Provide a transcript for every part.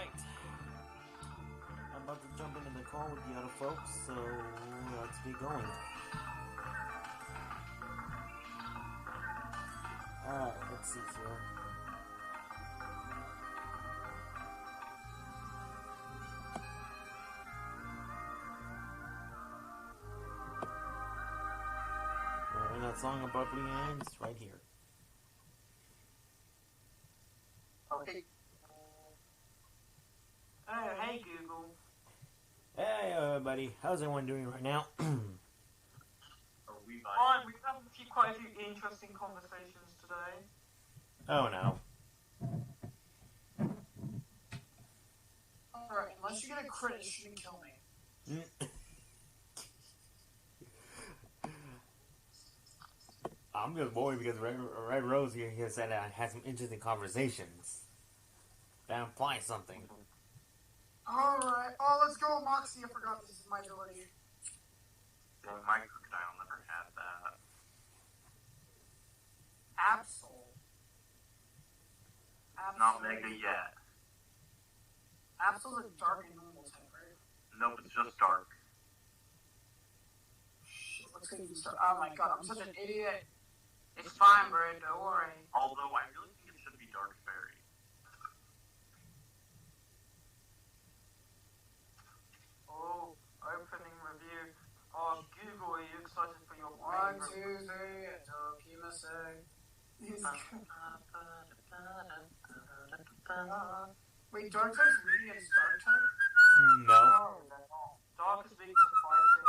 Alright. I'm about to jump into the call with the other folks, so let's get going. Alright, let's see here. And that song abruptly ends right here. Okay. Hey Google. Hey everybody, how's everyone doing right now? Fine, we've had quite a few interesting conversations today. Oh no. Alright, unless you get a crit, it shouldn't kill me. I'm just worried because Red Rose here said I had some interesting conversations. That implies something. Alright, let's go with Moxie. I forgot this is my ability. Dang, my crocodile never had that. Absol. Not Mega yet. Absol's a dark and normal type, right? Nope, it's just dark. Shit, let's go use dark. Oh my god, I'm such an idiot. It's fine, bro, don't worry. Although I really think it should be Dark Fairy. Oh, opening review. Oh, Google, are you excited for your 1, 2, 3, Tokimase. Wait, Dark type's weak against Dark type? No. Dark is weak to fighting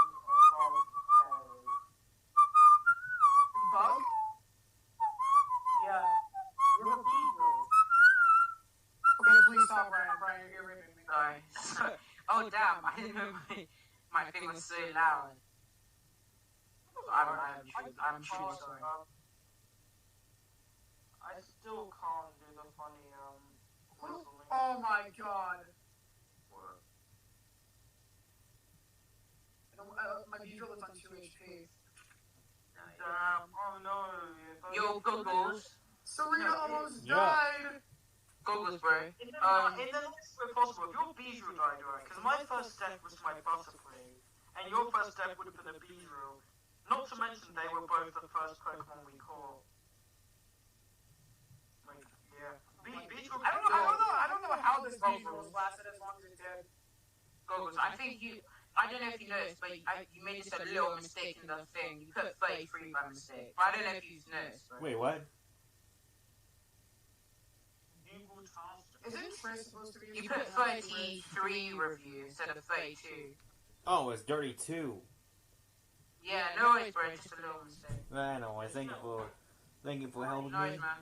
Bug? Yeah. You're a beaver. Okay, please stop, Brian. Brian, you're raping me. Sorry. Oh, damn. I didn't know my thing was so loud. I'm truly sorry. I still can't do the funny, whistling. Oh my god. What? My beaver lives on 2 HP. Damn, Oh no. Yo, Googles. Serena almost died. Googles, bro. In the next way possible, if your Beedrill died, right? Because my first death was my Butterfree, and your first death would have been a Beedrill. Not to mention they were both the first Pokemon we caught. Like, yeah. Beedrill. I don't know how this Beedrill has lasted as long as it did. Googles, I don't know if you noticed, but you made just a little mistake in the thing. You put 33 by mistake. But I don't know if you've noticed. Right? Wait, what? Isn't Trey supposed to be? You put 33 review instead of 32. Oh, it's Dirty 2. Yeah, no worries, bro. Just a little mistake. I know, thank you for helping Noise, me. man.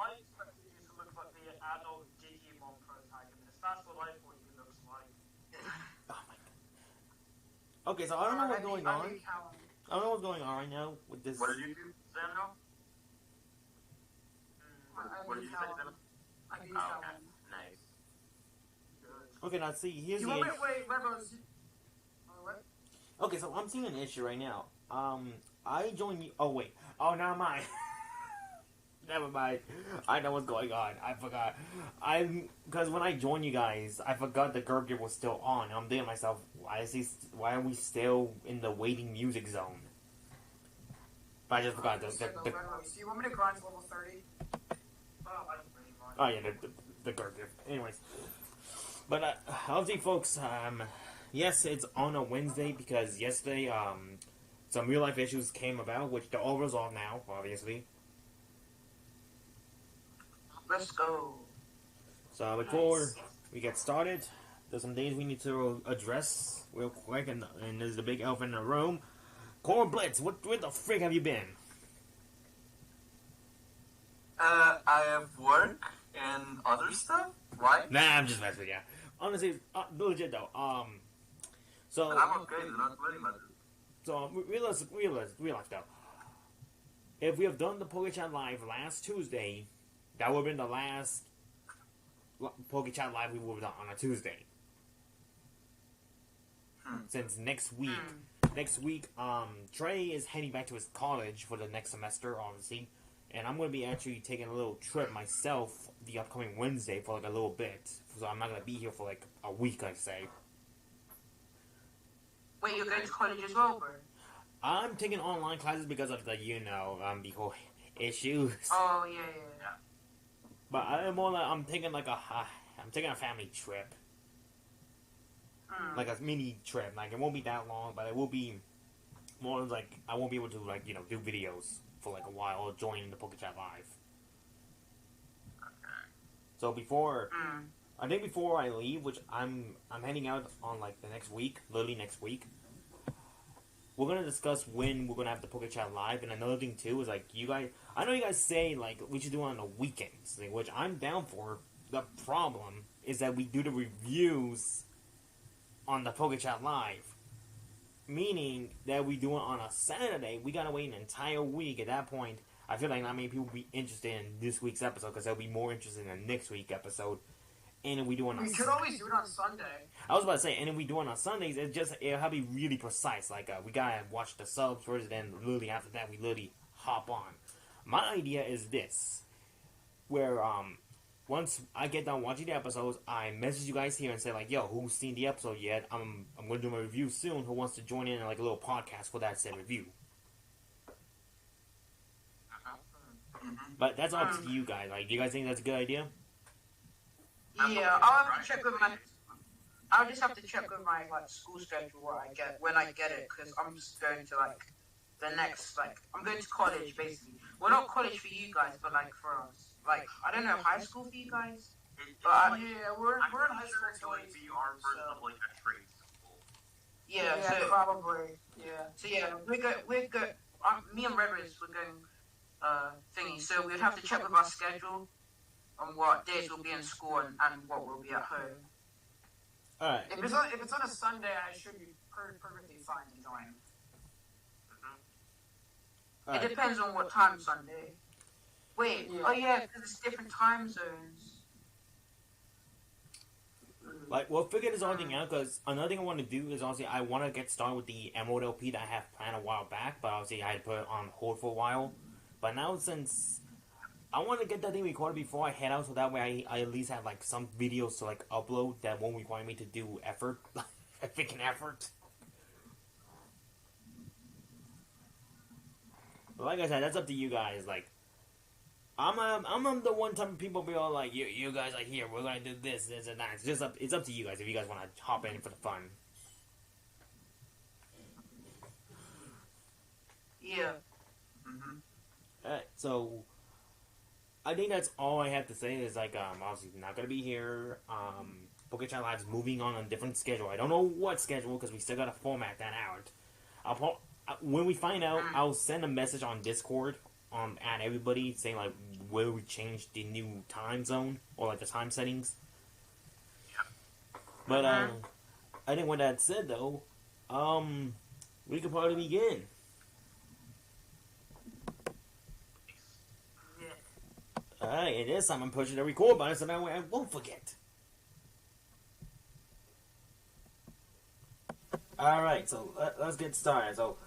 I expected you to look like the adult Digimon protagonist. That's what I thought you looked like. Oh my god. Okay, so I don't know what's going on. I don't know what's going on right now with this. What did you do, Samuel? What did you say, Samuel? I beat Oh, okay. Nice. Okay, now see, here's the wait, issue. Rebels. What? Okay, so I'm seeing an issue right now. I joined you. Oh wait. Oh, never mind. Never mind. I know what's going on. I forgot. Because when I joined you guys, I forgot the Grookey was still on. I'm thinking to myself, why are we still in the waiting music zone? But I just forgot Do you want me to grind to level 30? Oh yeah, the Grookey. Anyways, but obviously, folks, yes, it's on a Wednesday because yesterday, some real life issues came about, which they're all resolved now, obviously. Let's go. So before we get started, there's some things we need to address real quick, and there's the big elephant in the room. Core Blitz, where the frick have you been? I have work and other stuff? Why? Nah, I'm just messing with you. Honestly, legit though. So I'm okay, they're not very much. So realize though, if we have done the PokeChat Live last Tuesday, that would have been the last PokeChat Live we would have done on a Tuesday. Since next week, Trey is heading back to his college for the next semester, obviously, and I'm going to be actually taking a little trip myself the upcoming Wednesday for like a little bit. So I'm not gonna be here for like a week, I say. Wait, you're going to college as well, bro? I'm taking online classes because of the, the whole issues. Oh, yeah. But I'm more like, I'm taking a family trip. Like a mini trip. Like, it won't be that long, but it will be more like, I won't be able to, like, do videos for like a while or join the PokeChat Live. So before, I think before I leave, which I'm heading out on like the next week, literally next week, we're gonna discuss when we're gonna have the PokeChat Live. And another thing too is like, I know you guys say like we should do it on the weekends, like, which I'm down for. The problem is that we do the reviews on the PokeChat Live, meaning that we do it on a Saturday. We gotta wait an entire week. At that point, I feel like not many people will be interested in this week's episode because they'll be more interested in the next week's episode. And if we do it on We could always do it on Sunday. I was about to say, and if we do it on Sundays, it'll have to be really precise. Like, we gotta watch the subs first, then literally after that, we literally hop on. My idea is this, where, once I get done watching the episodes, I message you guys here and say, like, yo, who's seen the episode yet? I'm gonna do my review soon. Who wants to join in like a little podcast for that said review? But that's up to you guys. Like, do you guys think that's a good idea? Yeah, I'll have to check with my... I'll just have to check with my, like, school schedule when I get it, because I'm just going to, like, the next, like... I'm going to college, basically. Well, not college for you guys, but, like, for us. Like, I don't know, high school for you guys? But, Yeah, we're in high school. It's going to be our version of like a trade school. yeah, Yeah, so... probably. Yeah. So, yeah, we're going... me and Rivers, we're going, thingy, so we'd have to check with our schedule on what days we'll be in school and what we'll be at home. Alright. If it's on a Sunday, I should be perfectly fine to join. It depends on what time Sunday. Wait, Yeah. oh yeah, because it's different time zones. Like, we'll figure this whole thing out, because another thing I want to do is, obviously, I want to get started with the Emerald LP that I have planned a while back, but obviously I had to put it on hold for a while. But now, since I want to get that thing recorded before I head out, so that way I at least have, like, some videos to, like, upload that won't require me to do effort. A freaking effort. But like I said, that's up to you guys. Like, I'm the one type of people be all like, you guys are here, we're gonna do this and that. It's up to you guys if you guys want to hop in for the fun. Yeah. Alright, so I think that's all I have to say is, like, obviously not gonna be here. PokeChat Live is moving on a different schedule. I don't know what schedule because we still gotta format that out. When we find out, I'll send a message on Discord at everybody saying, like, where we changed the new time zone or, like, the time settings. But I think with that said, though, we could probably begin. Alright, and this time I'm pushing the record button so that way I won't forget. Alright, so let's get started. So,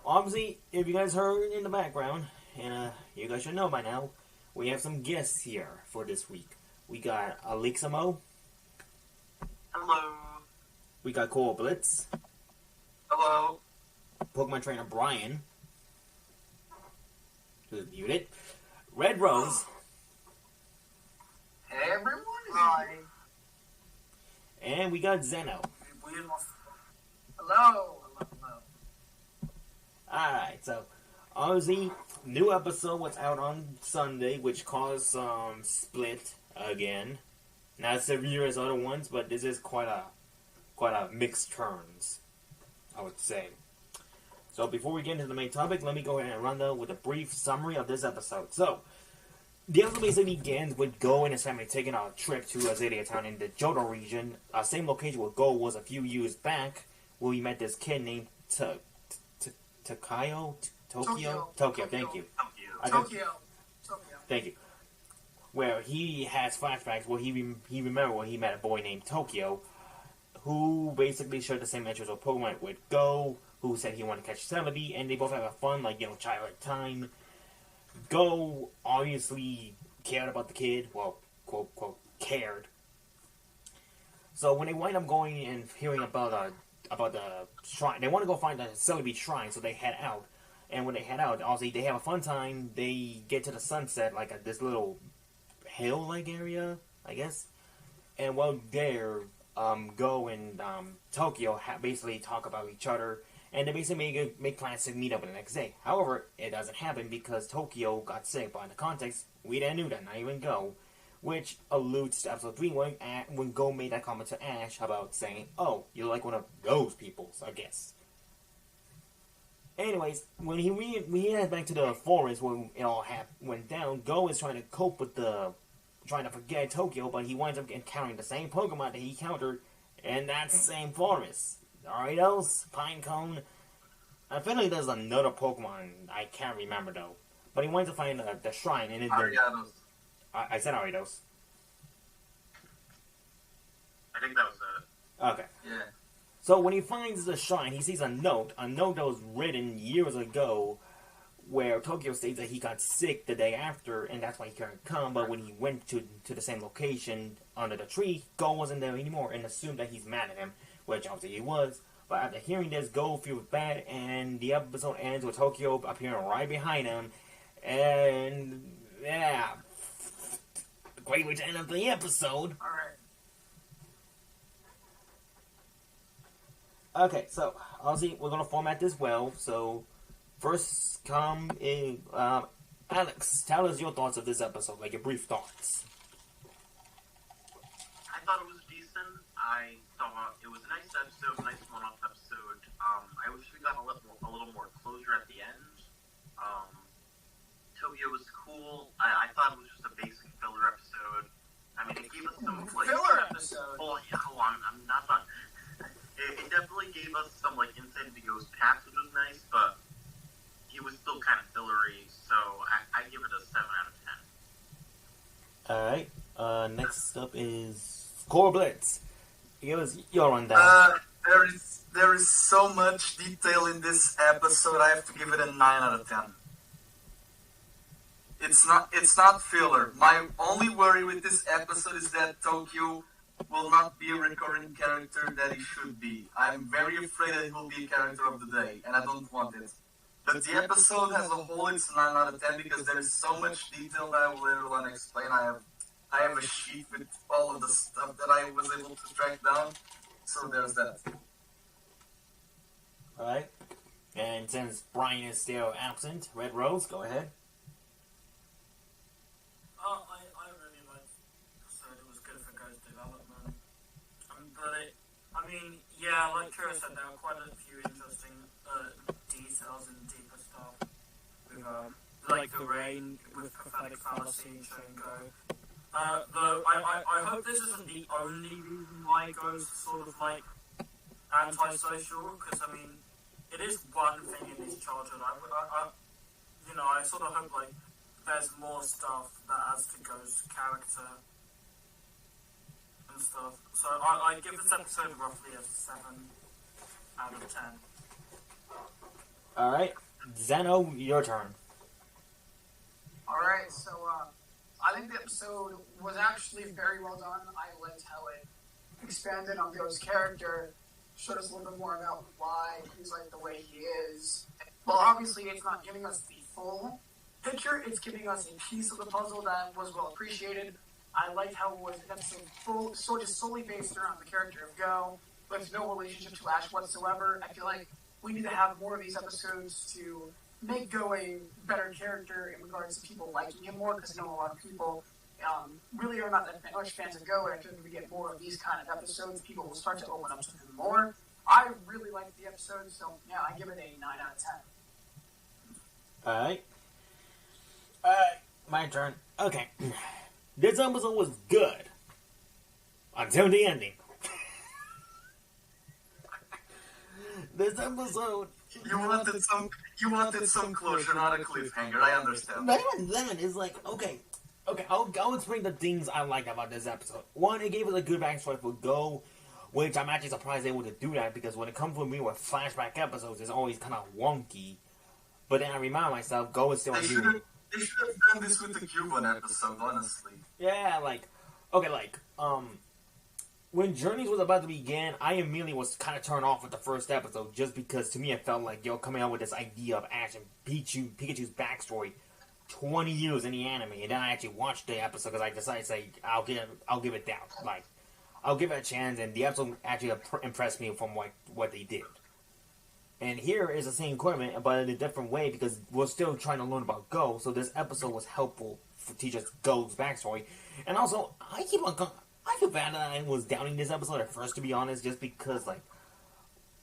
obviously, if you guys heard in the background, and you guys should know by now, we have some guests here for this week. We got Alixamo. Hello. We got Cole Blitz. Hello. Pokemon Trainer Brian. Who's muted. Red Rose. Everyone is Hi. And we got Zeno. Hello. Alright, so obviously, new episode was out on Sunday, which caused some split again. Not as severe as other ones, but this is quite a mixed turns, I would say. So before we get into the main topic, let me go ahead and run down with a brief summary of this episode. So, the episode basically begins with Go and his family taking a trip to Azalea Town in the Johto region. Same location where Go was a few years back, where we met this kid named Tokyo, thank you. Tokyo. Thank you. Where he has flashbacks where he remembered when he met a boy named Tokyo, who basically shared the same interest of Pokemon with Go, who said he wanted to catch Celebi, and they both have a fun, like, childhood time. Go obviously cared about the kid, well, quote cared. So when they wind up going and hearing about the shrine, they want to go find the Celebi shrine, so they head out. And when they head out, obviously they have a fun time. They get to the sunset, like at this little hill-like area, I guess. And while there, Go and Tokyo basically talk about each other, and they basically make plans to meet up the next day. However, it doesn't happen because Tokyo got sick. But in the context, we didn't know that, not even Go, which alludes to episode 3 when Go made that comment to Ash about saying, "Oh, you're like one of those people, I guess." Anyways, when he heads back to the forest when it all went down, Go is trying to cope with trying to forget Tokyo, but he winds up encountering the same Pokemon that he encountered in that same forest. Aridos, Pinecone. I feel like there's another Pokemon I can't remember though. But he winds up finding the shrine and Ariados. I said Aridos. I think that was it. Okay. Yeah. So when he finds the shrine, he sees a note that was written years ago, where Tokyo states that he got sick the day after, and that's why he couldn't come. But when he went to the same location under the tree, Go wasn't there anymore, and assumed that he's mad at him, which obviously he was. But after hearing this, Go feels bad, and the episode ends with Tokyo appearing right behind him, and yeah, great way to end up the episode. All right. Okay, so obviously we're gonna format this well. So first, Alex, tell us your thoughts of this episode, like your brief thoughts. I thought it was decent. I thought it was a nice episode, a nice one-off episode. I wish we got a little more closure at the end. Tokyo was cool. I thought it was just a basic filler episode. I mean, it gave us some Filler episode. Oh, yeah, hold on, I'm not done. It definitely gave us some insight into Go's past, which was nice, but it was still kind of fillery, so I give it a 7 out of 10. Alright, next up is Core Blitz. Give us your rundown. There is so much detail in this episode. I have to give it a 9 out of 10. It's not filler. My only worry with this episode is that Tokyo will not be a recurring character that he should be. I'm very afraid that he will be a character of the day, and I don't want it. But the episode as a whole, it's 9 out of 10 because there is so much detail that I will later on explain. I have a sheet with all of the stuff that I was able to track down. So there's that. Alright. And since Brian is still absent, Red Rose, go ahead. I really liked the episode. It was good for Go's development. Like Kira said, there were quite a few interesting details and deeper stuff. With, like the rain with prophetic fallacy showing Go. Though I hope this isn't the only reason why Go's sort of antisocial, because it is one thing in his childhood. I sort of hope there's more stuff that adds to Go's character and stuff. So I give this episode roughly a 7 out of 10. Alright, Zeno, your turn. Alright, so I think the episode was actually very well done. I liked how it expanded on Go's character, showed us a little bit more about why he's the way he is. Well, obviously it's not giving us the full picture, it's giving us a piece of the puzzle that was well appreciated. I liked how it was an episode solely based around the character of Go, with no relationship to Ash whatsoever. I feel like we need to have more of these episodes to make Go a better character in regards to people liking him more, because I know a lot of people really are not that much fans of Go, and I think if we get more of these kind of episodes, people will start to open up to him more. I really liked the episode, so yeah, I give it a 9 out of 10. Alright. My turn. Okay. This episode was good. Until the ending. This episode... You wanted some closure, not a cliffhanger, I understand. But even then, it's okay, I'll explain the things I liked about this episode. One, it gave us a good backstory for Go, which I'm actually surprised they were able to do that, because when it comes to me with flashback episodes, it's always kind of wonky. But then I remind myself, Go is still They should have done this with the Cuban episode, honestly. Yeah, Okay, like, when Journeys was about to begin, I immediately was kind of turned off with the first episode just because to me it felt like, coming out with this idea of Ash and Pikachu's backstory 20 years in the anime, and then I actually watched the episode because I decided to say, I'll give it that. Like, I'll give it a chance, and the episode actually impressed me from what they did. And here is the same equipment, but in a different way because we're still trying to learn about Go, so this episode was helpful to teach us Go's backstory. And also, I feel bad that I was doubting this episode at first, to be honest, just because, like,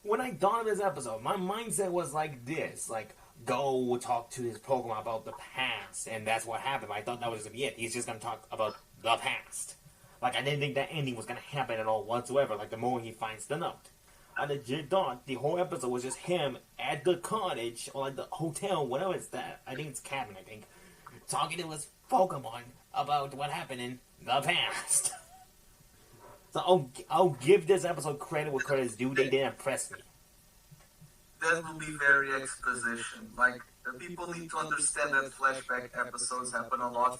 when I thought of this episode, my mindset was like this, like, Go would talk to his Pokemon about the past, and that's what happened. I thought that was going to be it. He's just going to talk about the past. Like, I didn't think that ending was going to happen at all whatsoever, like the moment he finds the note. I legit thought the whole episode was just him at the cottage, or like the hotel, whatever it's that. I think it's cabin, talking to his Pokemon about what happened in the past. So I'll give this episode credit where credit is due. They did impress me. That will be very exposition. Like, people need to understand that flashback episodes happen a lot.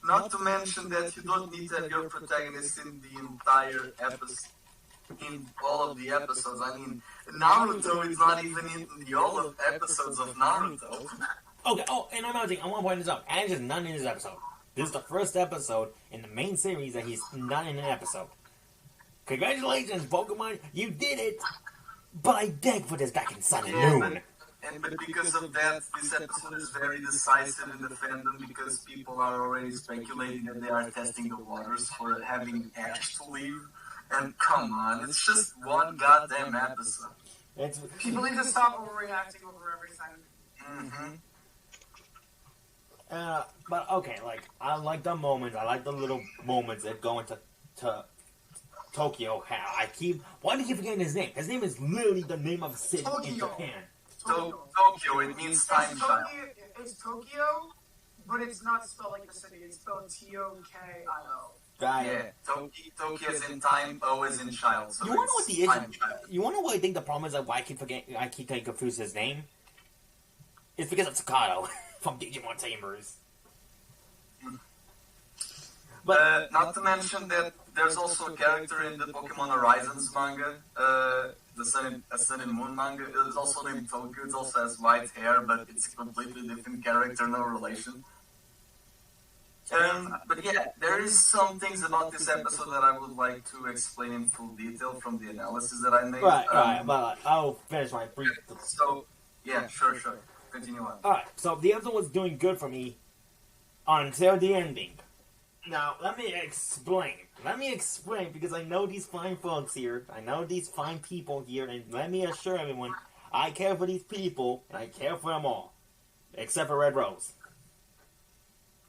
Not to mention that you don't need to have your protagonist in the entire episode. In all of the episodes. I mean, Naruto is not even in all of episodes of Naruto. Okay, and I'm I want to point this out. Ash is not in this episode. This is the first episode in the main series that he's not in an episode. Congratulations, Pokemon, you did it! But I begged for this back in Sun and Moon. But because of that, this episode is very decisive in the fandom because people are already speculating that they are testing the waters for having Ash to leave. And come on, it's just one goddamn episode. People need to stop overreacting over everything. But okay, like, I like the moments, I like the little moments that go into Tokyo. Why do you keep forgetting his name? His name is literally the name of a city in Japan. Tokyo, it means time child. It's Tokyo, but it's not spelled like the city, it's spelled Tokio. Yeah, Tokyo is in time, O is in child. So you wanna know what the issue? You wanna know what I think the problem is? That why I keep getting confused his name? It's because of Takato from Digimon Tamers. But not to mention that there's also a character in the Pokemon Horizons manga, the Sun and Moon manga. It's also named Tokyo. It also has white hair, but it's a completely different character, no relation. But yeah, there is some things about this episode that I would like to explain in full detail from the analysis that I made. Right, but I'll finish my brief. So, yeah, sure. Continue on. Alright, so the episode was doing good for me until the ending. Now, let me explain because I know these fine folks here, I know these fine people here, and let me assure everyone, I care for these people, and I care for them all. Except for Red Rose.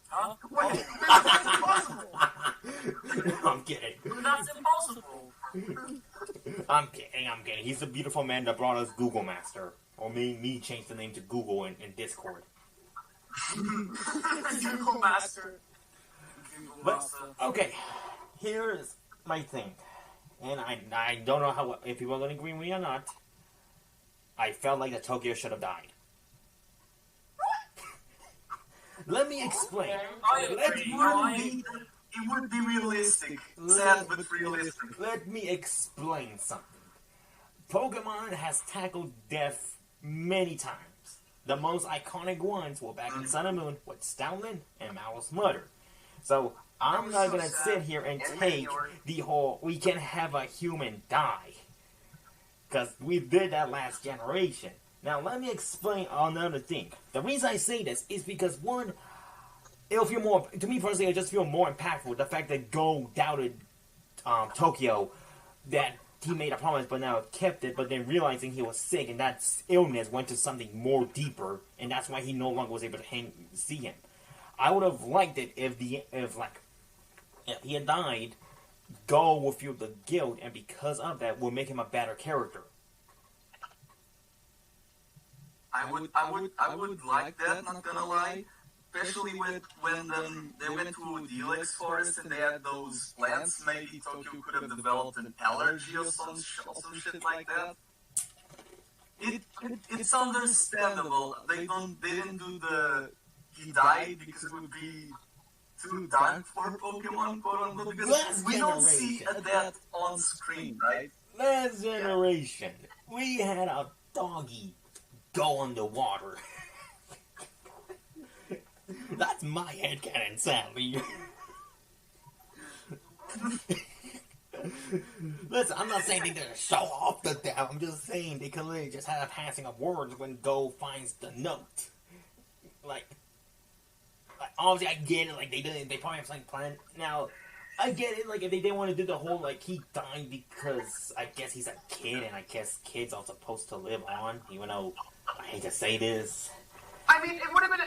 Huh? Wait, that's impossible! I'm kidding. That's impossible! I'm kidding. He's the beautiful man that brought us Google Master. Or made me change the name to Google in Discord. Google Master. But, okay, here's my thing. And I don't know if people are going to agree with me or not. I felt like that Tokyo should have died. Let me explain. It would be realistic. Sad but realistic. Let me explain something. Pokemon has tackled death many times. The most iconic ones were back in Sun and Moon with Stoutland and Malice Mutter. So, I'm not going to sit here and take the whole, we can have a human die. Because we did that last generation. Now, let me explain another thing. The reason I say this is because, one, it'll feel more, to me personally, it'll just feel more impactful. The fact that Go doubted Tokyo, that he made a promise but now kept it, but then realizing he was sick and that illness went to something more deeper, and that's why he no longer was able to see him. I would have liked it if he had died, Go would feel the guilt, and because of that, would make him a better character. I would like that, not gonna lie. Especially when they went to the Ilex Forest and they had those plants. Maybe Tokyo could have developed an allergy or some shit like that. It's understandable. They didn't do the he died because it would be too dark for Pokemon, quote unquote, because Last we don't see generation. that on screen, right? Last generation, we had a doggy go underwater. That's my headcanon, Sally. Listen, I'm not saying they didn't show off the death. I'm just saying they could literally just have a passing of words when Go finds the note. Like obviously, I get it. Like they probably have something planned. Now, I get it. Like if they didn't want to do the whole like he died because I guess he's a kid, and I guess kids are supposed to live on. Even though I hate to say this. I mean, it would have been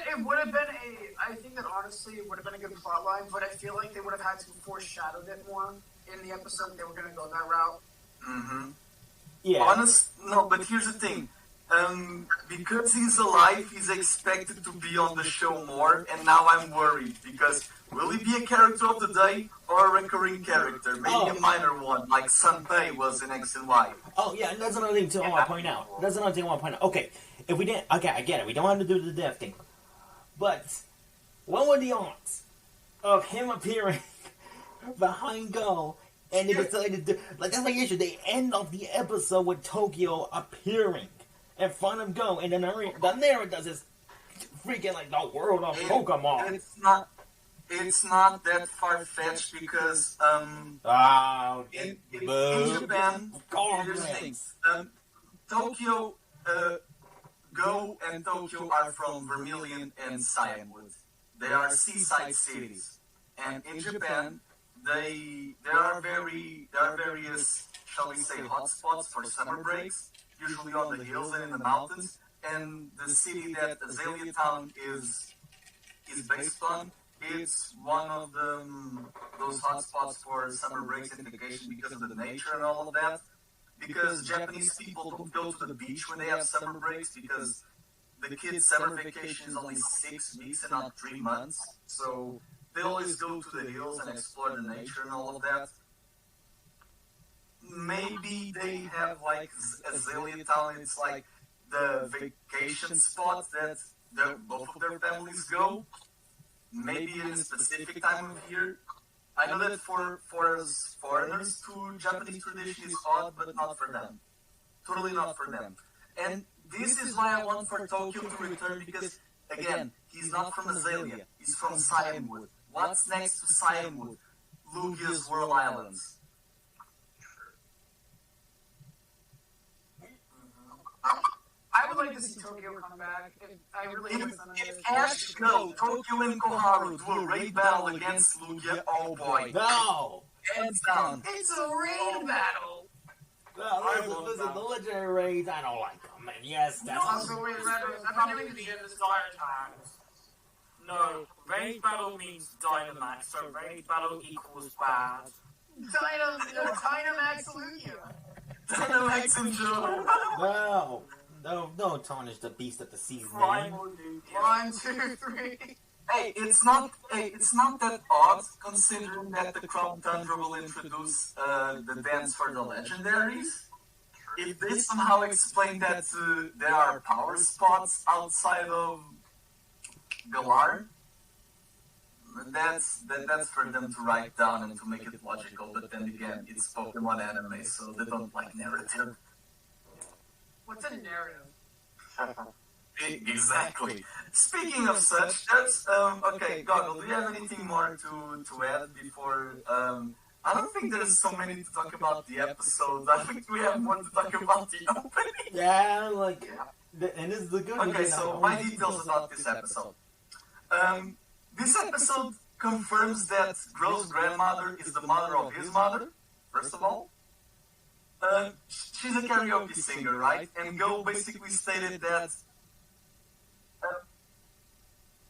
I think that honestly it would have been a good plot line, but I feel like they would have had to foreshadow it more in the episode. They were going to go that route. Mm-hmm. Yeah. No, but here's the thing. Because he's alive, he's expected to be on the show more, and now I'm worried, because will he be a character of the day, or a recurring character? Maybe a minor one, like Sanpei was in X and Y. Oh, yeah, and that's another thing, too, I want to point out. Okay, if we didn't... Okay, I get it. We don't have to do the death thing. But, what were the odds of him appearing behind Go, and they decided to... Like, that's my issue. They end off the episode with Tokyo appearing in front of Go, and then the narrator does this freaking, like, the world of Pokemon. It's not that far-fetched, because, in Japan, here's the thing. Tokyo, Go and Tokyo are from Vermilion and Cyanwood. They are seaside cities. And in Japan, there are various, shall we say, hotspots for summer breaks, usually on the hills and in the mountains. And the city that Azalea Town is based on, it's one of those hotspots for summer breaks and vacation because of the nature and all of that. Because Japanese people don't go to the beach when they have summer breaks, because the kids' summer vacation is only 6 weeks and not 3 months. So they always go to the hills and explore the nature and all of that. Maybe they have like Azalea Town, it's like the vacation spot that both of their families go. Maybe in a specific time of year. I know that for us foreigners to Japanese tradition is odd, but not for them. Totally not for them. And this is why I want for Tokyo to return, because, again, he's not from Azalea. He's from Cyanwood. What's next to Cyanwood? Lugia's Whirl Islands. I would like to see Tokyo come back. I really If Ash Go, Tokyo and Koharu do a raid battle against Lugia, oh boy. No! Hands down. It's a raid battle! No, listen, the legendary raids, I don't like them. And yes, that's... Also, wait, I'm doing the end of times. No, raid battle means Dynamax, so raid battle equals bad. Dynamax Lugia. Dynamax and Joe. No, don't tarnish the beast of the season, man. Primal Lugia. 1, 2, 3. Hey, it's not that odd, considering that the Crop Tundra will introduce the dance for the legendaries. If they somehow explain that there are power spots outside of Galar, that's for them to write down and to make it logical. But then again, it's Pokemon anime, so they don't like narrative. What's a narrative? Exactly. Speaking of such, that's okay. Goggle, do you have anything more to add before? I don't think there's so many to talk about the episode. I think we have more to talk about the opening. Yeah, and this is the good. Okay, so my details about this episode. This episode confirms that Gro's grandmother is the mother of his mother. First of all. She's a karaoke singer, right? And Go basically stated that...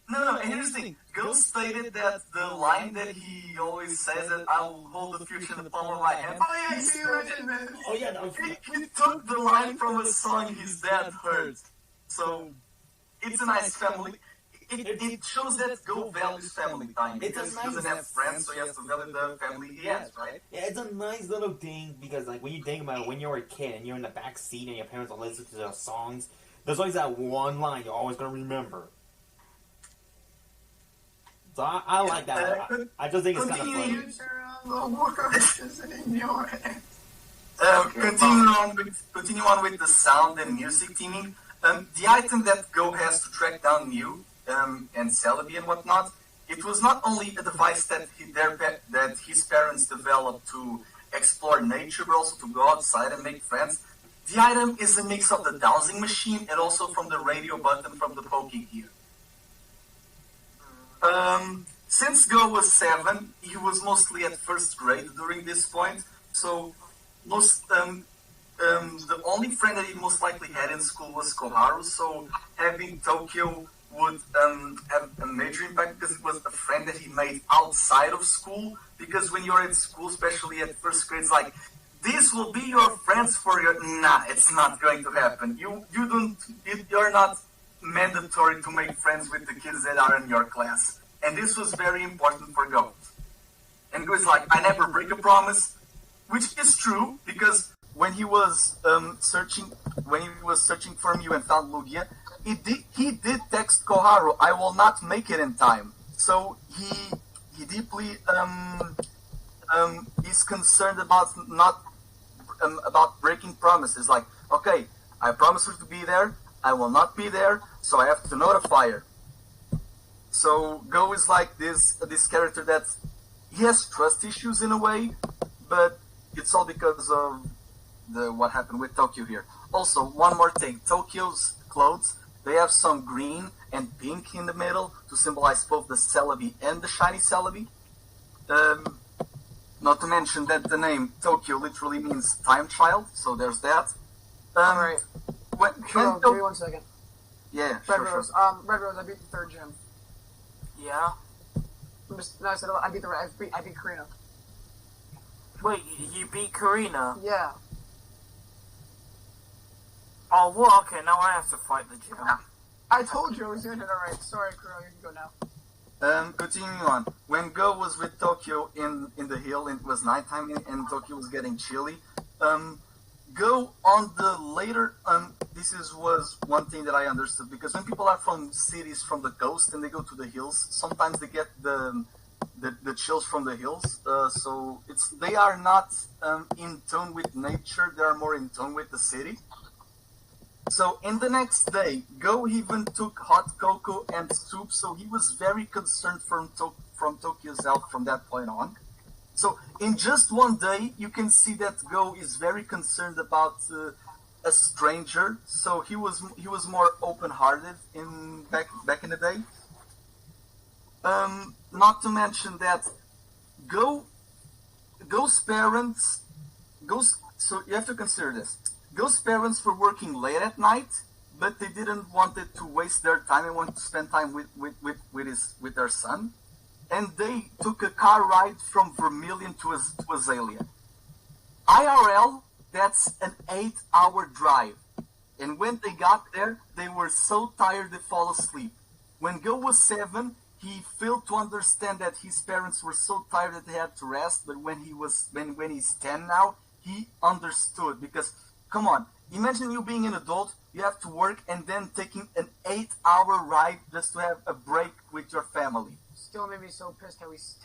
No, and here's the thing. Go stated that the line that he always says, that I will hold the future in the palm of my hand... Oh yeah, see you mentioned that. Oh yeah, no. He took the line from a song his dad heard. So, it's a nice family... It shows that Go values family time, because he doesn't have friends, so he has to value the family he has, right? Yeah, it's a nice little thing, because like when you think about it, when you're a kid and you're in the back seat and your parents are listening to their songs, there's always that one line you're always going to remember. So I like that. I just think it's kind of funny. The world is in your hands. Continue on with the sound and music teaming. The item that Go has to track down Mew and Celebi and whatnot, it was not only a device that his parents developed to explore nature, but also to go outside and make friends. The item is a mix of the dowsing machine and also from the radio button from the PokeGear. Since Go was 7, he was mostly at first grade during this point, so the only friend that he most likely had in school was Koharu, so having Tokyo would have a major impact because it was a friend that he made outside of school, because when you're in school, especially at first grade, it's like, this will be your friends for your... Nah, it's not going to happen. You're not mandatory to make friends with the kids that are in your class. And this was very important for Go. And Go is like, I never break a promise, which is true, because when he was searching for you and found Lugia, he did text Koharu, I will not make it in time. So he deeply is concerned about about breaking promises. Like, okay, I promised her to be there, I will not be there, so I have to notify her. So Go is like this character that he has trust issues in a way, but it's all because of what happened with Tokyo here. Also, one more thing, Tokyo's clothes, they have some green and pink in the middle to symbolize both the Celebi and the shiny Celebi. Not to mention that the name Tokyo literally means time child, so there's that. Alright. Give me 1 second. Yeah, Red sure. Rose, Red Rose, I beat the 3rd gym. Yeah? I said I beat Karina. Wait, you beat Karina? Yeah. Oh, well, okay, now I have to fight the gym. I told you I was doing it alright. Sorry, Karina, you can go now. Continuing on, when Go was with Tokyo in the hill, it was nighttime and Tokyo was getting chilly. Go on the later, was one thing that I understood, because when people are from cities from the coast and they go to the hills, sometimes they get the chills from the hills. So they are not in tune with nature; they are more in tune with the city. So in the next day, Go even took hot cocoa and soup, so he was very concerned from Tokyo's health from that point on. So in just one day, you can see that Go is very concerned about a stranger. So he was more open-hearted back in the day. Not to mention that Go's parents, so you have to consider this. Go's parents were working late at night, but they didn't want to waste their time and wanted to spend time with their son. And they took a car ride from Vermilion to Azalea. IRL, that's an 8-hour drive. And when they got there, they were so tired they fall asleep. When Go was 7, he failed to understand that his parents were so tired that they had to rest. But when he's 10 now, he understood, because come on, imagine you being an adult, you have to work and then taking an 8-hour ride just to have a break with your family. Still made me so pissed how he's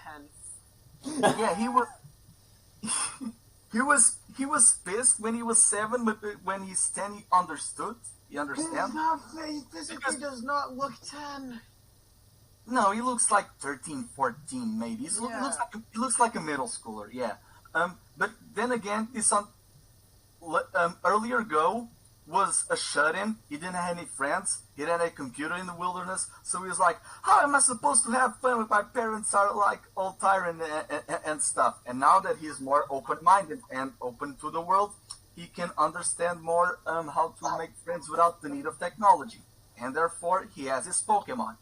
10. Yeah, he was pissed when he was 7, but when he's 10, he understood. He understands. He physically does not look 10. No, he looks like 13, 14, maybe. He looks like a middle schooler, yeah. But then again, earlier Go was a shut-in. He didn't have any friends. He didn't have a computer in the wilderness. So he was like, how am I supposed to have fun when my parents are like all tired and stuff? And now that he's more open-minded and open to the world, he can understand more how to make friends without the need of technology. And therefore, he has his Pokemon.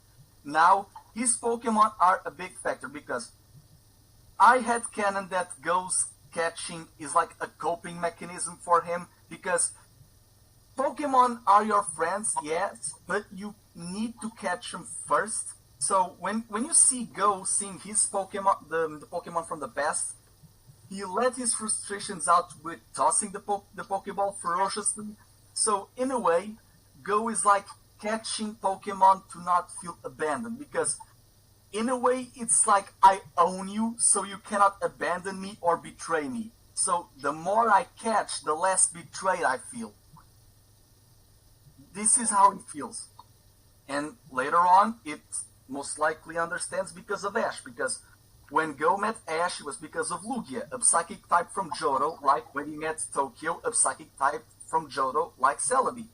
Now, his Pokemon are a big factor, because I had canon that Go's catching is like a coping mechanism for him, because Pokemon are your friends, yes, but you need to catch them first. So when you see Go seeing his Pokemon, the Pokemon from the past, he let his frustrations out with tossing the Pokeball ferociously. So in a way, Go is like catching Pokemon to not feel abandoned, because in a way, it's like I own you, so you cannot abandon me or betray me. So the more I catch, the less betrayed I feel. This is how it feels. And later on, it most likely understands because of Ash, because when Go met Ash, it was because of Lugia, a psychic type from Johto, like when he met Tokyo, a psychic type from Johto, like Celebi.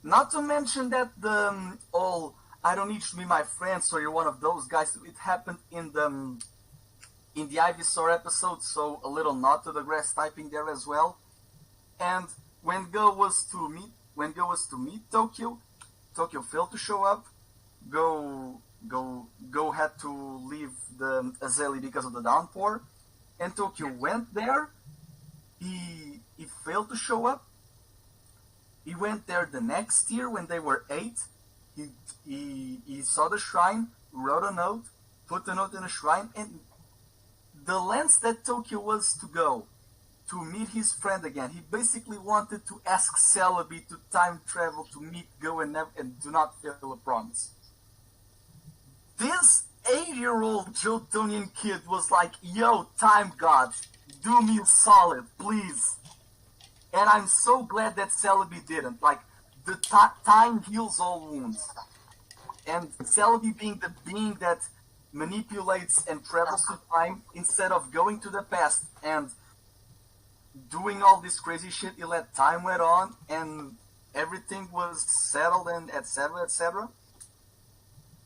Not to mention that the all, I don't need to be my friend, so you're one of those guys, it happened in the Ivysaur episode, so a little nod to the grass typing there as well. And when Go was to meet Tokyo, Tokyo failed to show up. Go had to leave the Azalea because of the downpour, and Tokyo went there. He failed to show up. He went there the next year when they were 8. He saw the shrine, wrote a note, put the note in the shrine, and the lengths that Tokyo was to go to meet his friend again. He basically wanted to ask Celebi to time travel to meet Go and do not fail a promise. This 8-year-old Jotonian kid was like, yo, time god, do me a solid, please. And I'm so glad that Celebi didn't. Like, the time heals all wounds. And Celebi being the being that manipulates and travels through time, instead of going to the past and doing all this crazy shit, he let time went on and everything was settled and etc. etc.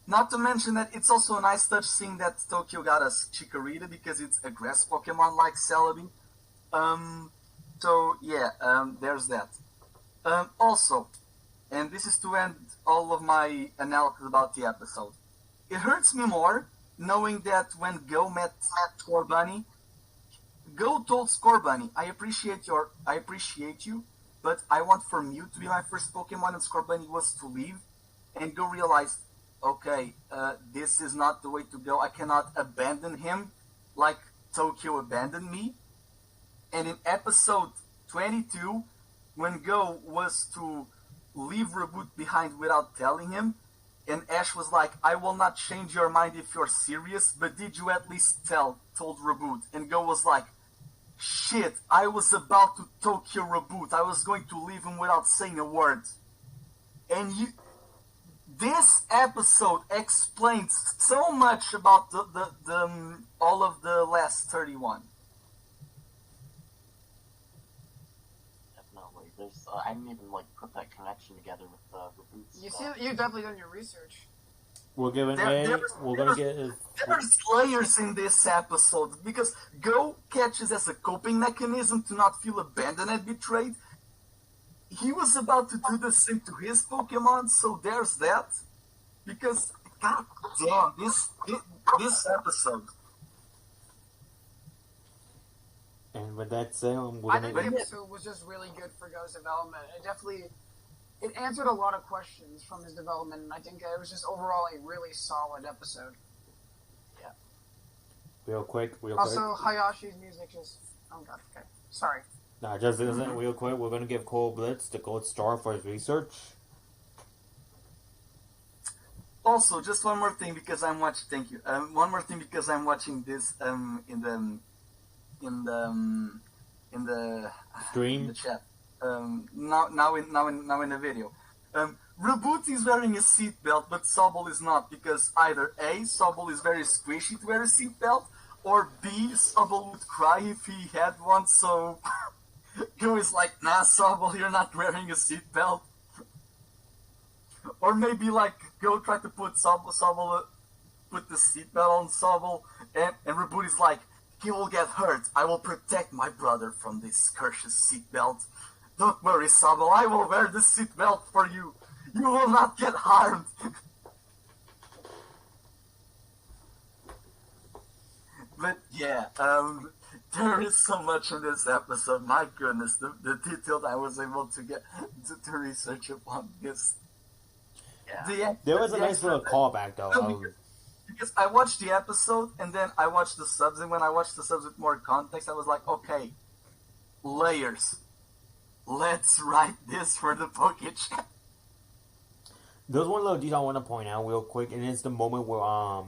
Not to mention that it's also a nice touch seeing that Tokyo got a Chikorita because it's a grass Pokemon like Celebi. So yeah, there's that. Also, and this is to end all of my analysis about the episode. It hurts me more knowing that when Go met Scorbunny, Go told Scorbunny, I appreciate you, but I want for Mew to be my first Pokemon, and Scorbunny was to leave. And Go realized, okay, this is not the way to go. I cannot abandon him like Tokyo abandoned me. And in episode 22, when Go was to leave Reboot behind without telling him, and Ash was like, I will not change your mind if you're serious, but did you at least told Reboot? And Go was like, shit, I was about to Tokyo Reboot. I was going to leave him without saying a word. And this episode explains so much about the all of the last 31. Definitely. There's I didn't even put that connection together with the Reboot You stuff. see, you've definitely done your research. We're giving There's layers in this episode because Go catches as a coping mechanism to not feel abandoned and betrayed. He was about to do the same to his Pokemon, so there's that. Because, god damn, this episode. And with that said, I think the episode was just really good for Go's development. It answered a lot of questions from his development, and I think it was just overall a really solid episode. Yeah. Real quick. Also, Hayashi's music is... Oh god, okay. Sorry. Nah, just real quick, we're gonna give Cole Blitz the gold star for his research. Also, just one more thing because I'm watching. Thank you. One more thing because I'm watching this in the Stream? in the chat. Now in the video. Reboot is wearing a seatbelt, but Sobble is not because either A, Sobble is very squishy to wear a seatbelt, or B, Sobble would cry if he had one. So Go is like, nah, Sobble, you're not wearing a seatbelt. Or maybe Go try to put Sobble put the seatbelt on Sobble, and Reboot is like, he will get hurt. I will protect my brother from this cursed seatbelt. Don't worry, Sobble, I will wear the seatbelt for you. You will not get harmed. But yeah, there is so much in this episode. My goodness, the detail I was able to get to research upon this. Yeah. There was a nice little callback though. Because I watched the episode and then I watched the subs, and when I watched the subs with more context, I was like, okay, layers. Let's write this for the PokeChat. There's one little detail I want to point out real quick, and it's the moment where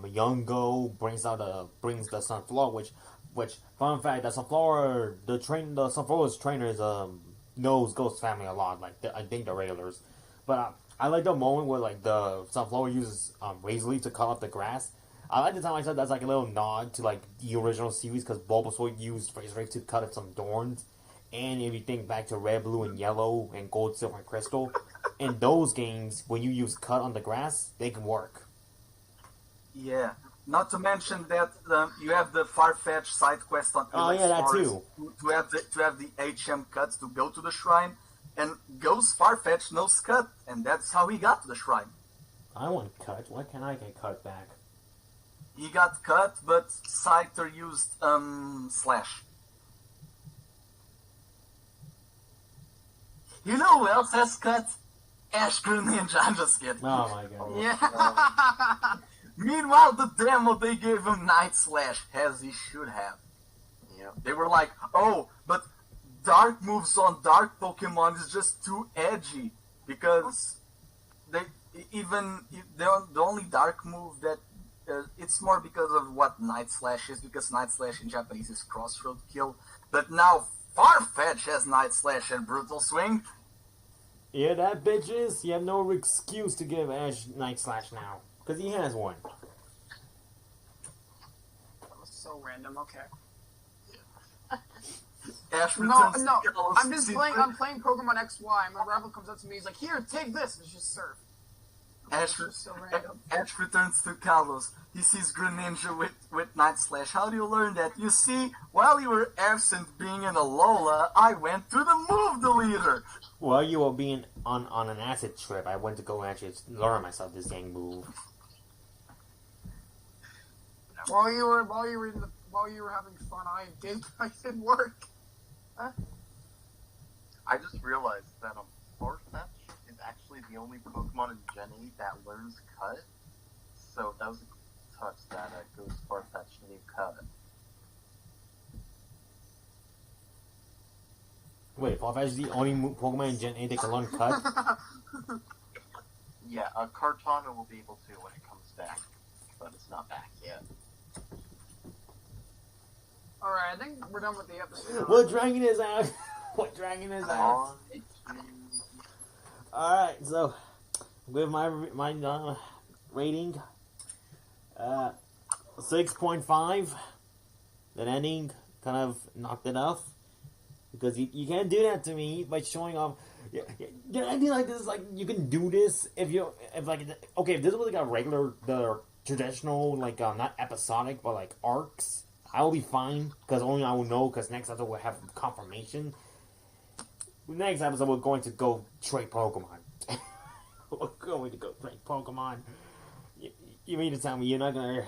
Young Go brings the Sunflower, which fun fact, the Sunflower's trainers knows Ghost family a lot, like I think the regulars, but I like the moment where like the Sunflower uses Razor Leaf to cut up the grass. I like to tell myself that's like a little nod to like the original series because Bulbasaur used Razor Leaf to cut up some thorns. And if you think back to Red, Blue, and Yellow, and Gold, Silver, and Crystal, in those games, when you use cut on the grass, they can work. Yeah. Not to mention that you have the Farfetch side quest on that too. To have the HM cuts to go to the shrine, and Ghost Farfetch knows cut, and that's how he got to the shrine. I want cut. Why can't I get cut back? He got cut, but Scyther used Slash. You know who else has cut? Ash Greninja. I'm just kidding. Oh my god. Yeah. Meanwhile, the demo, they gave him Night Slash, as he should have. Yeah. They were like, oh, but dark moves on dark Pokemon is just too edgy. Because the only dark move that... it's more because of what Night Slash is, because Night Slash in Japanese is Crossroad Kill. But now Farfetch has Night Slash and Brutal Swing. Yeah, that bitches. You have no excuse to give Ash Night Slash now. Because he has one. That was so random, okay. Ash No, I'm just playing, I'm playing Pokemon XY, and my rival comes up to me, he's like, here, take this, and it's just Surf. Ash returns to Kalos. He sees Greninja with Night Slash. How do you learn that? You see, while you were absent being in Alola, I went to the move deleter. While you were being on an acid trip, I went to go actually learn myself this dang move. While you were having fun, I did work. Huh? I just realized that Farfetch is actually the only Pokemon in Gen 8 that learns Cut. So that was a touch that Ghost Farfetch knew Cut. Wait, Farfetch is the only Pokemon in Gen 8 that can learn Cut? Yeah, Kartana will be able to when it comes back, but it's not back yet. Alright, I think we're done with the episode. What dragon is out? What dragon is out? Alright, so with my rating, 6.5. That ending kind of knocked it off. Because you can't do that to me by showing off. Yeah, I think like this is like you can do this if this was like a regular the traditional like not episodic but like arcs. I will be fine because only I will know because next episode we'll have confirmation. Next episode we're going to go trade Pokemon. We're going to go trade Pokemon. You mean to tell me you're not gonna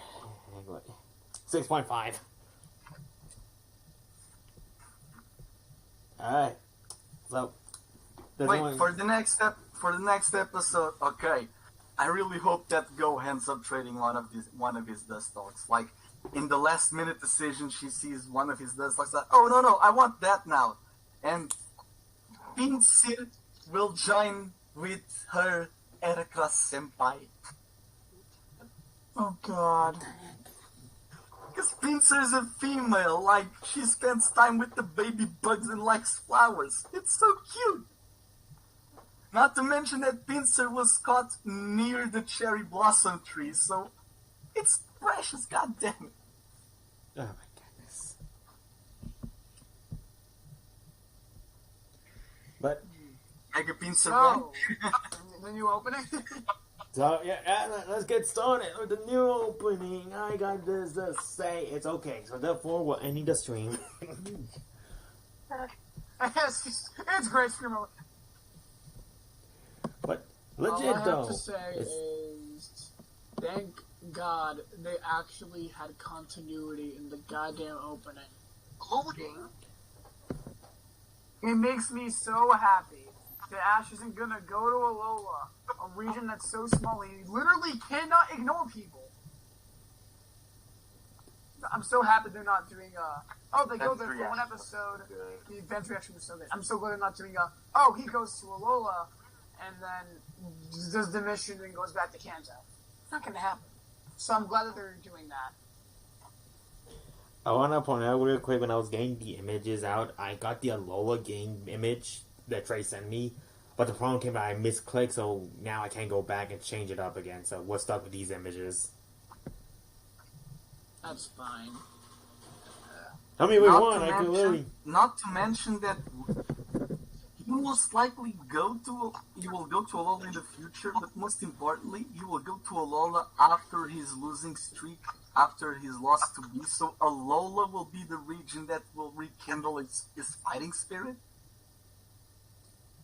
6.5. Alright. So wait, for the next episode, okay. I really hope that Go ends up trading one of his Dustox. Like in the last minute decision she sees one of his Dustox like, oh no, I want that now. And Pinsir will join with her Erika Senpai. Oh god. Because Pinsir is a female, like, she spends time with the baby bugs and likes flowers. It's so cute! Not to mention that Pinsir was caught near the cherry blossom tree, so it's precious, goddammit. Oh my goodness. But Mega Pinsir Oh, the new opening? so yeah, let's get started with the new opening. I got this to say. It's okay. So therefore, we're ending the stream. it's great stream. But legit All I though, have to say is, thank God they actually had continuity in the goddamn opening. Loading? It makes me so happy that Ash isn't gonna go to Alola, a region that's so small he literally cannot ignore people. I'm so happy they're not doing they go there for one episode. The event reaction was so good. I'm so glad they're not doing he goes to Alola and then does the mission and goes back to Kanto. It's not going to happen. So I'm glad that they're doing that. I want to point out real quick, when I was getting the images out, I got the Alola game image that Trey sent me, but the problem came out I misclicked, so now I can't go back and change it up again, so we're stuck with these images. That's fine. Tell me which one, I could literally... Not to mention that you will most likely go to Alola in the future, but most importantly, you will go to Alola after his losing streak, after his loss to B. So Alola will be the region that will rekindle his fighting spirit.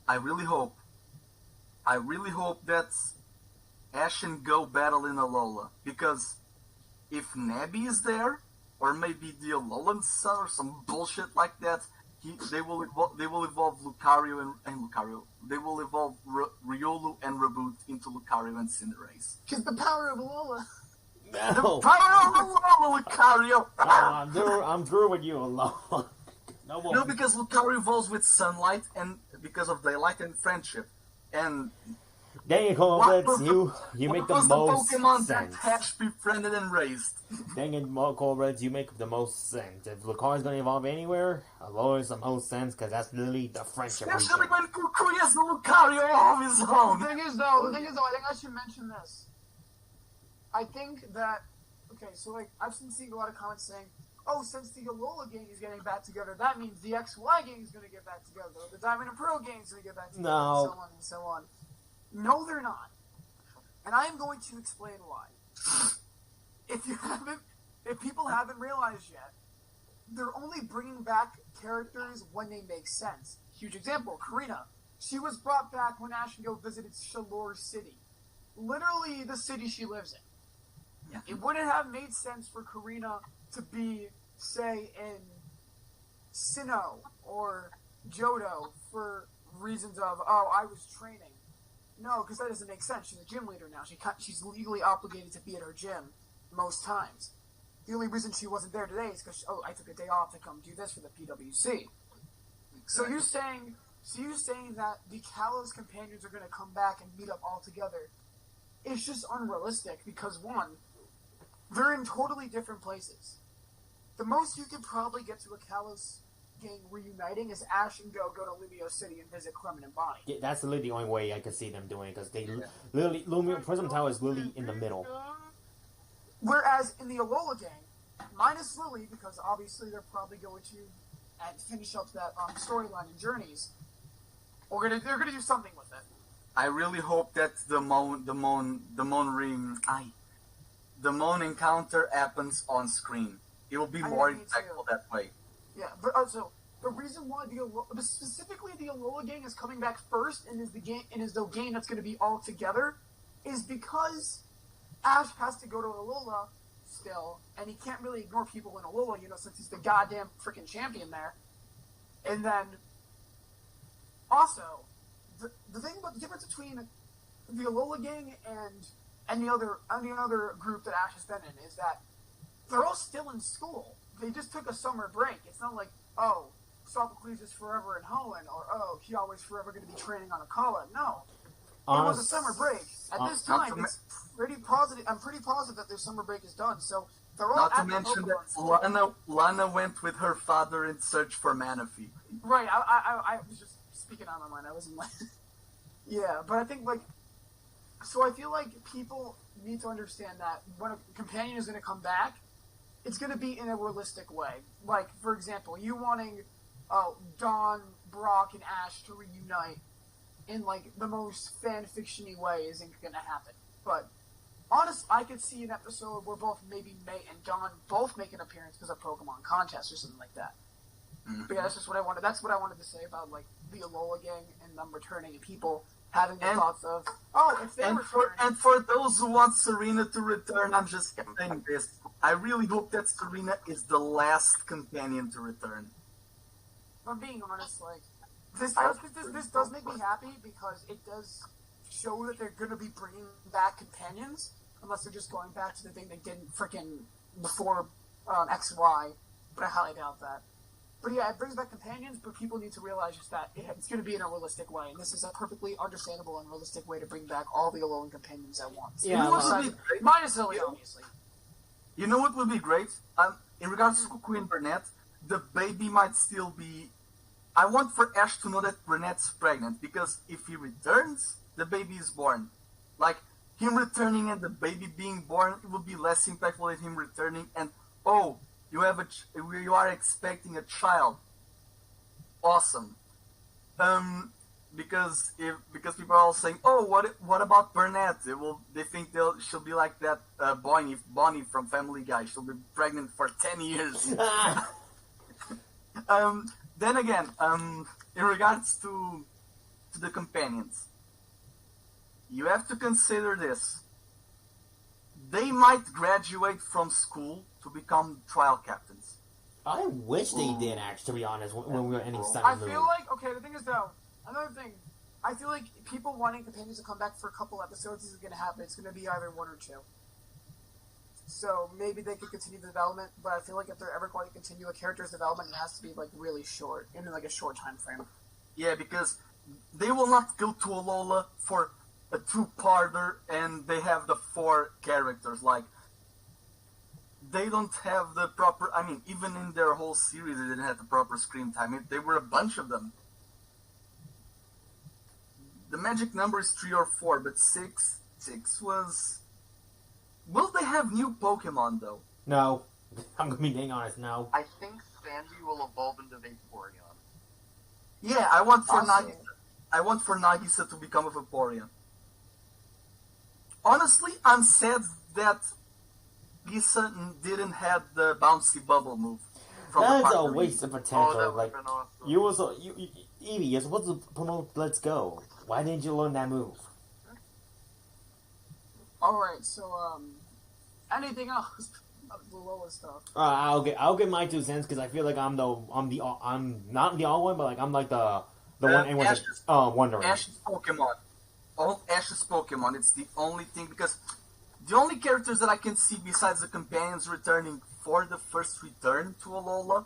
I really hope that Ash and Go battle in Alola, because if Nabi is there, or maybe the Alolan Sun or some bullshit like that, they will evolve Lucario and Lucario. They will evolve Riolu and Reboot into Lucario and Cinderace. Because the power of Alola. No! The power of Alola, Lucario! I'm through with you, Alola. No, because Lucario evolves with sunlight and because of daylight and friendship. And dang it, Colbert, you make the most the Pokemon sense. that Ash befriended and raised? Dang it, Colbert, you make the most sense. If Lucario's gonna evolve anywhere, Alola is the most sense, because that's literally the friendship region. Especially when Grookey has the Lucario of his own! The thing is, though, I think I should mention this. I think that, okay, so, like, I've been seeing a lot of comments saying, oh, since the Alola gang is getting back together, that means the XY gang is going to get back together, the Diamond and Pearl gang is going to get back together, No. and so on and so on. No, they're not. And I am going to explain why. If people haven't realized yet, they're only bringing back characters when they make sense. Huge example, Karina. She was brought back when Ash and Go visited Shalor City. Literally the city she lives in. Yeah. It wouldn't have made sense for Karina to be, say, in Sinnoh or Johto for reasons of, oh, I was training. No, because that doesn't make sense. She's a gym leader now. She's legally obligated to be at her gym most times. The only reason she wasn't there today is because, I took a day off to come do this for the PWC. Exactly. So you're saying that the Kalos companions are going to come back and meet up all together. It's just unrealistic because, one, they're in totally different places. The most you could probably get to a Kalos gang reuniting is Ash and Go to Lumio City and visit Clement and Bonnie. Yeah, that's literally the only way I could see them doing it, because they literally, Prism Tower is literally in the middle. Whereas in the Alola gang, minus Lily, because obviously they're probably going to finish up that storyline in Journeys, they're gonna do something with it. I really hope that the Mon encounter happens on screen. It will be more impactful that way. Yeah, but also the reason why specifically the Alola gang is coming back first and is the game that's going to be all together is because Ash has to go to Alola still, and he can't really ignore people in Alola, since he's the goddamn freaking champion there. And then also the thing about the difference between the Alola gang and any other group that Ash has been in is that they're all still in school. They just took a summer break. It's not like, oh, Sophocles is forever in Hoenn, or oh, Kiawe's forever going to be training on Akala. No. It was a summer break. At this time, it's pretty positive. I'm pretty positive that their summer break is done. So they're all not to mention that Lana went with her father in search for Manaphy. Right. I was just speaking on my mind. I wasn't like, yeah. But I think so I feel like people need to understand that when a companion is going to come back, it's going to be in a realistic way. Like, for example, you wanting Dawn, Brock, and Ash to reunite in, the most fan-fiction-y way isn't going to happen. But, honestly, I could see an episode where both maybe May and Dawn both make an appearance because of Pokemon contests or something like that. Mm-hmm. But yeah, that's just what I wanted. That's what I wanted to say about, the Alola gang and them returning and people having the thoughts of, if they return. And for those who want Serena to return, I'm just saying this. I really hope that Serena is the last companion to return. If I'm being honest, this does make me happy because it does show that they're going to be bringing back companions, unless they're just going back to the thing they did freaking before XY, but I highly doubt that. But yeah, it brings back companions, but people need to realize just that it's going to be in a realistic way, and this is a perfectly understandable and realistic way to bring back all the alone companions at once. Yeah, minus Lily, obviously. You know what would be great? In regards to Cuckoo and Burnett, the baby might still be... I want for Ash to know that Burnett's pregnant, because if he returns, the baby is born. Like, him returning and the baby being born, it would be less impactful than him returning and, oh, you are expecting a child. Awesome. Because people are all saying, oh, what about Burnett? They think she'll be like that Bonnie from Family Guy. She'll be pregnant for 10 years. Then again, in regards to the companions, you have to consider this. They might graduate from school to become trial captains. I wish they did, actually, to be honest, when we were ending Sun I and Moon. feel like, okay, the thing is, though, another thing, I feel like people wanting companions to come back for a couple episodes isn't going to happen. It's going to be either one or two. So maybe they could continue the development, but I feel like if they're ever going to continue a character's development, it has to be, like, really short, in, like, a short time frame. Yeah, because they will not go to Alola for a two-parter and they have the 4 characters. Like, they don't have the proper... I mean, even in their whole series, they didn't have the proper screen time. There were a bunch of them. The magic number is 3 or 4, but 6 was... Will they have new Pokemon, though? No. I'm going to be being honest, no. I think Sandy will evolve into Vaporeon. Yeah, I want for Nagisa to become a Vaporeon. Honestly, I'm sad that Gisa didn't have the bouncy bubble move. That's a waste of potential. Oh, that like, would've been awesome. Eevee, you're supposed to promote Let's Go. Why didn't you learn that move? Alright, so, anything else? The Lola stuff. I'll get my 2 cents because I feel like I'm not the all one, but like I'm like the one everyone's wondering. Ash's Pokemon. All Ash's Pokemon. It's the only thing, because the only characters that I can see besides the companions returning for the first return to Alola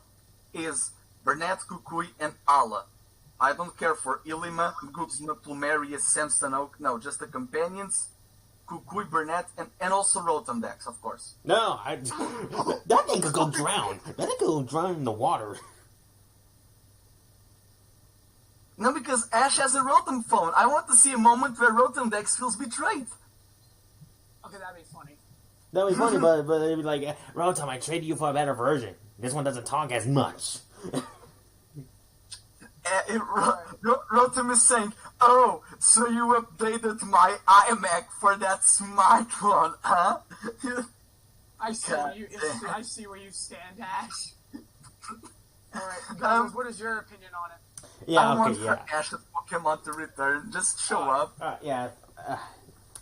is Burnett, Kukui, and Ala. I don't care for Ilima, Guzma, Plumeria, Samsonite. No, just the companions. Kukui, Burnett, and also Rotom-Dex, of course. No, that thing could go drown. That thing could go drown in the water. No, because Ash has a Rotom phone. I want to see a moment where Rotom-Dex feels betrayed. Okay, that'd be funny. That'd be funny, but they'd be like, Rotom, I traded you for a better version. This one doesn't talk as much. Rotom is saying, oh, so you updated my iMac for that smartphone, huh? I see where you stand, Ash. Alright, guys, what is your opinion on it? Yeah, I want okay, yeah. for Ash's Pokemon to return. Just show up. Yeah.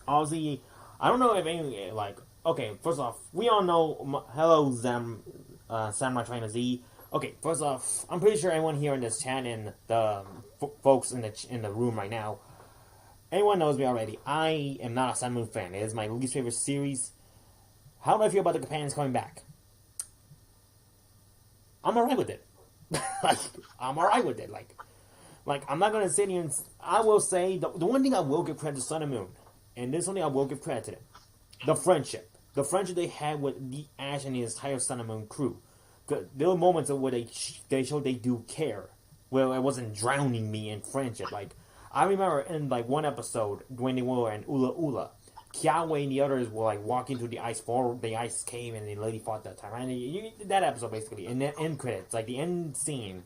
Honestly, I don't know if any, like, okay, first off, we all know, hello, Samurai Trainer Z. Okay, first off, I'm pretty sure everyone here in this chat and the folks in the room right now, everyone knows me already. I am not a Sun Moon fan. It is my least favorite series. How do I feel about the companions coming back? I'm alright with it. Like, I'm alright with it. Like, I'm not gonna sit here and... I will say, the one thing I will give credit to Sun and Moon, and this is something I will give credit to them, the friendship. The friendship they had with the Ash and the entire Sun and Moon crew. There were moments where they showed they do care, where it wasn't drowning me in friendship. Like, I remember in like one episode when they were in Ula Ula, Kiawe and the others were like walking through the ice cave, and the lady fought that time. And that episode basically, in the end credits, like the end scene,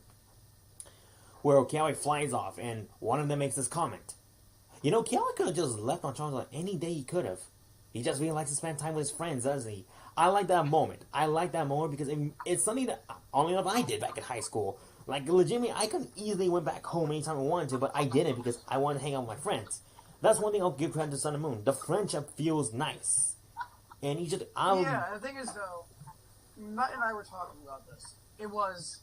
where Kiawe flies off, and one of them makes this comment. You know, Kiawe could have just left on Charizard any day he could have. He just really likes to spend time with his friends, doesn't he? I like that moment. Because it's something that, only enough I did back in high school. Like, legitimately, I could easily went back home anytime I wanted to, but I didn't because I wanted to hang out with my friends. That's one thing I'll give credit to Sun and Moon. The friendship feels nice. And he just... Yeah, the thing is, though, Matt and I were talking about this. It was...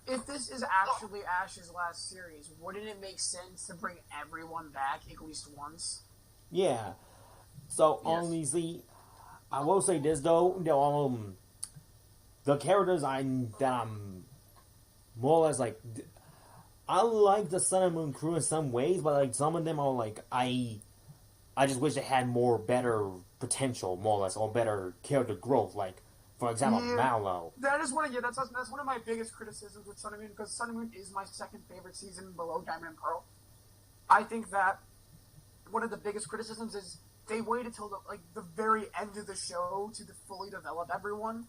If this is actually Ash's last series, wouldn't it make sense to bring everyone back at least once? Yeah. So, Yes. obviously... I will say this though, the characters that I'm more or less like I like the Sun and Moon crew in some ways, but like some of them are like I just wish they had more better potential, more or less, or better character growth. Like for example, Mallow. That is one of that's one of my biggest criticisms with Sun and Moon, because Sun and Moon is my second favorite season below Diamond and Pearl. I think that one of the biggest criticisms is they waited till the very end of the show to fully develop everyone.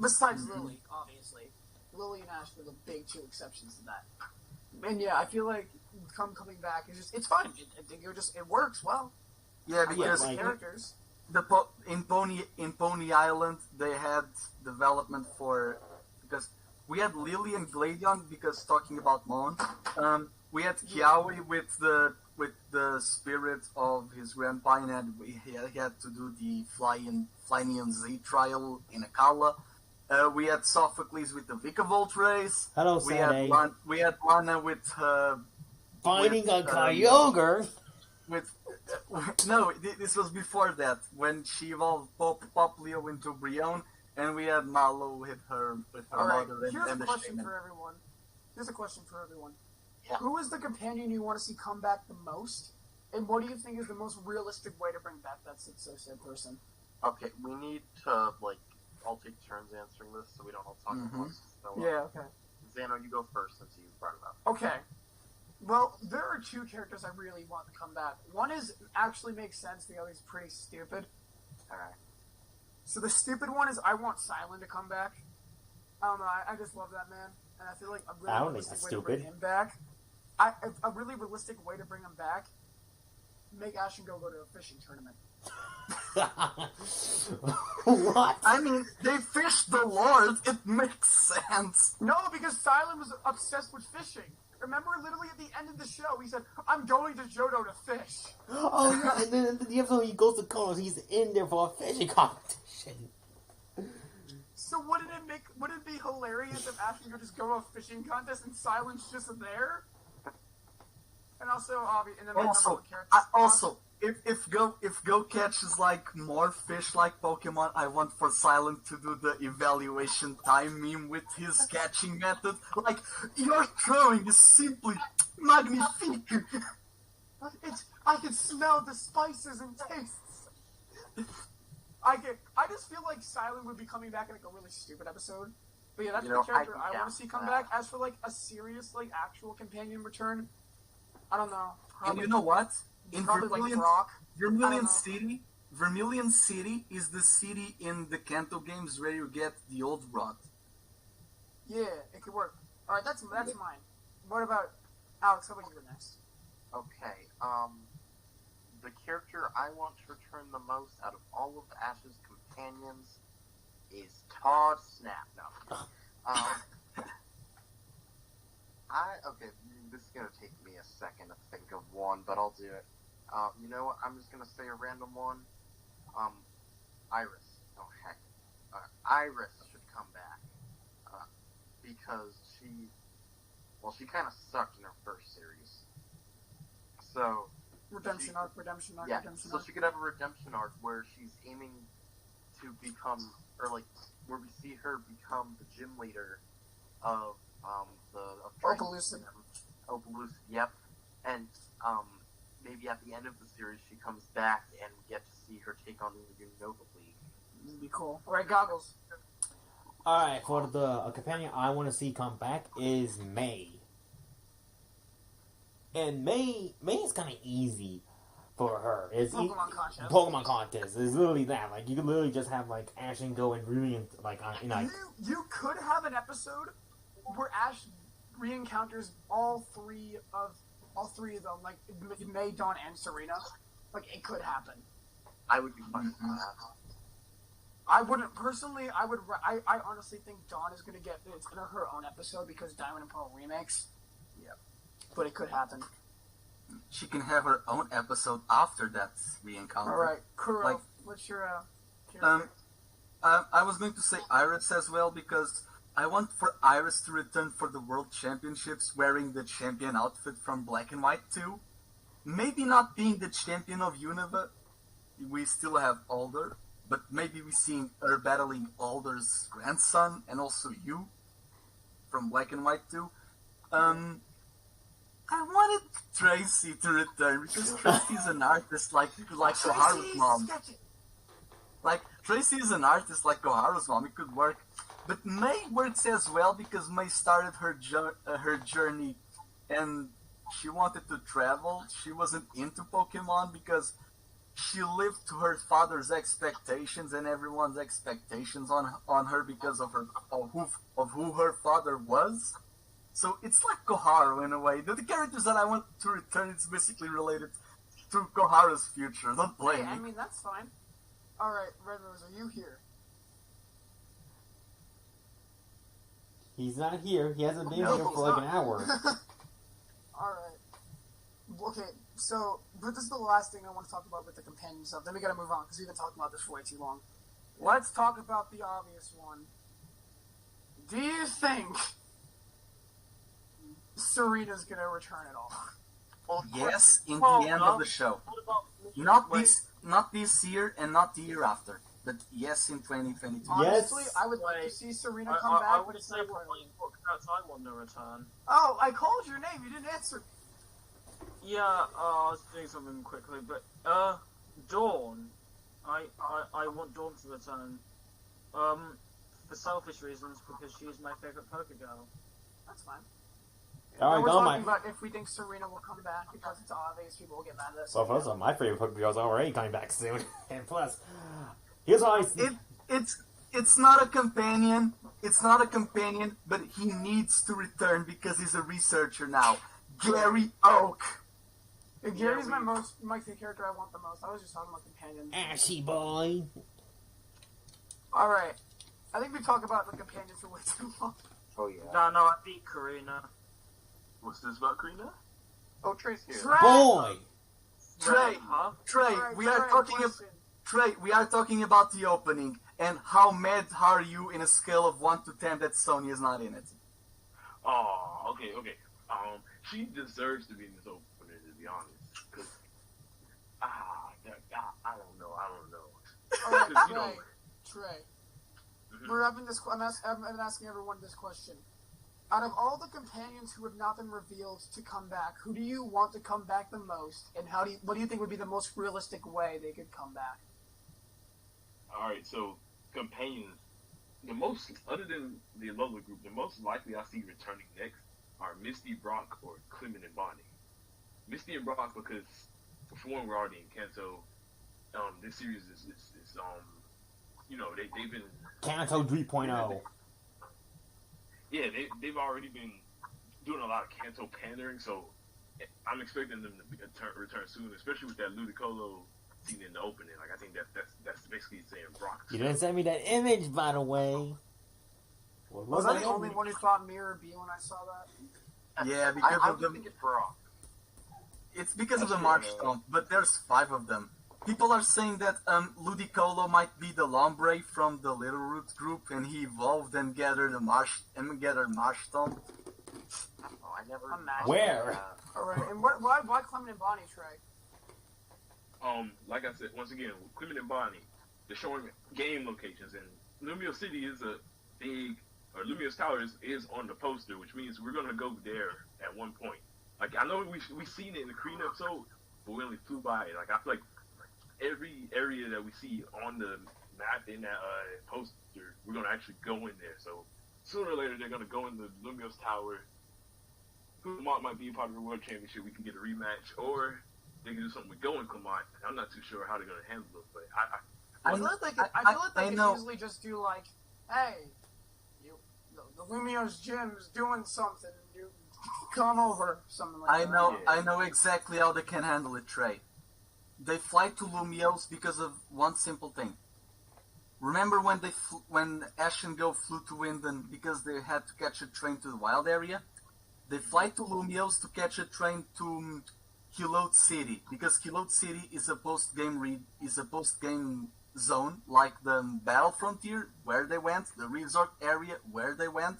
Besides Lily, obviously. Lily and Ash were the big two exceptions to that. And yeah, I feel like coming back is just, it's fun. I think it works well. Yeah, because the characters. In Pony Island they had development because we had Lily and Gladion, because talking about Mon, we had Kiawe with the spirit of his grandpa, and he had to do the Flynian Z trial in Akala. We had Sophocles with the Vikavolt race. Hello, Saturday. We had Lana with finding a Kyogre. No, this was before that, when she evolved Poplio into Brion, and we had Mallow with her mother and the shaman. Here's a question for everyone. Yeah. Who is the companion you want to see come back the most? And what do you think is the most realistic way to bring back that said person? Okay, we need to, I'll take turns answering this so we don't all talk at once. So, okay. Xano, you go first since you brought it up. Okay. Well, there are two characters I really want to come back. One actually makes sense, the other is pretty stupid. Alright. So the stupid one is I want Silent to come back. I don't know, I just love that man. And I feel like a really realistic way to bring him back. A really realistic way to bring him back, make Ash and go to a fishing tournament. What? I mean, they fished the Lord. It makes sense. No, because Silent was obsessed with fishing. Remember, literally at the end of the show, he said, "I'm going to Johto to fish." Oh yeah, and then the episode he goes to Koharu, he's in there for a fishing competition. So wouldn't it be hilarious if Ash and just go to a fishing contest and Silent's just there? And also, if Go catches more fish like Pokemon, I want for Silent to do the evaluation time meme with his catching method. Your throwing is simply magnifique. I can smell the spices and tastes. I just feel like Silent would be coming back in a really stupid episode. But yeah, that's the character I want to see come back. As for a serious actual companion return, I don't know. And you know what? In Brock. Vermilion City is the city in the Kanto games where you get the old rod. Yeah, it could work. Alright, that's mine. What about Alex? How about you next? Okay, the character I want to return the most out of all of Ash's companions is Todd Snap. No. Okay, this is going to take me a second to think of one, but I'll do it. You know what? I'm just going to say a random one. Iris. Oh, heck. Iris should come back. Because she kind of sucked in her first series. So... Redemption arc. Yeah, so she could have a redemption arc where she's aiming to become, where we see her become the gym leader of Opelucid. Opelucid, yep. And maybe at the end of the series she comes back and we get to see her take on the Unova League. That'd be cool. Alright, Goggles. Alright, for the companion I want to see come back is May. And May is kind of easy for her. It's Pokemon contest. It's literally that. You could literally just have Ash and Go and really You could have an episode where Ash re-encounters all three of them, May, Dawn, and Serena. It could happen. I would be fine with that. I wouldn't personally. I honestly think Dawn is gonna get her own episode because Diamond and Pearl remakes. Yep. But it could happen. She can have her own episode after that re-encounter. Alright, Kuro, what's your character? I was going to say Iris as well, because I want for Iris to return for the World Championships wearing the champion outfit from Black and White 2. Maybe not being the champion of Unova, we still have Alder, but maybe we seeing her battling Alder's grandson and also you. from Black and White 2. I wanted Tracy to return because Tracy's an artist like Koharu's mom. Like, Tracy is an artist like Koharu's mom. It could work. But May works as well because May started her journey and she wanted to travel. She wasn't into Pokemon because she lived to her father's expectations and everyone's expectations on her because of who her father was. So it's like Koharu in a way. The characters that I want to return, it's basically related to Koharu's future. Don't blame me. I mean, that's fine. Alright, Red Rose, are you here? He's not here. He hasn't been here for like an hour. Alright. Okay, so, but this is the last thing I want to talk about with the companion stuff. Then we gotta move on, because we've been talking about this for way too long. Let's talk about the obvious one. Do you think Serena's gonna return at all? Well, yes, in the end of the show. Not this year and not the year after, but yes, in 2022. Honestly, I would like to see Serena come back. I would say I want to return. Oh, I called your name. You didn't answer. Yeah, I was doing something quickly, but Dawn. I want Dawn to return. For selfish reasons, because she's my favorite Pokegirl. That's fine. Alright, we're go talking about if we think Serena will come back because it's obvious people will get mad at us. So first of all, my favorite Pokemon is already coming back soon. And plus, here's how I see It's not a companion. It's not a companion, but he needs to return because he's a researcher now. Gary Oak. Gary's my character I want the most. I was just talking about companions. Ashy boy. Alright. I think we talk about the companions for way too long. Oh yeah. No, I beat Karina. What's this about Karina? Oh, Trey's here. Boy! Trey, Huh? Trey, we are talking about the opening, and how mad are you in a scale of 1 to 10 that Sonya's not in it? Oh, okay. She deserves to be in this opener, to be honest. Cause, I don't know. Alright, Trey. We're having this. I'm asking everyone this question. Out of all the companions who have not been revealed to come back, who do you want to come back the most, and what do you think would be the most realistic way they could come back? Alright, so companions, the most, other than the Alola group, the most likely I see returning next are Misty, Brock, or Clement and Bonnie. Misty and Brock because, for one, we're already in Kanto. This series is they've been Kanto 3.0. Yeah, they've already been doing a lot of Kanto pandering, so I'm expecting them to return soon, especially with that Ludicolo scene in the opening. Like, I think that's basically saying Brock. You didn't send me that image, by the way. Was I the only one who thought Mirror B when I saw that? Yeah, because I of them. think it's Brock. It's because of the March Stomp, but there's 5 of them. People are saying that Ludicolo might be the Lombre from the Little Root group, and he evolved and gathered Marsh Stomp. Oh, I never. Where? Alright, and why Clement and Bonnie, Trey? Like I said, once again, with Clement and Bonnie, they're showing game locations, and Lumio City is Lumio's Tower is on the poster, which means we're gonna go there at one point. Like, I know we seen it in the Korean episode, but we only flew by it. Like, I feel like every area that we see on the map in that poster, we're gonna actually go in there. So sooner or later, they're gonna go into Lumio's Tower. Who might be a part of the World Championship? We can get a rematch, or they can do something with Going Clement. I'm not too sure how they're gonna handle it, but I feel like they could easily just do like, hey, the Lumio's gym is doing something. You come over, something like that. I know exactly how they can handle it, Trey. They fly to Lumio's because of one simple thing. Remember when Ash and Go flew to Winden because they had to catch a train to the wild area? They fly to Lumio's to catch a train to Kilote City because Kilote City is a post-game zone, like the Battle Frontier where they went, the resort area where they went.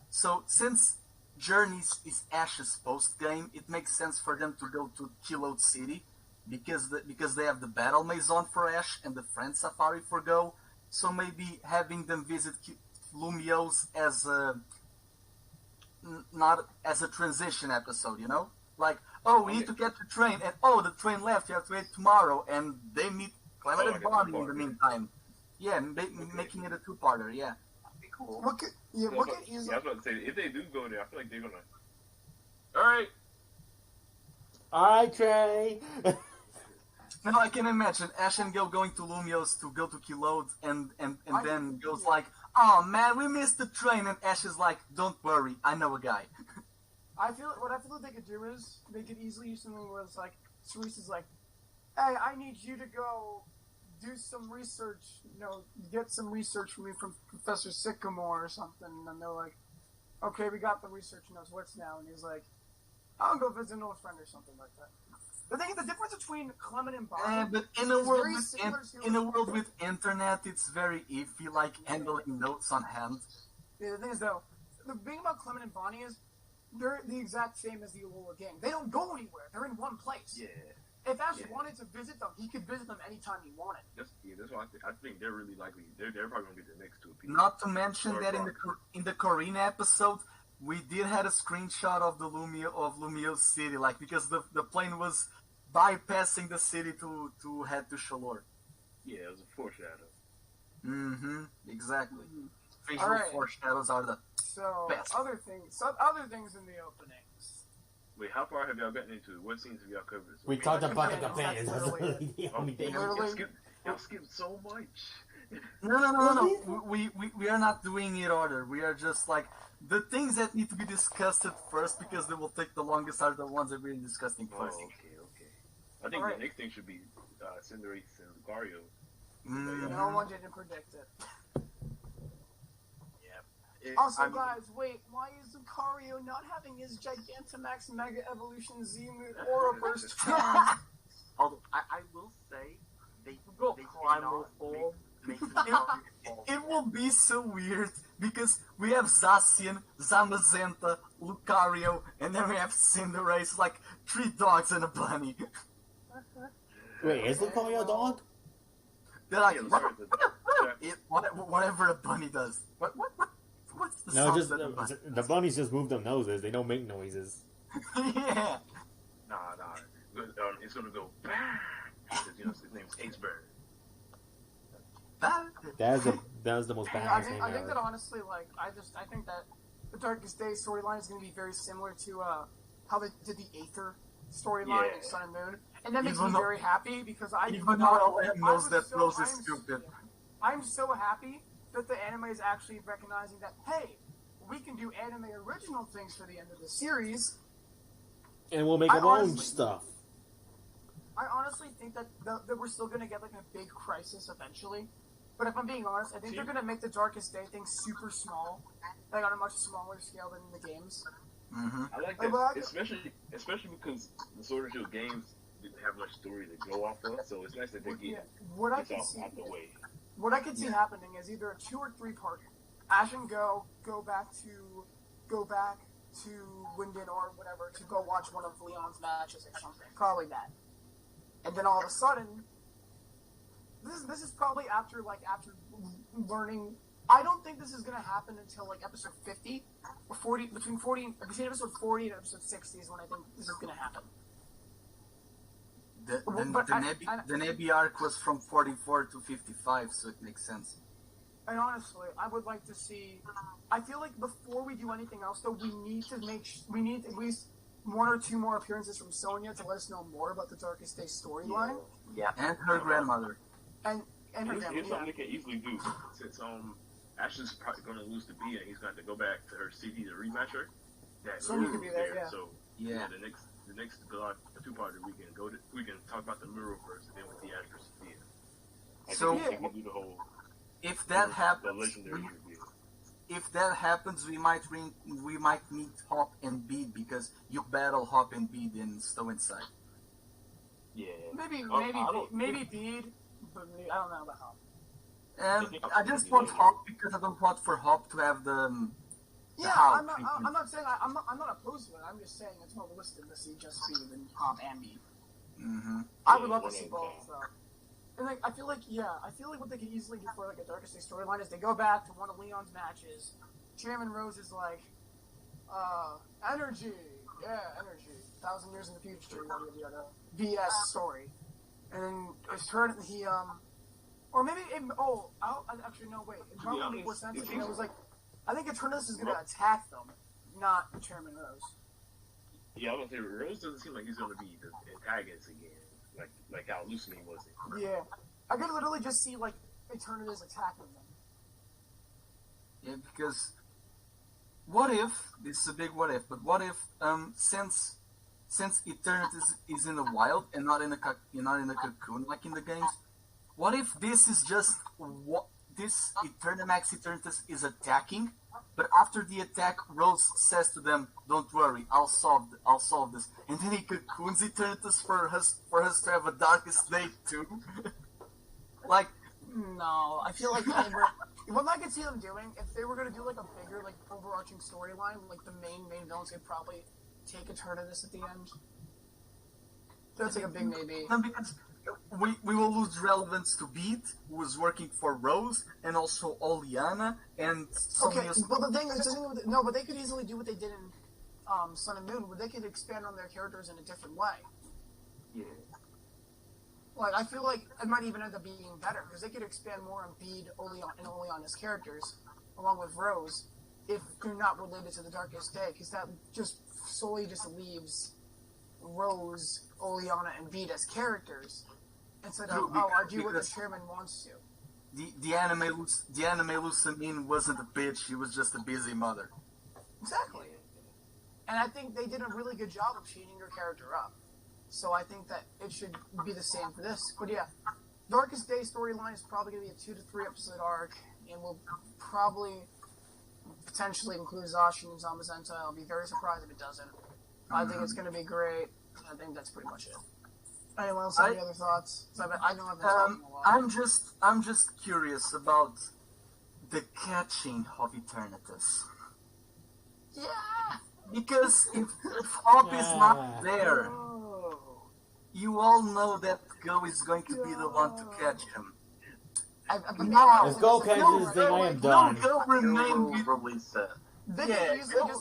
So since Journeys is Ash's post-game, it makes sense for them to go to Kilote City because they have the Battle Maison for Ash and the Friend Safari for Go. So maybe having them visit Lumio's as not as a transition episode, you know? Like, oh, we need to get the train, and oh, the train left, you have to wait tomorrow, and they meet Clement and Bonnie in the meantime. Yeah, making it a two-parter, yeah. That'd be cool. What could easily... I was about to say, if they do go there, I feel like they're gonna... Alright! Alright, Trey! No, I can imagine Ash and Gil going to Lumio's to go to Kilode, and then Gil's like, oh man, we missed the train, and Ash is like, don't worry, I know a guy. I feel like they could do is they could easily use something where it's like Cerise is like, hey, I need you to go do some research, get some research for me from Professor Sycamore or something, and they're like, okay, we got the research notes, what's now? And he's like, I'll go visit an old friend or something like that. The thing is, the difference between Clement and Bonnie but in a world with internet, it's very iffy, like handling notes on hand. Yeah, the thing is though, the thing about Clement and Bonnie is they're the exact same as the Alola gang. They don't go anywhere. They're in one place. Yeah. If Ash wanted to visit them, he could visit them anytime he wanted. That's why I think they're really likely. They're probably gonna be the next two people. Not to mention that in the Corina episode, we did have a screenshot of the Lumio City, like because the plane was bypassing the city to head to Shalor. Yeah, it was a foreshadow. Mm-hmm. Exactly. Mm-hmm. Visual foreshadows are the best. Other things in the openings. Wait, how far have y'all gotten into it? What scenes have y'all covered? We talked about the companions. That's literally the only thing. Y'all skipped so much. No. We are not doing it order. We are just like the things that need to be discussed at first because they will take the longest are the ones that we're discussing first. Okay. I think the next thing should be Cinderace and Lucario. No one didn't predict it. Yeah. Wait, why is Lucario not having his Gigantamax Mega Evolution Z-Mood Aura Burst? Although, I will say, they Primal Fall. make It will be so weird because we have Zacian, Zamazenta, Lucario, and then we have Cinderace, like 3 dogs and a bunny. Wait, is Lucario a dog? They're like, whatever a bunny does. What's the No, sound just that a bunny the bunnies just move their noses. They don't make noises. Yeah. Nah. It's gonna go. Because, his name's Ace Bird. That was the most badass name I think ever. that honestly, I think that the Darkest Day storyline is going to be very similar to how they did the Aether storyline in Sun and Moon, and that makes me very happy because knows that Rose is stupid. I'm so happy that the anime is actually recognizing that, hey, we can do anime original things for the end of the series, and we'll make our own stuff. I honestly think that we're still going to get like a big crisis eventually. But if I'm being honest, I think they're going to make the Darkest Day thing super small, like on a much smaller scale than in the games. Mm-hmm. I like that, especially because the Sword and Shield games didn't have much story to go off of, so it's nice that they get this out the way. What I could see happening is either a 2 or 3 part. Ash and go back to Winden or whatever to go watch one of Leon's matches or something. Probably that. And then all of a sudden, this is probably after learning. I don't think this is going to happen until episode 50 or 40. Between episode 40 and episode 60 is when I think this is going to happen. The Nebi arc was from 44 to 55, so it makes sense. And honestly, I would like to see. I feel like before we do anything else, though, we need at least 1 or 2 more appearances from Sonia to let us know more about the Darkest Day storyline. Yeah, and her grandmother. And her grandmother. Here's something they can easily do since Ash is probably going to lose to B and he's going to have to go back to her city to rematch her. Sonya could be there, yeah. So the next 2-parter we can talk about the mural first and then with the Ash versus Thea. We can do the whole. If that happens, the legendary reveal. If that happens, we might meet Hop and Bede because you battle Hop and Bede in Stow Inside. Yeah. Maybe Bede, but I don't know about Hop. And I just want Hop because I don't want for Hop to have the I'm not saying I'm not opposed to it. I'm just saying it's more realistic to see just Bede than Hop and Bede. Mm-hmm. I would love to see both though. And I feel like what they could easily do for a Darkest Day storyline is they go back to one of Leon's matches. Chairman Rose is like, Energy. Yeah, energy. 1,000 years in the future, yada. BS story. And it's turned, or maybe, actually, no, wait. It probably made more sense if it was like, I think Eternus is going to attack them, not Chairman Rose. Yeah, I was gonna say Rose doesn't seem like he's gonna be the antagonist again, like how Lucine was. Yeah, I could literally just see like Eternus attacking them. Yeah, because what if this is a big what if? But what if since Eternatus is in the wild and not in a cocoon like in the games, what if this is just what this Eternamax Eternatus is attacking? But after the attack, Rose says to them, "Don't worry, I'll solve this." And then he cocoons Eternatus for us to have a darkest day too. Like, no, I feel like what I could see them doing if they were gonna do like a bigger like overarching storyline, like the main villains could probably take Eternatus at the end. That's like a big maybe. Because we will lose relevance to Beat, who was working for Rose, and also Oleana, and okay. Well, the thing is, but they could easily do what they did in Sun and Moon, where they could expand on their characters in a different way. Yeah. Like, I feel like it might even end up being better, because they could expand more on Bede, and Oleana's characters, along with Rose, if they're not related to the Darkest Day, because that just solely just leaves Rose, Oleana, and Bede as characters, instead of, I do what the chairman wants to. The anime Lucine wasn't a bitch, she was just a busy mother. Exactly. And I think they did a really good job of cheating her character up. So I think that it should be the same for this. But yeah, Darkest Day storyline is probably going to be a 2 to 3 episode arc, and will probably potentially include Zacian and Zamazenta. I'll be very surprised if it doesn't. I think it's going to be great. I think that's pretty much it. Anyone else have any other thoughts? I know I've been talking a lot. I'm just curious about the catching of Eternatus. Yeah! Because if Hop is not there, you all know that Go is going to be the one to catch him. If Go catches this thing, I am done. Go remain with Release it. They could easily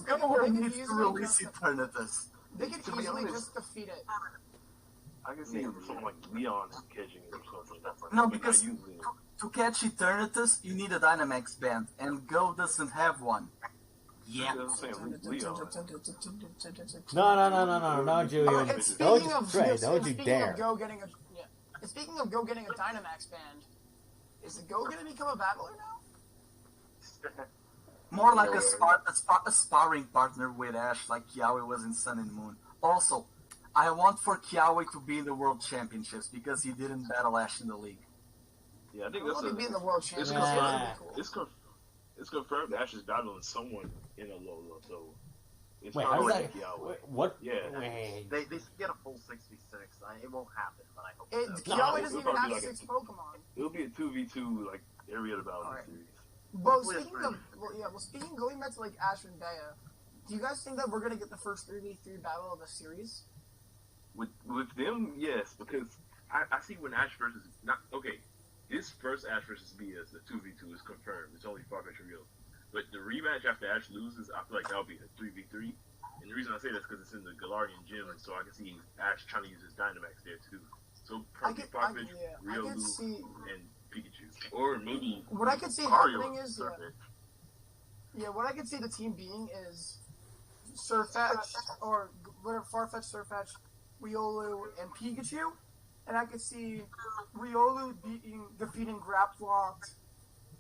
just release Eternatus. They could easily just defeat it. I can see something like Leon catching it or something. No, because to catch Eternatus, you need a Dynamax band, and Go doesn't have one. Yeah. No, Julian. Don't you dare. Speaking of Go getting a Dynamax band, is the Go going to become a battler now? More like a sparring partner with Ash, like Kiawe was in Sun and Moon. Also, I want for Kiawe to be in the World Championships because he didn't battle Ash in the league. Yeah, I think that's be in the World Championships. It's confirmed that Ash is battling someone in a Lola, so it's wait, probably how's like Kiawe. What? Yeah. Wait. They should get a full 66. It won't happen, but I hope Kiawe doesn't even have 6 Pokemon. It'll be a 2v2 like every other battle in the series. Well, speaking of going back to like Ash and Bea, do you guys think that we're gonna get the first 3v3 battle of the series? With them, yes, because I see when Ash versus this first Ash versus B as the 2v2 is confirmed. It's only Farfetch revealed. But the rematch after Ash loses, I feel like that'll be a 3v3. And the reason I say that is because it's in the Galarian gym, so I can see Ash trying to use his Dynamax there too. So probably Farfetch, Riolu, and Pikachu. Or maybe what I could see Mario happening is what I could see the team being is Surfetch or whatever, Farfetch, Surfetch, Riolu, and Pikachu, and I could see Riolu defeating Graplock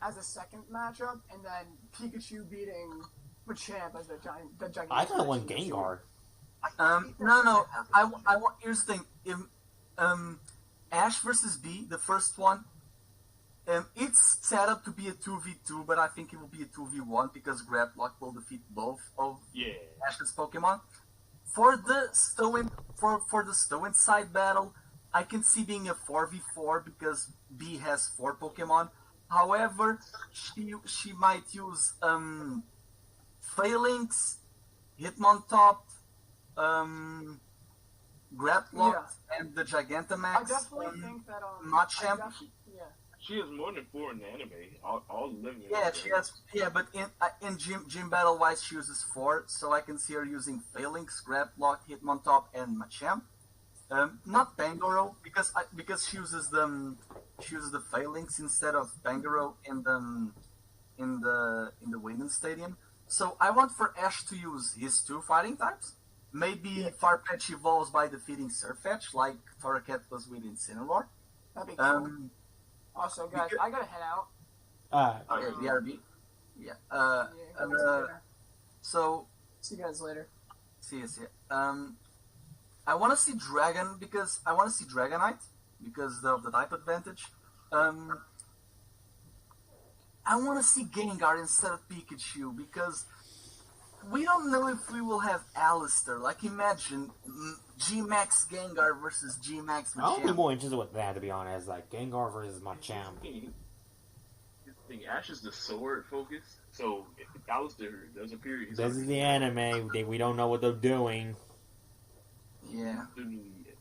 as a second matchup, and then Pikachu beating Machamp as the giant. I thought I won Gengar. No. I want. Here's the thing. If Ash versus B, the first one, it's set up to be a 2v2, but I think it will be a 2v1 because Graplock will defeat both of Ash's Pokemon. For the Stowen side battle, I can see being a 4v4 because B has 4 Pokemon. However, she might use Phalanx, Hitmontop, Graplock, and the Gigantamax. I definitely think that Machamp. She has more than 4 in the anime. All 11. Yeah, she has. Yeah, but in gym battle wise, she uses 4. So I can see her using Phalanx, Grab Block, Hitmontop, and Machamp. Not Pangoro because she uses the Phalanx instead of Pangoro in the Wayland Stadium. So I want for Ash to use his 2 fighting types. Maybe Farfetch evolves by defeating Surfetch, like Torracat was with Incineroar. That'd be cool. Also, guys, I gotta head out. Yeah, BRB. Yeah. So See you guys later. see you. I want to see Dragon because I want to see Dragonite because of the type advantage. I want to see Gengar instead of Pikachu because we don't know if we will have Alistair. Like, imagine G-Max Gengar versus G-Max I would be Machamp. more interested with that, to be honest. Like, Gengar versus Machamp. I think Ash is the sword focus. So if Alistair does appear, he's This is the anime. We don't know what they're doing. Yeah.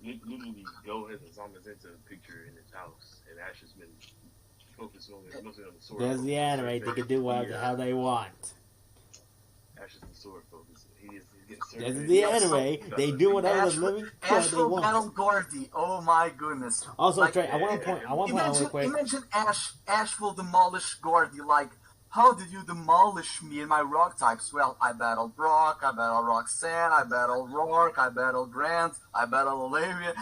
literally Go has a Zamazenta picture in his house, and Ash has been focused mostly on the sword. There's the anime. They can do how they want. Ash is the sword focus. He's This getting is the anime. They do whatever the living Ash they will battle want. Gordy. Oh my goodness. Also, Like, Trey, I want to point out real quick. Imagine Ash will demolish Gordy. Like, how did you demolish me in my rock types? Well, I battled Brock, I battled Roxanne, I battled Rourke, I battled Grant, I battled Olivia.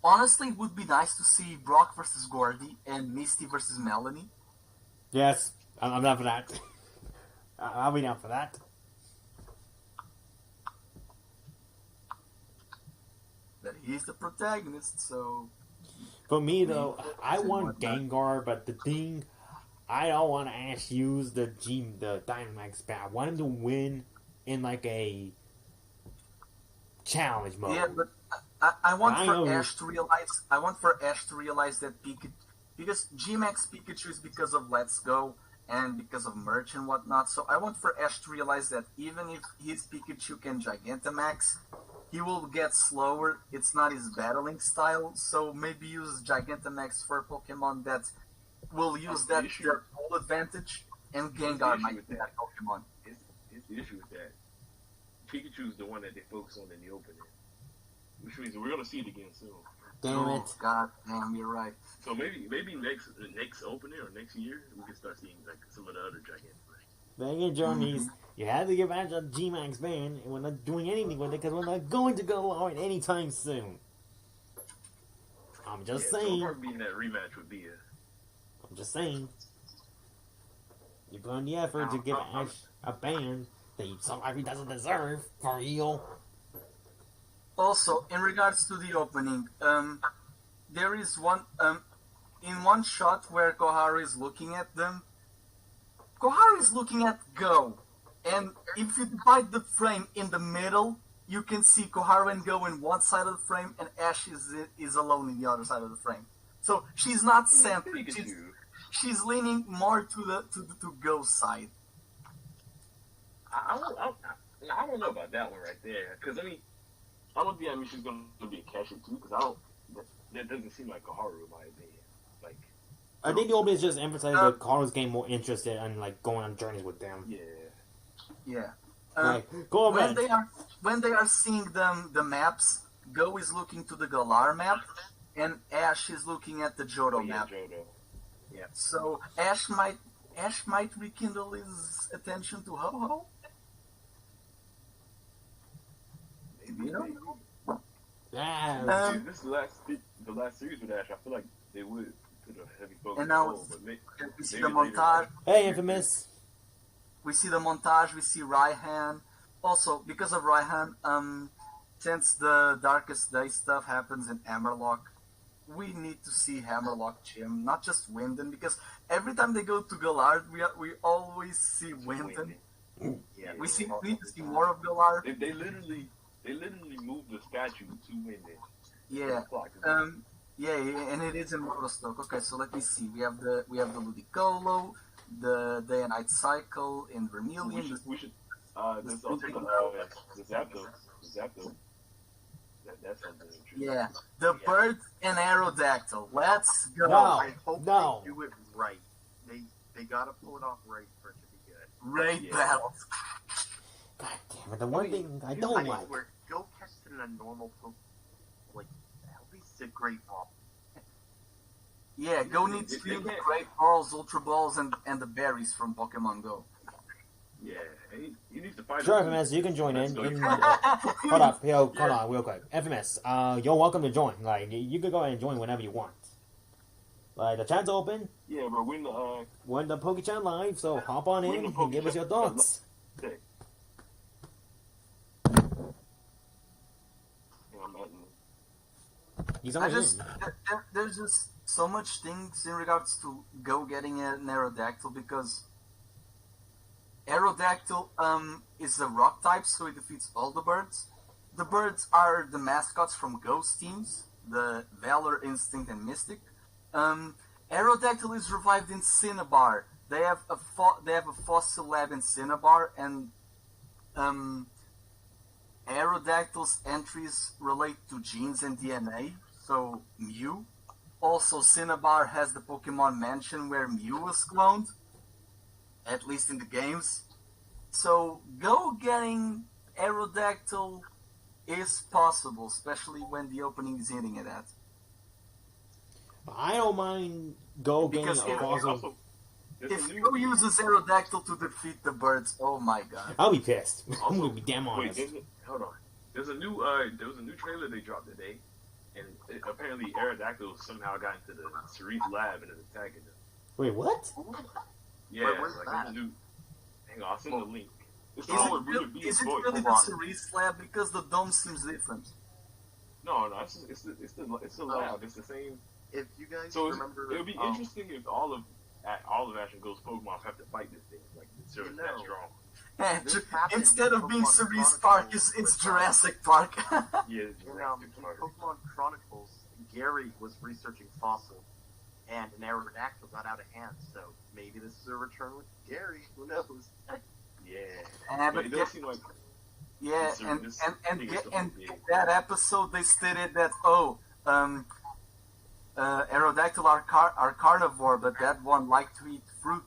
Honestly, it would be nice to see Brock versus Gordy and Misty versus Melanie. Yes, I'm down for that. I'll be down for that. But he's the protagonist, so... For me, though, I want Gengar, but the thing, I don't want to Ash use the Dynamax bat. I want him to win in like a challenge mode. Yeah, but I want Ash to realize. I want for Ash to realize that Pikachu, because G-Max Pikachu is because of Let's Go and because of Merch and whatnot. So I want for Ash to realize that even if his Pikachu can Gigantamax, he will get slower. It's not his battling style. So maybe use Gigantamax for Pokemon that will use that their full advantage, and Gengar might be that Pokemon. It's the issue with that. Pikachu's the one that they focus on in the opening, which means we're gonna see it again soon. Damn it! God damn, you're right. So maybe next opening or next year we can start seeing like some of the other Gigantamax. Dang it, Journeys. You have to give Ash a G-Max ban, and we're not doing anything with it because we're not going to go on anytime soon. I'm just saying. So far being that rematch would be I'm just saying. You're going the effort to give Ash a ban that he sorry doesn't deserve, for real. Also, in regards to the opening, there is one in one shot where Koharu is looking at them. Koharu is looking at Go, and if you divide the frame in the middle, you can see Koharu and Go in one side of the frame, and Ash is alone in the other side of the frame. So she's not centered. She's leaning more to Go's side. I don't know about that one right there, because I don't think she's going to be a cashier too, because that doesn't seem like Koharu in my opinion. Like, I think the opening is just emphasizing that Koharu's getting more interested in like going on journeys with them. Yeah. Go when they are seeing the maps, Go is looking to the Galar map, and Ash is looking at the Johto map. Johto. Yeah. So Ash might rekindle his attention to Ho-Ho. Maybe. You know? Yeah. This is the last series with Ash. I feel like they would put a heavy focus And now on Ho, but we see the montage. Hey, Infamous. We see the montage. We see Raihan. Also, because of Raihan, since the Darkest Day stuff happens in Hammerlock, we need to see Hammerlock Gym, not just Winden, because every time they go to Galar, we always see Winden. Yeah, We need to see more of Galar. They literally moved the statue to Winden. Yeah. Yeah, and it is in Motostoke. Okay, so let me see. We have the Ludicolo, the Day and Night Cycle in Vermilion. We should there's also the Zapdos. That That sounds interesting. Yeah, the bird and Aerodactyl. Let's go. No. I hope No. they do it right. They gotta pull it off right for it to be good. Raid Yeah. battles. God damn it! The one thing I don't like. Swear, go catch it in a normal like at least a great ball. Yeah, go need to use the Great Balls, Ultra Balls, and the berries from Pokemon Go. Yeah, and he needs to find. Sure, a- FMS, you can join in. Let's go. Hold up, hold on, real quick. FMS, you're welcome to join. Like, you can go ahead and join whenever you want. Like, the chat's open. Yeah, but when We're in the PokeChat live, so hop on We're in in the and give us your PokeChat. thoughts. okay. Yeah, I'm at He's I on just in. there's just so much things in regards to Go getting an Aerodactyl because Aerodactyl is a rock type, so it defeats all the birds. The birds are the mascots from Ghost teams, the Valor, Instinct, and Mystic. Aerodactyl is revived in Cinnabar. They have a fossil lab in Cinnabar, and Aerodactyl's entries relate to genes and DNA, so Mew. Also, Cinnabar has the Pokemon Mansion where Mew was cloned, at least in the games. So, Go getting Aerodactyl is possible, especially when the opening is hinting at that. I don't mind Go getting Because a if- fossil. Also, there's If a new- Go uses Aerodactyl to defeat the birds, oh my god. I'll be pissed. I'm Also, gonna be damn wait, honest. hold on. There's a new there was a new trailer they dropped today, and apparently Aerodactyl somehow got into the Cerise lab and is attacking them. Wait, what? Yeah, where's like that? there's a new. Hang on, I'll send the link. It's Is all a it really really, big is it voice. really Hold the on. Cerise lab? Because the dome seems different. No, it's the lab. It's the same. If you guys So remember, it would be interesting if all of Ash and Ghost Pokemon have to fight this thing. Like it's that No. strong. And This happened instead of in being Pokemon Cerise Chronicles Park, it's with, Jurassic Park. Yeah, in Pokemon Chronicles, Gary was researching fossils, and an Aerodactyl got out of hand. So maybe this is a return with Gary. Who knows? yeah. but But it does seem like yeah, This- and this and thing is and, so and big. in that episode they stated that Aerodactyl are carnivore, but that one like to eat fruit.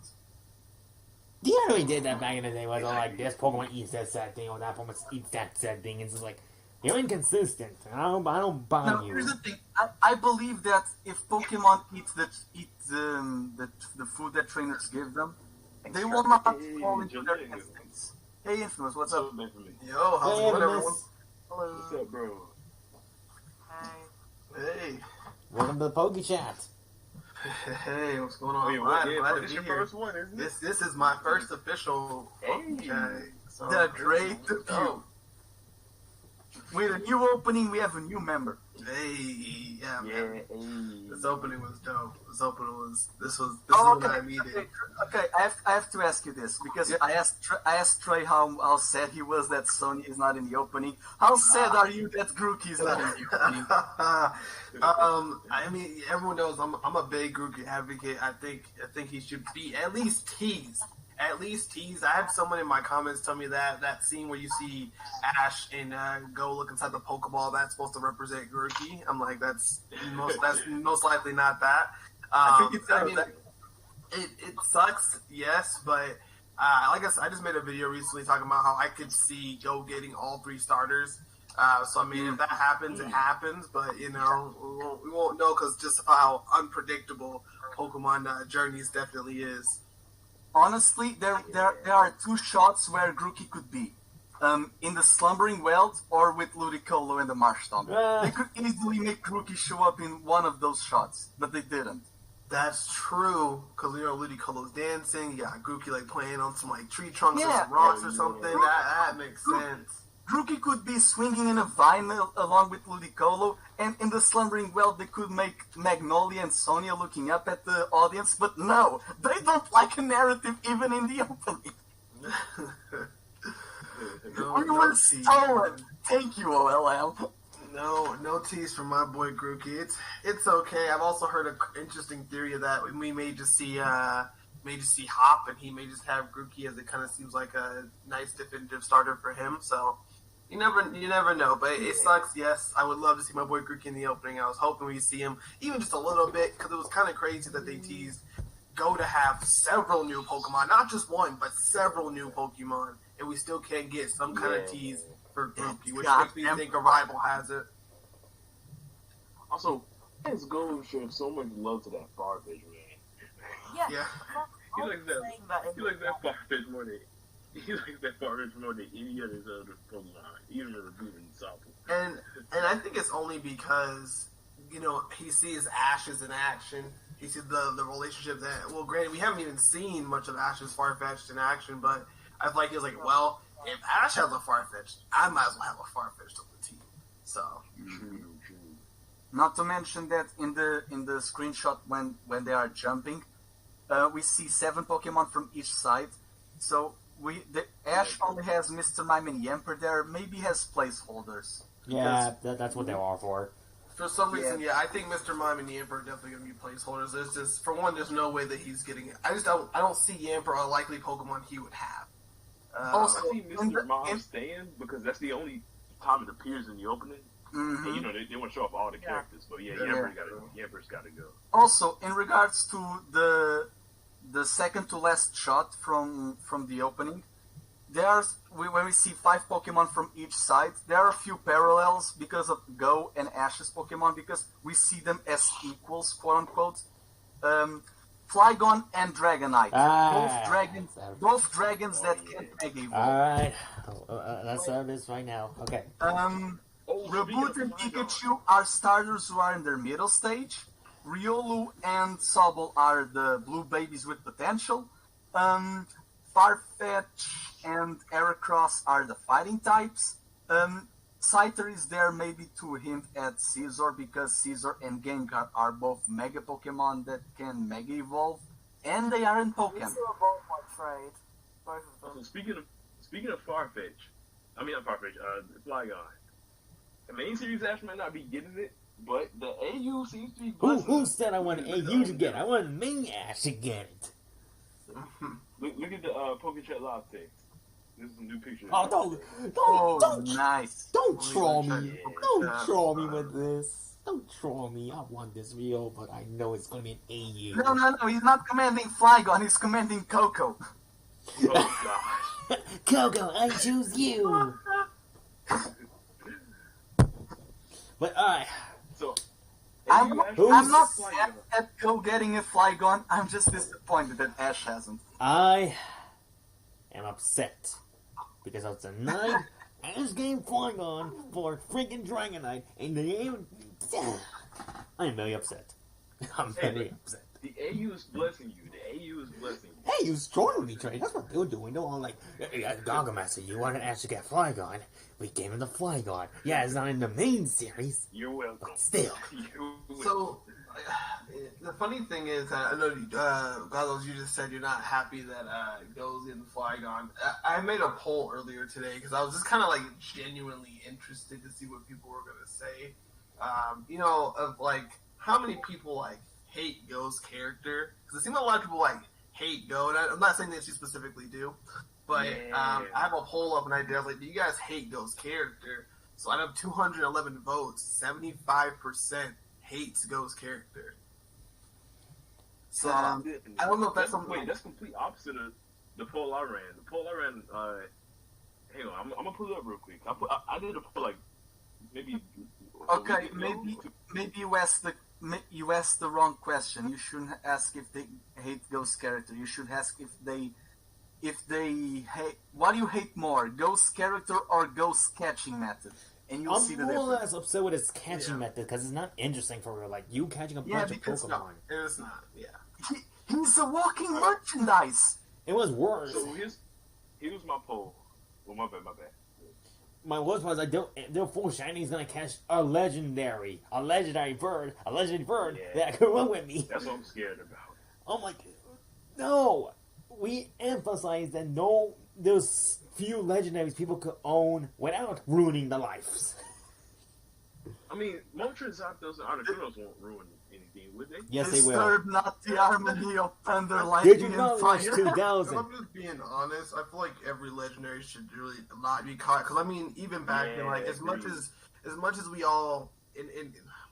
Do you know he did that back in the day? Was like this Pokemon eats that sad thing, or that Pokemon eats that sad thing. It's just like you're inconsistent. I don't buy No, you. here's the thing. I believe that if Pokemon eat the food that trainers give them, they will not fall into their instincts. Hey, Infamous, what's up? so bad for me. Yo, how's Hey, it going, everyone? Infamous. What's up, bro? Hey, Welcome to the PokeChat. hey, what's going on? Wait, Glad to this be your here. first one, isn't it? This is my first official. Hey. So The great let's debut. go. With a new opening, we have a new member. Hey, yeah, Yeah. man. Hey. This opening was dope. This is Oh, what I needed. Okay, I have to ask you this because I asked Trey how sad he was that Sony is not in the opening. How sad are you that Grookey is not in the opening? I mean, everyone knows I'm a big Grookey advocate. I think he should be at least teased. At least teased. I had someone in my comments tell me that scene where you see Ash and Go look inside the Pokeball, that's supposed to represent Grookey. I'm like, that's most likely not that. I think it's it sucks, yes, but I guess I just made a video recently talking about how I could see Go getting all 3 starters. So I mean, if that happens, it happens. But you know, we won't know because just how unpredictable Pokemon Journeys definitely is. Honestly, there are 2 shots where Grookey could be. In the Slumbering World or with Ludicolo in the Marshtomp. They could easily make Grookey show up in one of those shots, but they didn't. That's true, because you know Ludicolo's dancing. You got Grookey like playing on some like tree trunks or Yeah. some rocks or something. That makes sense. Grookey could be swinging in a vine along with Ludicolo, and in the Slumbering World they could make Magnolia and Sonia looking up at the audience, but no, they don't like a narrative even in the opening. We were stolen! Thank you, OLM. No tease from my boy Grookey. It's okay. I've also heard an interesting theory that we may just see Hop, and he may just have Grookey as it kind of seems like a nice definitive starter for him. So You never know, but it sucks. Yes, I would love to see my boy Grookey in the opening. I was hoping we'd see him even just a little bit because it was kind of crazy that they teased Go to have several new Pokemon, not just one, but several new Pokemon, and we still can't get some kind of tease for Grookey, which makes me think a rival has it. Also, let's go show so much love to that Farfetch, man. Yeah. He likes that Farfetch more than any other Pokemon, even the Raboot and Soppel. And I think it's only because, he sees Ash's in action. He sees the relationship that, well, granted, we haven't even seen much of Ash's Farfetch'd in action, but I feel like he was like, well, if Ash has a Farfetch'd, I might as well have a Farfetch'd on the team. So. True. Not to mention that in the screenshot when they are jumping, we see 7 Pokemon from each side. So Ash only has Mr. Mime and Yamper there. Maybe has placeholders. Yeah, that's what they are for. For some reason, I think Mr. Mime and Yamper are definitely going to be placeholders. There's just, for one, there's no way that he's getting it. I don't see Yamper a likely Pokemon he would have. Also, I see Mr. Mime staying because that's the only time it appears in the opening. Mm-hmm. And, they want to show off all the characters, but Yamper's got to go. Also, in regards to the second to last shot from the opening, when we see 5 Pokemon from each side, there are a few parallels because of Go and Ash's Pokemon, because we see them as equals, quote unquote. Flygon and Dragonite, both dragons that can't Mega Evolve. All right, let's start this right now. Okay. Raboot and Pikachu are starters who are in their middle stage. Riolu and Sobble are the blue babies with potential. Farfetch and Heracross are the fighting types. Scyther is there maybe to hint at Scizor, because Scizor and Gengar are both Mega Pokemon that can Mega Evolve, and they are in Pokemon. Both of them. Speaking of Farfetch, Flygon. The main series Ash might not be getting it, but the AU seems to be blessing. Who said I want AU to get it? I want main Ash to get it. Look at the PokeChat live text. This is a new picture. Oh, nice. Don't troll me. Don't troll me with this. Don't troll me. I want this real, but I know it's going to be an AU. No. He's not commanding Flygon. He's commanding Coco. Oh, gosh. Coco, I choose you. But so I'm not sad at Go getting a Flygon. I'm just disappointed that Ash hasn't. I am upset because of tonight Ash game Flygon for freaking Dragonite, and I am very upset. I'm very upset. The AU is blessing you. Hey, you was trolling me, Trey. That's what they were doing. They were all like, Gargomaster, you wanted Ash to get Flygon. We gave him the Flygon. Yeah, it's not in the main series. You're welcome. But still. So, the funny thing is, I know, Gazos, you just said you're not happy that Go's in Flygon. I made a poll earlier today because I was just kind of like genuinely interested to see what people were going to say. Of like, how many people like hate Go's character? Because it seems like a lot of people like hate Go, and I'm not saying that you specifically do, but I have a poll up and I did like, do you guys hate Go's character? So out of 211 votes, 75% hates Go's character. So I don't know if that's something. Wait, that's complete opposite of the poll I ran. The poll I ran. Hang on, I'm gonna pull it up real quick. I did a poll like maybe. Okay, maybe you asked the wrong question. You shouldn't ask if they hate Ghost character. You should ask if they hate. What do you hate more, Ghost character or Ghost catching method? And you'll see the difference. I'm more or less upset with its catching method because it's not interesting for real. Like you catching a bunch of Pokemon. No, it's not. Yeah. He's a walking merchandise. It was worse. So here's my poll. Well, my bad. My worst was therefore Shiny's gonna catch a legendary bird that could run with me. That's what I'm scared about. I'm like, no. We emphasize that there's few legendaries people could own without ruining their lives. I mean, Moltres Zapdos and Articunos won't ruin anything, would they? Yes, they will. Disturb not the harmony of thunder, Did lightning, you and not watch fire. 2000? I'm just being honest. I feel like every legendary should really not be caught. Because I mean, even back then, like as much as we all, I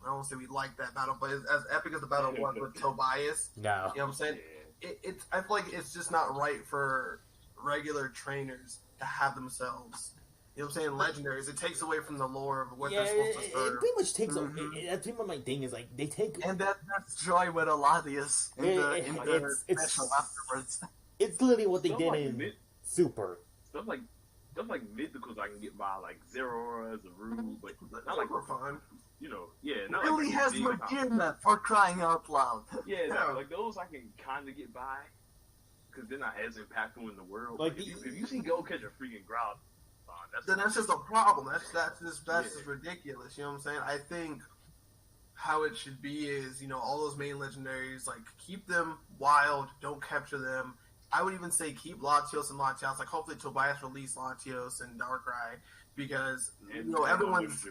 don't want to say we like that battle, but as epic as the battle was with Tobias, No. you know what I'm saying? It's I feel like it's just not right for regular trainers to have themselves. You know what I'm saying? Legendaries. It takes away from the lore of what they're supposed to it serve. pretty much takes. That's pretty much my thing. Is like they take. And that's joy with Aladius in the special afterwards. It's literally what they Stuff did like in mid- Super. Stuff like mythicals I can get by, like Zero as a rule, but not like we're fine. you know, not Really like has big Magearna for crying out loud. Yeah, like those I can kind of get by because they're not as impactful in the world. Like Like if you see Go catch a freaking Groudon, That's just a problem. That's just ridiculous. You know what I'm saying? I think how it should be is, you know, all those main legendaries, like keep them wild, don't capture them. I would even say keep Latios and Latias. Like hopefully Tobias release Latios and Darkrai because you know everyone's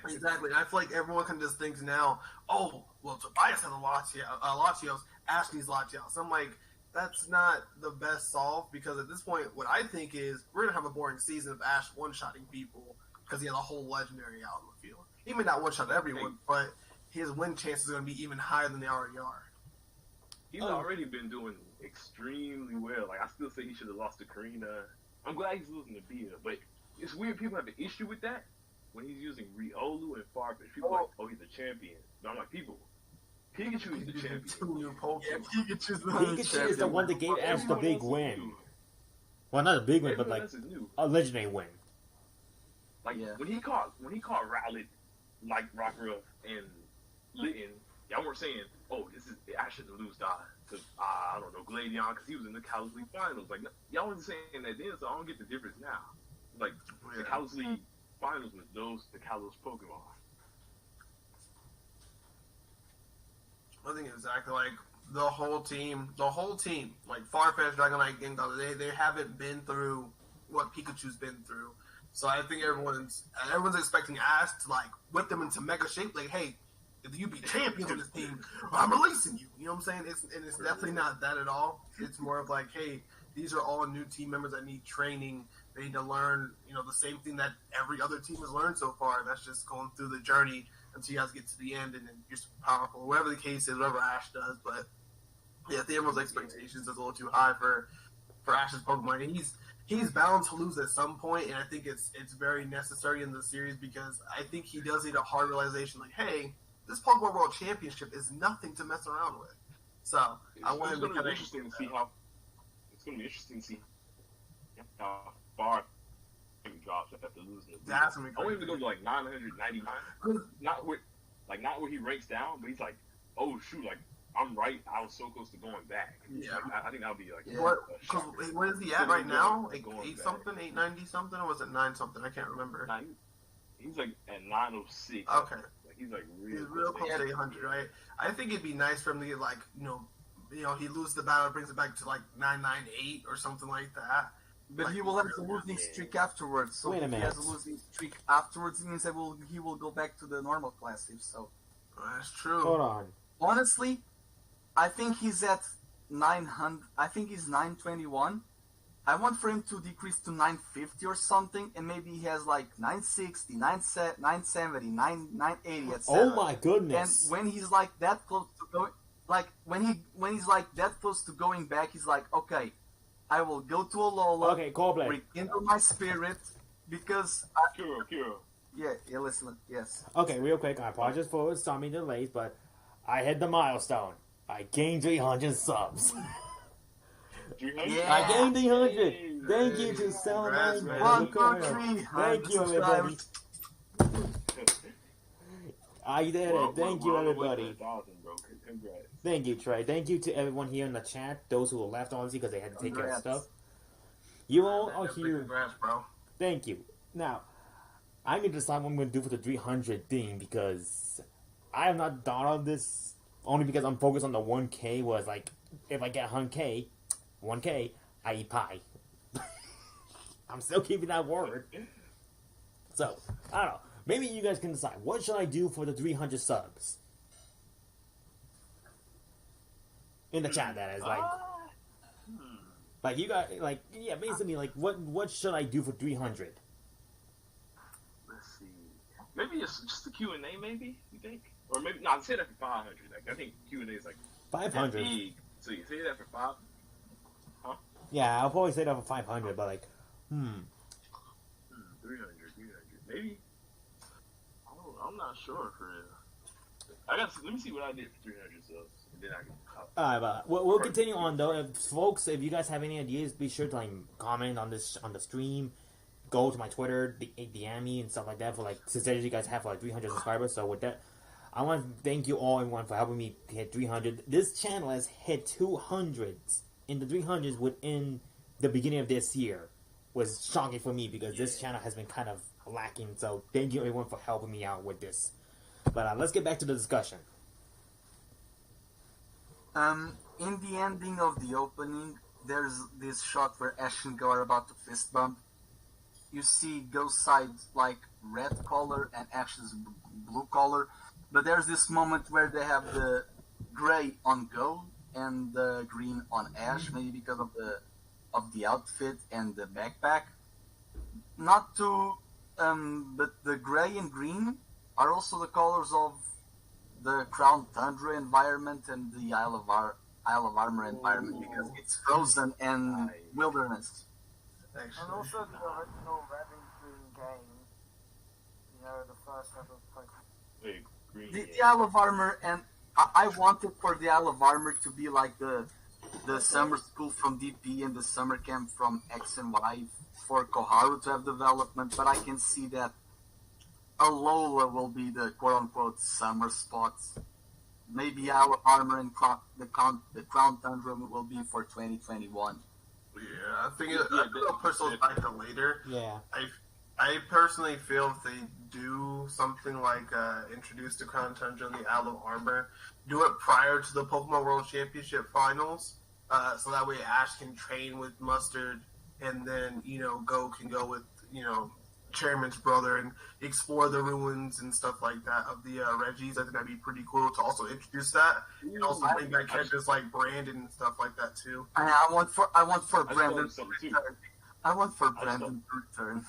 exactly. I feel like everyone can just think now, oh well, Tobias has a Latios, Ash needs Latios. I'm like, that's not the best solve because at this point, what I think is we're gonna have a boring season of Ash one-shotting people because he has a whole legendary out in the field. He may not one-shot everyone, but his win chance is gonna be even higher than they already are. He's already been doing extremely well. Like I still say he should have lost to Karina. I'm glad he's losing to Bia, but it's weird people have an issue with that when he's using Riolu and Farfetch. People are like, oh, he's a champion. But I'm like, people. Pikachu is the champion. Two new Pokemon. Pikachu is the one that gave Ash the big win. Well, not a big win, but like a legendary win. Like when he caught Rowlet, like Rockruff and Litten, y'all weren't saying, "Oh, this is Ash shouldn't lose to I don't know Gladion because he was in the Kalos League finals." Like y'all wasn't saying that then, so I don't get the difference now. Like the Kalos League finals was the Kalos Pokemon. I think exactly like the whole team, like Farfetch, Dragonite, Gengar, they haven't been through what Pikachu's been through. So I think everyone's expecting Ash to like whip them into mega shape. Like, hey, if you be champions on this team, I'm releasing you. You know what I'm saying? It's definitely not that at all. It's more of like, hey, these are all new team members that need training. They need to learn, you know, the same thing that every other team has learned so far. That's just going through the journey until you guys get to the end and then you're super powerful. Whatever the case is, whatever Ash does. But yeah, I think everyone's expectations is a little too high for Ash's Pokemon. And he's bound to lose at some point, and I think it's very necessary in the series because I think he does need a hard realization like, hey, this Pokemon World Championship is nothing to mess around with. So I want him to kind of interesting to see how it's going to be interesting to see how far he drops after losing it. That's gonna be I want him to go to like 999. Not where he ranks down, but he's like, oh shoot, like I'm right. I was so close to going back. Yeah, like, I think that'll be like what is he at right now? Like 890 something, or was it 9 something? I can't remember. He's like at 906. Okay. He's like he's real close to 800, right? I think it'd be nice for him to get like, you know, he loses the battle, brings it back to like 998 or something like that. But like, he will have a losing streak afterwards. So Wait a if minute. he has a losing streak afterwards, it means that he will go back to the normal class. So that's true. Hold on. Honestly, I think he's at 900. I think he's 921. I want for him to decrease to 950 or something, and maybe he has like 960, 970, 980, etc. Oh my goodness! And when he's like that close to going, like when he's like that close to going back, he's like, okay, I will go to Alola. Okay, Coldplay. Rekindle my spirit because. Kuro. Yeah, listen, yes. Okay, real quick, I apologize for some delays, but I hit the milestone. I gained 300 subs. 300? Yeah. I gained 300. Thank you to Salamander. Thank you, everybody. I did it. Thank you, everybody. Thank you, Trey. Thank you to everyone here in the chat. Those who left, obviously, because they had to take care of stuff. You all are here. Congrats, bro. Thank you. Now, I need to decide what I'm going to do for the 300 thing because I have not thought of this only because I'm focused on the 1K. Was like, if I get 1K, I eat pie. I'm still keeping that word. So, I don't know. maybe you guys can decide. What should I do for the 300 subs? In the chat, that is. Like you got, like, yeah, basically, like, what should I do for 300? Let's see. Maybe it's just a Q&A, maybe, you think? Or maybe, no, I'd say that for 500. Like, I think Q&A is like 500. big. So you say that for 5? Huh? Yeah, I'll probably say that for 500, but like, 300. Maybe? I'm not sure for real. Let me see what I did for 300 subs, and then I can. Alright, but we'll continue on though. Folks, if you guys have any ideas, be sure to like comment on this on the stream. Go to my Twitter, DM me and stuff like that for like suggestions you guys have for like 300 subscribers. So with that, I want to thank you all, everyone, for helping me hit 300. This channel has hit 200s in the 300s within the beginning of this year. Was shocking for me because this channel has been kind of lacking. So thank you everyone for helping me out with this. But let's get back to the discussion. In the ending of the opening, there's this shot where Ash and Go are about to fist bump. You see Go's side like red color and Ash's blue color, but there's this moment where they have the gray on Go and the green on Ash, maybe because of the outfit and the backpack. Not to, but the gray and green are also the colors of the Crown Tundra environment and the Isle of Armor environment because it's frozen and wilderness. And also the original Red and Green game. You know, the first ever Pokemon. The Isle of Armor, and I wanted for the Isle of Armor to be like the summer school from DP and the summer camp from X and Y for Koharu to have development, but I can see that Alola will be the quote-unquote summer spots. Maybe Isle of Armor and the Crown Tundra will be for 2021. Yeah, I think it'll push those back to later. Yeah. I personally feel if they do something like introduce the Crown Tundra and the Isle of Armor, do it prior to the Pokemon World Championship Finals, so that way Ash can train with Mustard, and then, Go can go with, Chairman's brother and explore the ruins and stuff like that of the Reggies. I think that'd be pretty cool to also introduce that, and also bring back characters like Brandon and stuff like that too. I want for Brandon to return. I want for Brandon to return.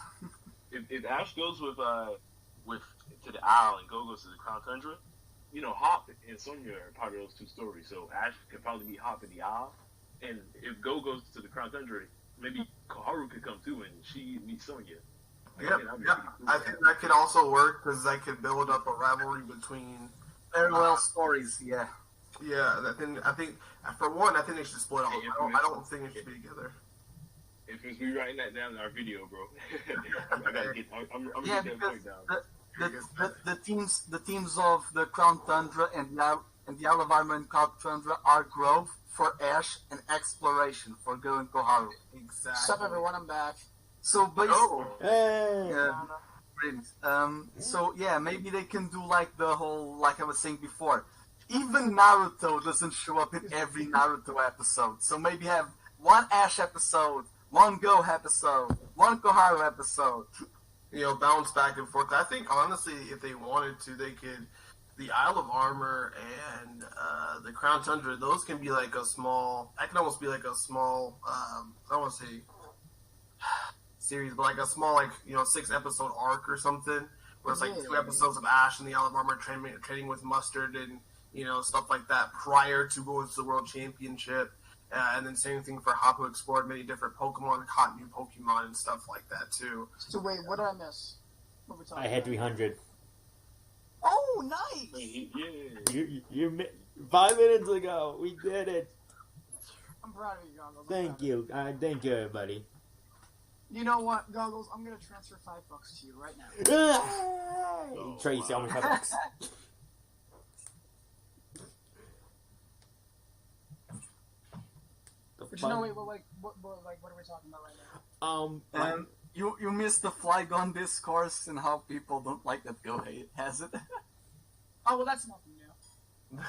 If Ash goes with to the Isle and Go goes to the Crown Tundra, Hop and Sonya are part of those two stories. So Ash could probably be Hop in the Isle, and if Go goes to the Crown Tundra, maybe Koharu could come too, and she meets Sonya. Yeah. I think that could also work because that could build up a rivalry between parallel stories. Yeah. Yeah, I think for one, I think they should split off. I don't think they should be together. If it's me writing that down in our video, bro, I'm gonna get that point down. The teams of the Crown Tundra and the Isle of Armor and Crown Tundra are Grove for Ash and Exploration for Go and Koharu. Exactly. Sup everyone, I'm back. So, but Hey! so yeah, maybe they can do like the whole, like I was saying before. Even Naruto doesn't show up in every Naruto episode, so maybe have one Ash episode, one Go episode, one Koharu episode. Bounce back and forth. I think honestly, if they wanted to, they could. The Isle of Armor and the Crown Tundra, those can be like a small. That can almost be like a small. I don't want to say series, but like a small, 6-episode arc or something, where it's like 2 episodes of Ash and the Isle of Armor training with Mustard and stuff like that prior to going to the World Championship, and then same thing for Hop, who explored many different Pokemon, caught new Pokemon and stuff like that too. So wait, what did I miss? What were we talking I had 300. Oh, nice! You 5 minutes ago, we did it. I'm proud of you, Goggles. Thank you. Thank you, everybody. You know what, Goggles? I'm gonna transfer $5 to you right now. Tracy, how many $5? But you know, wait, what are we talking about right now? You missed the Flygon discourse and how people don't like that Go has it. Oh well, that's nothing new.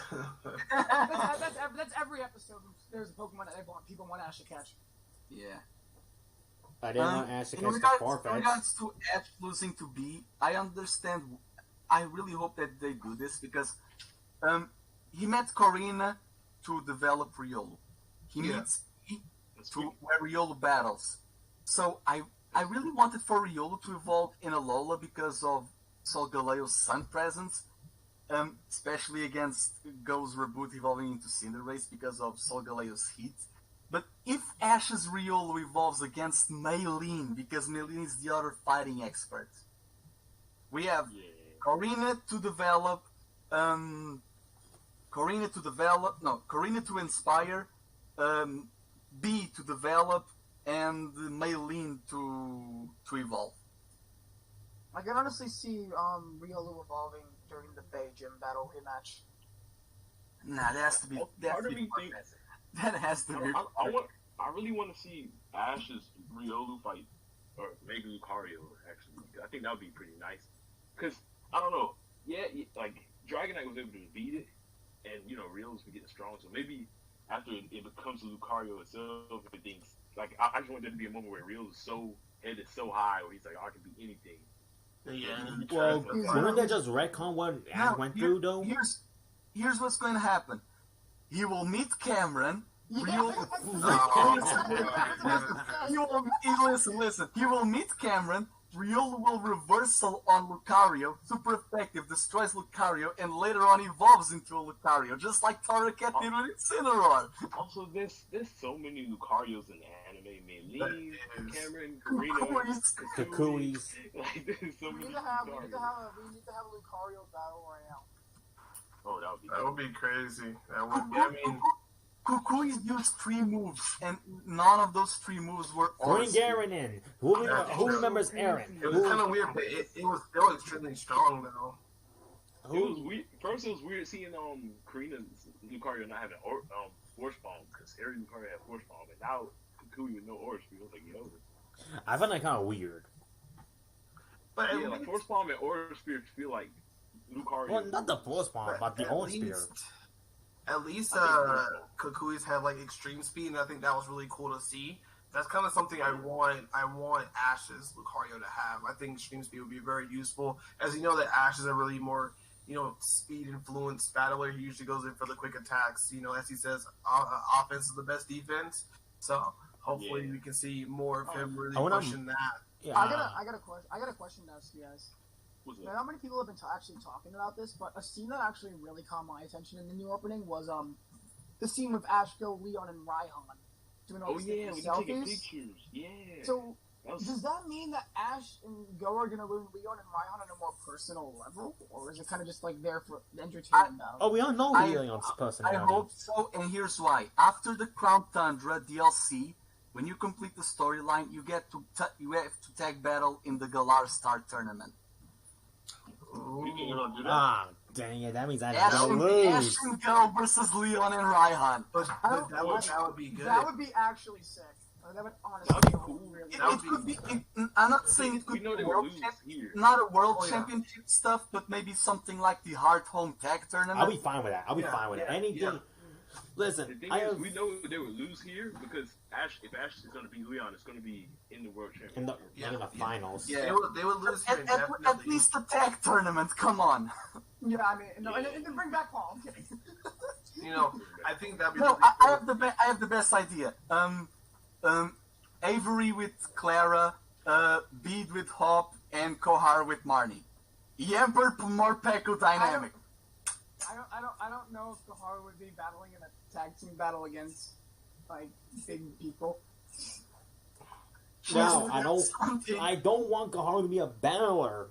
that's every episode. There's a Pokemon that people want Ash to catch. Yeah. I didn't know Ash in against the regards, Farfetch. in regards to Ash losing to B, I understand. I really hope that they do this because he met Corina to develop Riolu. He meets B to where Riolu battles. So I really wanted for Riolu to evolve in Alola because of Solgaleo's Sun presence, especially against Go's Reboot evolving into Cinderace because of Solgaleo's Heat. But if Ash's Riolu evolves against Maylene, because Maylene is the other fighting expert, we have Corina to develop, Corina to inspire, B to develop, and Maylene to evolve. I can honestly see Riolu evolving during the Bay Gym battle rematch. Nah, that has to be. That has to be. I really want to see Ash's Riolu fight, or maybe Lucario. Actually, I think that would be pretty nice. Cause I don't know. Yeah, like Dragonite was able to beat it, and Riolu's been getting strong. So maybe after it becomes Lucario itself, it thinks like I just want there to be a moment where Riolu's so headed so high, where he's like, I can beat anything. Yeah. Well, wouldn't they just retcon what Ash went through, though? Here's what's going to happen. He will meet Cameron. Listen. He will meet Cameron. Riolu will reversal on Lucario, super effective, destroys Lucario, and later on evolves into a Lucario, just like Torracat did with Incineroar. Also, there's so many Lucarios in the anime. Maylene, Cameron, Karina, Kukuis. Like, there's so many We need to have a Lucario battle royale. Oh, that would be crazy. That would be, I mean... Kukui's used 3 moves, and none of those 3 moves were Bring Aaron in. Who remembers Aaron? It was kind of weird, but it was still extremely strong, though. It was weird. First, it was weird seeing Karina's Lucario not having Force Bomb, because every Lucario had Force Bomb, and now Kukui with no Aura Spear. I was like, yo. I find that kind of weird. But yeah, like Force Bomb and Aura Spear feel like Lucario. Well, not the Force Bomb, but the Aura Spear. At least Kukui's have like extreme speed, and I think that was really cool to see. That's kind of something I want Ash's Lucario to have. I think extreme speed would be very useful, as you know that Ash is a really more speed influenced battler. He usually goes in for the quick attacks. As he says, offense is the best defense. So hopefully we can see more of him really pushing that. Yeah. I got a question to ask you guys. Now, not many people have been actually talking about this, but a scene that actually really caught my attention in the new opening was the scene with Ash, Go, Leon, and Raihan doing all these selfies. Taking pictures. Yeah. So does that mean that Ash and Go are gonna learn Leon and Raihan on a more personal level, or is it kind of just like there for entertainment? We all know Leon's personality. I hope so, and here's why. After the Crown Tundra DLC, when you complete the storyline, you have to tag battle in the Galar Star Tournament. Dang it, that means I'm gonna lose. Ash and Go versus Leon and Raihan. But that would be good. That would be actually sick. That would honestly be cool. I'm not saying it could be not a world championship stuff, but maybe something like the Heart Home Tag Tournament. I'll be fine with that. Fine with it. Anything. Yeah. Listen, the thing is, we know they would lose here because if Ash is going to beat Leon, it's going to be in the World Championship. In the finals. Yeah, they would lose here, at least the tag tournament, come on. Yeah, I mean, and then bring back Paul, I'm kidding. I think that'd be I have the best idea. Avery with Clara, Bede with Hop, and Koharu with Marnie. Yamper Morpeko dynamic. I don't know if Koharu would be battling in a tag team battle against like big people. No, I don't want Koharu to be a battler.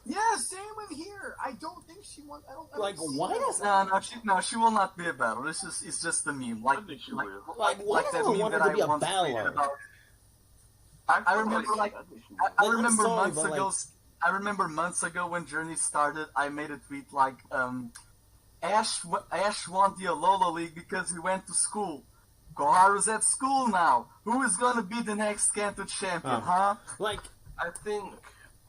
Yeah, same with here. I don't think she wants. Why does she will not be a battler. It's just a meme. Why does everyone want her to be a battler? I remember months ago when Journey started, I made a tweet like, Ash won the Alola League because he went to school. Koharu's at school now. Who is gonna be the next Kanto champion, huh?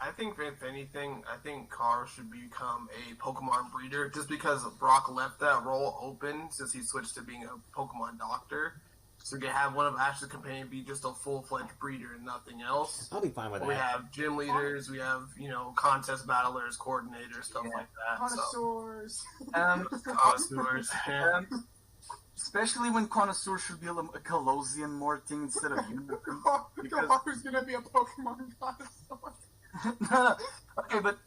I think if anything, I think Koharu should become a Pokemon breeder just because Brock left that role open since he switched to being a Pokemon doctor. So we can have one of Ash's companions be just a full-fledged breeder and nothing else. I'll be fine with that. We have gym leaders, we have, contest battlers, coordinators, stuff like that. Connoisseurs. Connoisseurs. Especially when connoisseur should be a Colosian more thing instead of unicorn. Koharu's gonna be a Pokemon connoisseur. No. Okay, but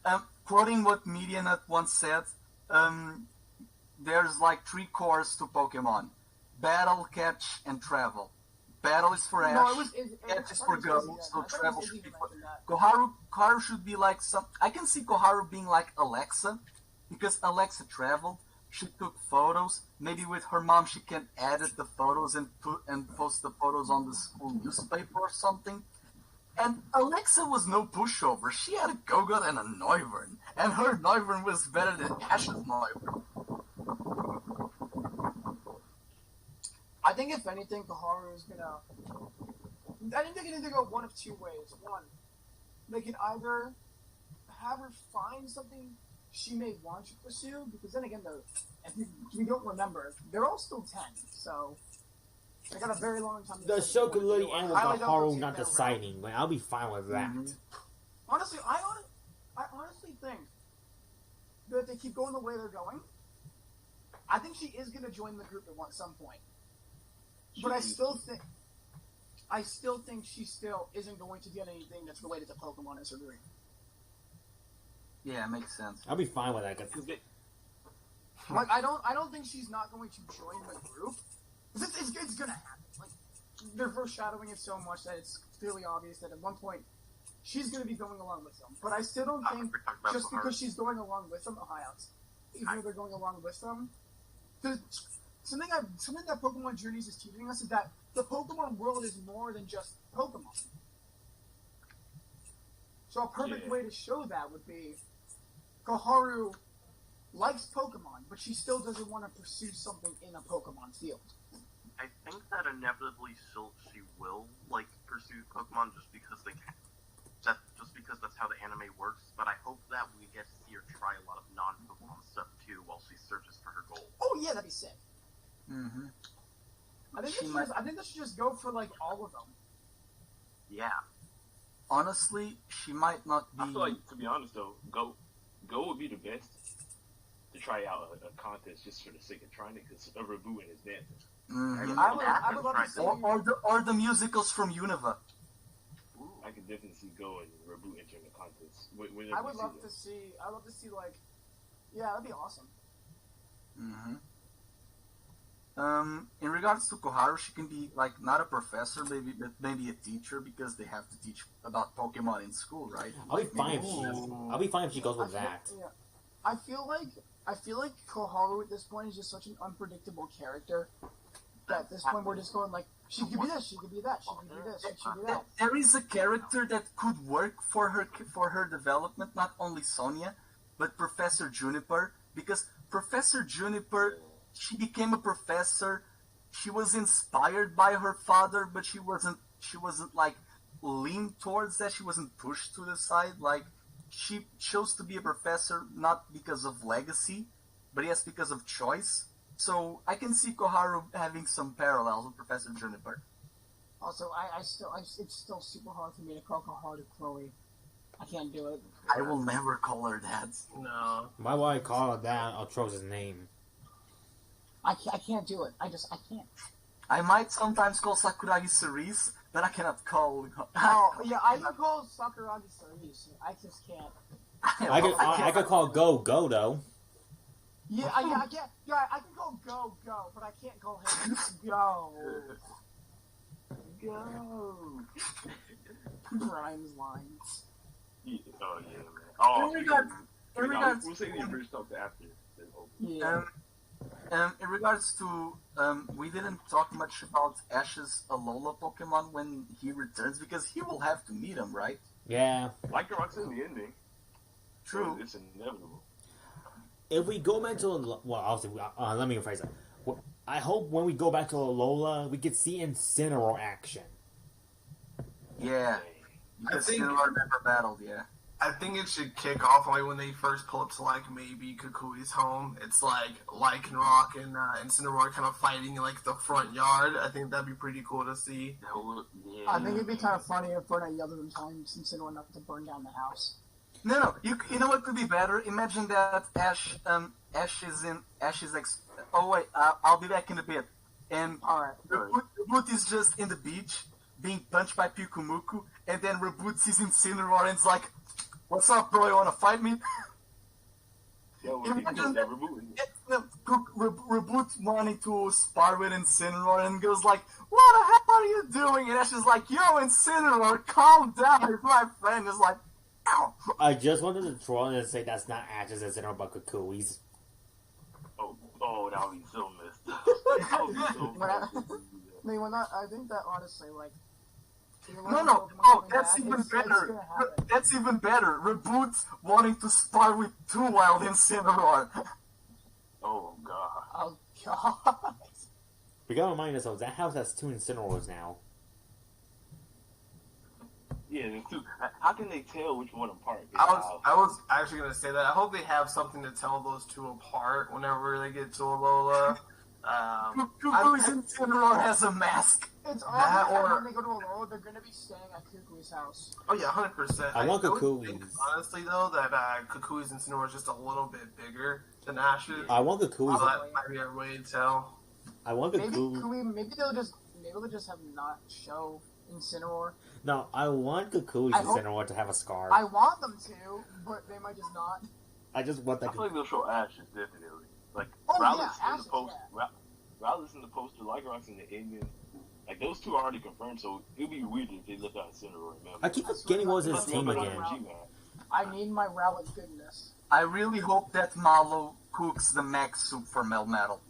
quoting what MediaNet once said, there's like 3 cores to Pokemon: battle, catch, and travel. Battle is for Ash, catch is for Go, so travel should be for Koharu should be like some. I can see Koharu being like Alexa, because Alexa traveled. She took photos. Maybe with her mom, she can edit the photos and post the photos on the school newspaper or something. And Alexa was no pushover. She had a Gogot and a Noivern, and her Noivern was better than Ash's Noivern. I think if anything, Koharu is gonna. I think they can either go one of 2 ways. One, they can either have her find something she may want to pursue, because then again, if you don't remember, they're all still 10, so they got a very long time. The show could literally end with Koharu not deciding. Like, I'll be fine with that. Honestly, I honestly think that if they keep going the way they're going, I think she is going to join the group at some point. But I still think she still isn't going to get anything that's related to Pokemon as her group. Yeah, it makes sense. I'll be fine with that. Like, I don't think she's not going to join the group. It's gonna happen. Like, they're foreshadowing it so much that it's clearly obvious that at one point she's gonna be going along with them. But I still don't think just because she's going along with them, even though they're going along with them, something that Pokemon Journeys is teaching us is that the Pokemon world is more than just Pokemon. So a perfect way to show that would be Koharu likes Pokemon, but she still doesn't want to pursue something in a Pokemon field. I think that inevitably she will pursue Pokemon just because they can. Just because that's how the anime works. But I hope that we get to see her try a lot of non-Pokemon stuff too while she searches for her goal. Oh yeah, that'd be sick. Mm-hmm. I think they should just go for all of them. Yeah. Honestly, she might not be. I feel like, to be honest though, Go would be the best to try out a contest just for the sake of trying it, because of rebooting is dancing. Mm-hmm. I would love to see. Or the musicals from Unova. Ooh, I could definitely see Go and Reboot entering the contest. I would love to see. Yeah, that'd be awesome. Mm-hmm. In regards to Koharu, she can be not a professor, maybe a teacher, because they have to teach about Pokemon in school, right? I'll be fine if she goes with that. Yeah. I feel like Koharu at this point is just such an unpredictable character that at this point we're just going she could be this, she could be that, she could be this, she could be that. There is a character that could work for her development, not only Sonia, but Professor Juniper, because Professor Juniper, she became a professor. She was inspired by her father, but she wasn't leaned towards that. She wasn't pushed to the side. She chose to be a professor not because of legacy, but yes, because of choice. So I can see Koharu having some parallels with Professor Juniper. Also, it's still super hard for me to call Koharu Chloe. I can't do it. I will never call her that. No. Why would I call her that? I'll chose his name. I can't do it. I can't. I might sometimes call Sakuragi Cerise, but I cannot call. Oh yeah, I can call Sakuragi Cerise. I just can't. I could call Go though. Yeah, I can't. Yeah, I can call Go, but I can't call him Go. Rhymes lines. Oh yeah, man. Oh, in regards, we'll say the first talk after. Yeah. In regards to, we didn't talk much about Ash's Alola Pokemon when he returns, because he will have to meet him, right? Yeah. Like the rocks in the ending. True. It's inevitable. If we go back to obviously, let me rephrase that. I hope when we go back to Alola, we could see Incineroar action. Yeah. Because Incineroar never battled, yeah. I think it should kick off like when they first pull up to like maybe Kukui's home. It's like and Rock and Incineroar kind of fighting in like the front yard. I think that'd be pretty cool to see. I think it'd be kind of funny if Fortnite yelled at them telling Incineroar not to burn down the house. No. You know what could be better? Imagine that Ash oh wait, I'll be back in a bit. And Reboot is just in the beach being punched by Pikumuku, and then Reboot sees Incineroar and it's like, "What's up, bro? You wanna fight me?" Imagine Reboot wanting to spar with Incineroar and goes like, "What the heck are you doing?" And Ash is like, "Yo, Incineroar, calm down." It's my friend is like, "Ow." I just wanted to troll and say that's not Ash's Incineroar, but Kukui's. Oh, that would be so messed up. I think that honestly, like. No. Oh, that's even better. That's even better. Reboot wanting to spar with two wild Incineroar. Oh god. Oh god. We gotta remind ourselves that house has 2 Incineroars now. Yeah, there's 2. How can they tell which one apart? I was actually gonna say that. I hope they have something to tell those 2 apart whenever they get to Alola. Kukui's Incineroar has a mask. It's obvious that when they go to Alola, they're gonna be staying at Kukui's house. Oh yeah, 100%. I want Kukui's. Think, honestly though, that Kukui's Incineroar is just a little bit bigger than Ash's. I want Kukui's. So that might be a way to tell. I want Kukui. Maybe they'll just have not show Incineroar. No, I want Kukui's Incineroar to have a scar. I want them to, but they might just not. I just want that. I feel like they'll show Ashes definitely. Like Ashes, in the poster, Rowlet's in the poster, Lycanroc in the Indian. Like those 2 are already confirmed, so it'd be weird if they left out Incineroar. I keep forgetting what was his team again. I need my Rowlet goodness. I really hope that Malo cooks the max soup for Melmetal.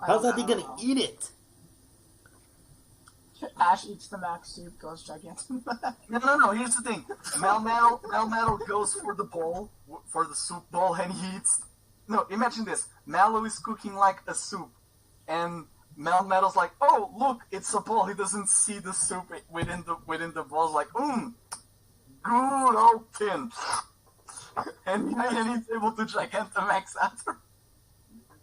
How's that thing gonna eat it? Ash eats the max soup, goes gigantic. No. Here's the thing: Melmetal goes for the bowl, for the soup bowl, and he eats. No, imagine this: Mallow is cooking like a soup, and Melmetal's like, "Oh, look, it's a bowl." He doesn't see the soup within the bowl. He's like, good old tin, and he's able to Gigantamax after.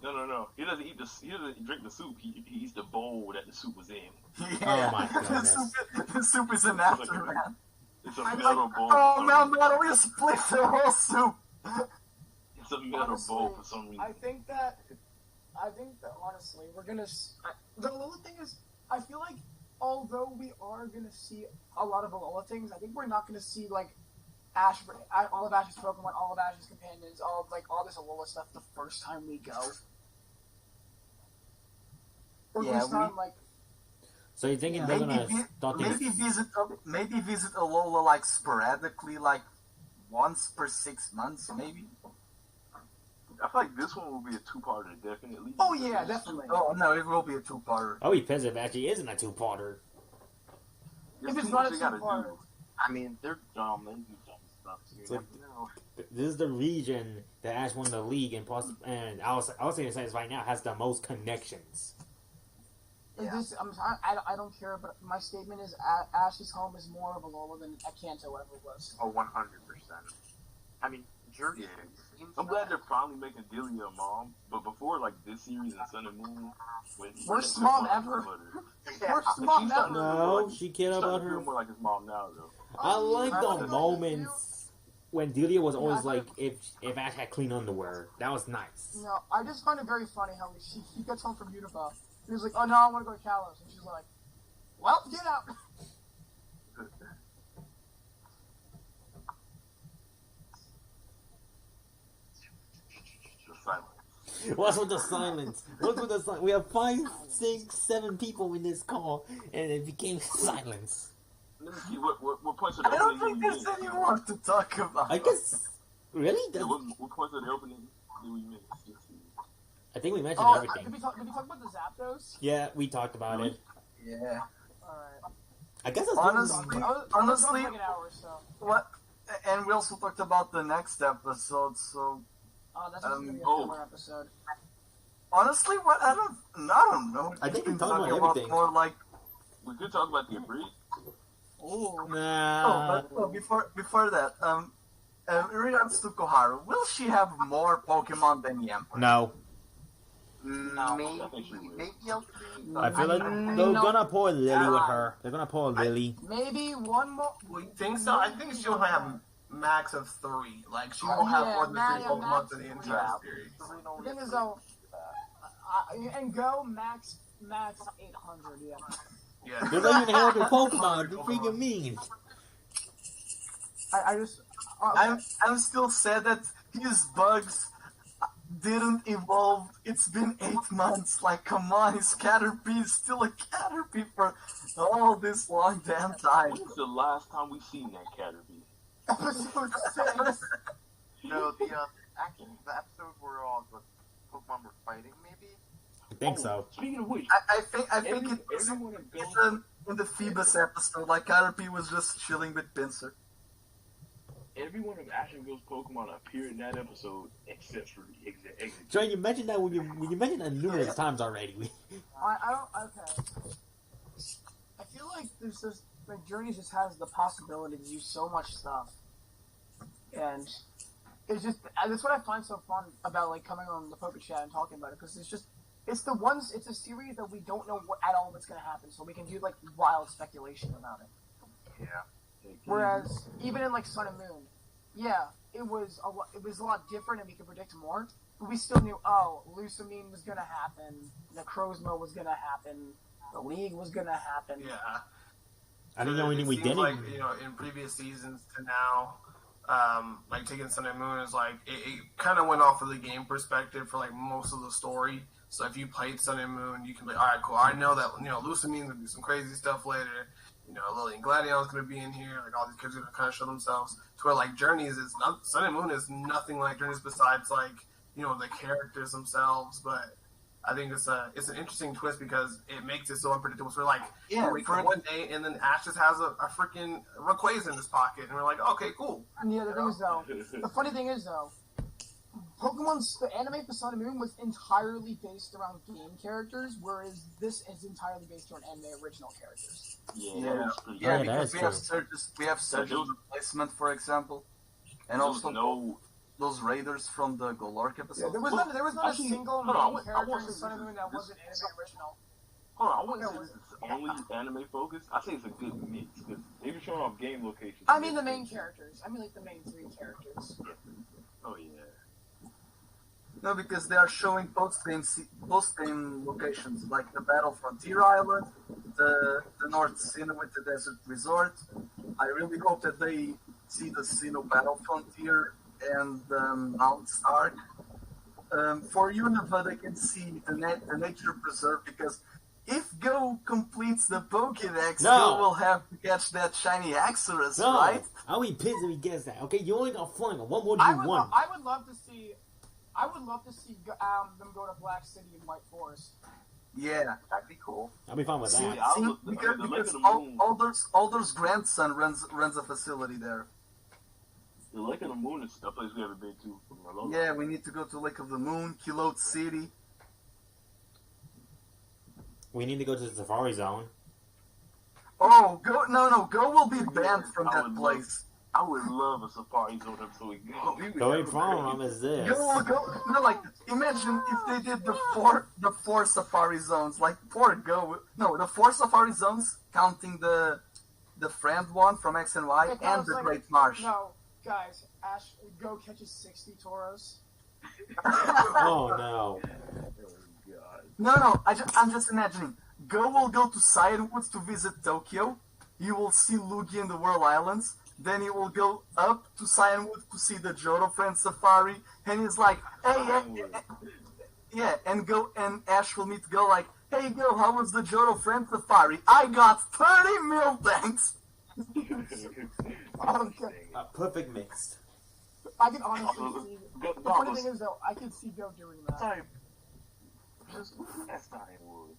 No. He doesn't drink the soup. He eats the bowl that the soup was in. Yeah. Oh my goodness. The soup is an aftermath. It's a metal bowl. Oh, Melmetal, we split the whole soup. It's a metal bowl for some reason. I think that honestly, we're gonna. The Alola thing is, I feel like although we are gonna see a lot of Alola things, I think we're not gonna see like all of Ash's Pokemon, all of Ash's companions, all this Alola stuff the first time we go. Or Yeah, So you're thinking they're gonna start maybe visit Alola like sporadically, like once per 6 months, maybe. I feel like this one will be a 2-parter, definitely. Oh yeah, definitely. Oh no, it will be a 2-parter. I'll be pissed if it actually isn't a 2-parter. If it's not a 2-parter. I mean, they're dumb. They do dumb stuff. So Like, this is the region that Ash won the league, and I'll say this right now has the most connections. I don't care, but my statement is Ash's home is more of a Alola than Kanto ever was. Oh, 100%. I mean, Jersey. Yeah. I'm glad they're finally making Delia a mom, but before like this series and Sun and Moon, worst mom ever. Worst mom ever. No, she cared about her. More like his mom now, though. I like the moments when Delia was always like, if Ash had clean underwear, that was nice. No, I just find it very funny how he gets home from Unify. He was like, "Oh no, I want to go to Kalos," and she's like, "Well, get out." What's with the silence? What's with the silence? We have 5, 6, 7 people in this call, and it became silence. Let me see what points of the I don't opening think did we there's miss? any more to talk about. I guess, really? Yeah, what points of the opening did we miss? I think we mentioned everything. Did we talk about the Zapdos? Yeah, we talked about it. Yeah. Alright. I guess that's Honestly, like an hour, so. what? And we also talked about the next episode, so. That's just gonna be a filler episode. Honestly, what? I don't know. I think we can talked talk about everything. more like. We could talk about the abridged. Oh. Nah. Before that, in regards to Koharu, will she have more Pokemon than the Emperor? No. Maybe I'll see. I feel like they're gonna pull Lily with her. They're gonna pull Lily. Maybe one more. We think so? I think she'll have max of 3. Like, she won't have more than 3 Pokemon in the entire series. The thing is, though, and go max 800, yeah. Yeah. They're not even helping Pokemon. What do you mean? I just. I'm still sad that his bugs didn't evolve. It's been 8 months. Like, come on, his Caterpie is still a Caterpie for all this long damn time. When's the last time we seen that Caterpie? Episode 6. No, actually the episode where all the Pokemon were fighting, maybe. I think so. Speaking of which, I think it was in the Phoebus episode. Like, Caterpie was just chilling with Pinsir. every one of Ash and Ghost Pokemon appeared in that episode except for the exit. Joe, you mentioned that when you mentioned that numerous times already. I don't. Okay. I feel like there's just like Journey just has the possibility to do so much stuff, and it's just that's what I find so fun about like coming on the PokeChat and talking about it, because it's a series that we don't know at all what's going to happen, so we can do like wild speculation about it. Yeah. Whereas even in like Sun and Moon, yeah, it was a lot different and we could predict more, but we still knew Lucamine was gonna happen, Necrozma was gonna happen, the League was gonna happen. Yeah. I didn't know anything we didn't. Like, in previous seasons to now, like taking Sun and Moon is like it kind of went off of the game perspective for like most of the story. So if you played Sun and Moon, you can be all right, cool. I know that Lucamine's gonna do some crazy stuff later. Lily and Gladion's going to be in here. Like, all these kids are going to kind of show themselves. To where, like, Journeys is not... Sun and Moon is nothing like Journeys besides, like, the characters themselves. But I think it's an interesting twist because it makes it so unpredictable. So we're like, wake up one day and then Ash just has a freaking Rayquaza in his pocket. And we're like, okay, cool. And the other thing is, though... The funny thing is, though... The anime for Sun and Moon was entirely based around game characters, whereas this is entirely based on anime original characters. Yeah, because we have Surge's replacement, for example, and also those raiders from the Golork episode. Yeah, there was not a single main character in Sun and Moon that wasn't anime original. Hold on, I wouldn't say it's only anime focused. I say it's a good mix because they've been showing off game locations. I mean the main characters. I mean like the main 3 characters. Oh yeah. No, because they are showing post-game locations, like the Battle Frontier Island, the North Sinnoh with the Desert Resort. I really hope that they see the Sinnoh Battle Frontier and Mount Stark. For Unova, they can see the Nature Preserve, because if Go completes the Pokédex, Go will have to catch that shiny Axorus, right? I'll be pissed if he gets that. Okay, you only got flung. What more do you want? I would love to see them go to Black City and White Forest. Yeah, that'd be cool. I'll be fine with that. Because Alder's grandson runs a facility there. The Lake of the Moon is a place we haven't been to. Yeah, we need to go to Lake of the Moon, Kilote City. We need to go to the Safari Zone. Oh, Go will be banned from that place. I would love a Safari Zone episode. Going from is this? Imagine if they did the four Safari Zones, like the 4 Safari Zones, counting the friend one from X and Y and the Great Marsh. No, guys, Go catches 60 Tauros. Oh no. No, I'm just imagining. Go will go to Cyanwoods to visit Tokyo. You will see Lugia in the Whirl Islands. Then he will go up to Cyanwood to see the Johto Friend Safari, and he's like, and Ash will meet Go like, hey Go, how was the Johto Friend Safari? I got 30 mil, thanks! A perfect mix. I can honestly see... The funny thing is, though, I can see Go doing that. Sorry. That's Cyanwood.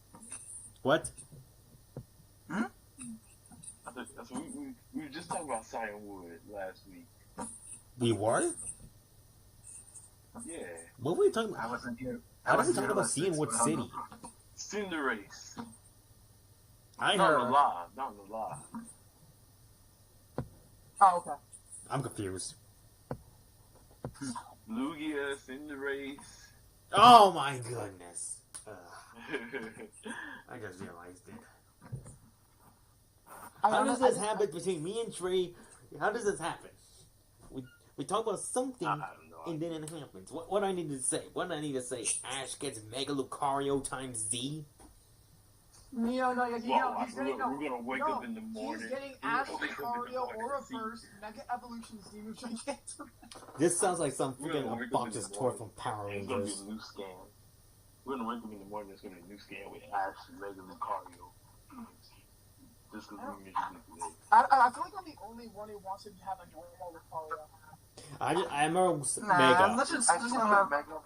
What? We were just talking about Cyanwood last week. We were? Yeah. What were we talking about? I wasn't here. I wasn't talking about Cyanwood City. Cinderace. I Not heard. in the lie. Oh, okay. I'm confused. Lugia, Cinderace. Oh my goodness. I just realized it. How does this happen between me and Trey? How does this happen? We talk about something and then it happens. What I need to say? What I need to say? Ash gets Mega Lucario times Z. No, he's getting we're gonna wake up in the morning. He's getting Ash, Lucario, or Reverse, Mega Evolution, Demon Gigantum. This sounds like some freaking box's tour from Power It's gonna be Rangers. a new scan. We're gonna wake up in the morning. There's gonna be a new scan with Ash, Mega Lucario. This is gonna be I feel like I'm the only one who wants him to have a normal Lucario. I remember Nah, Mega.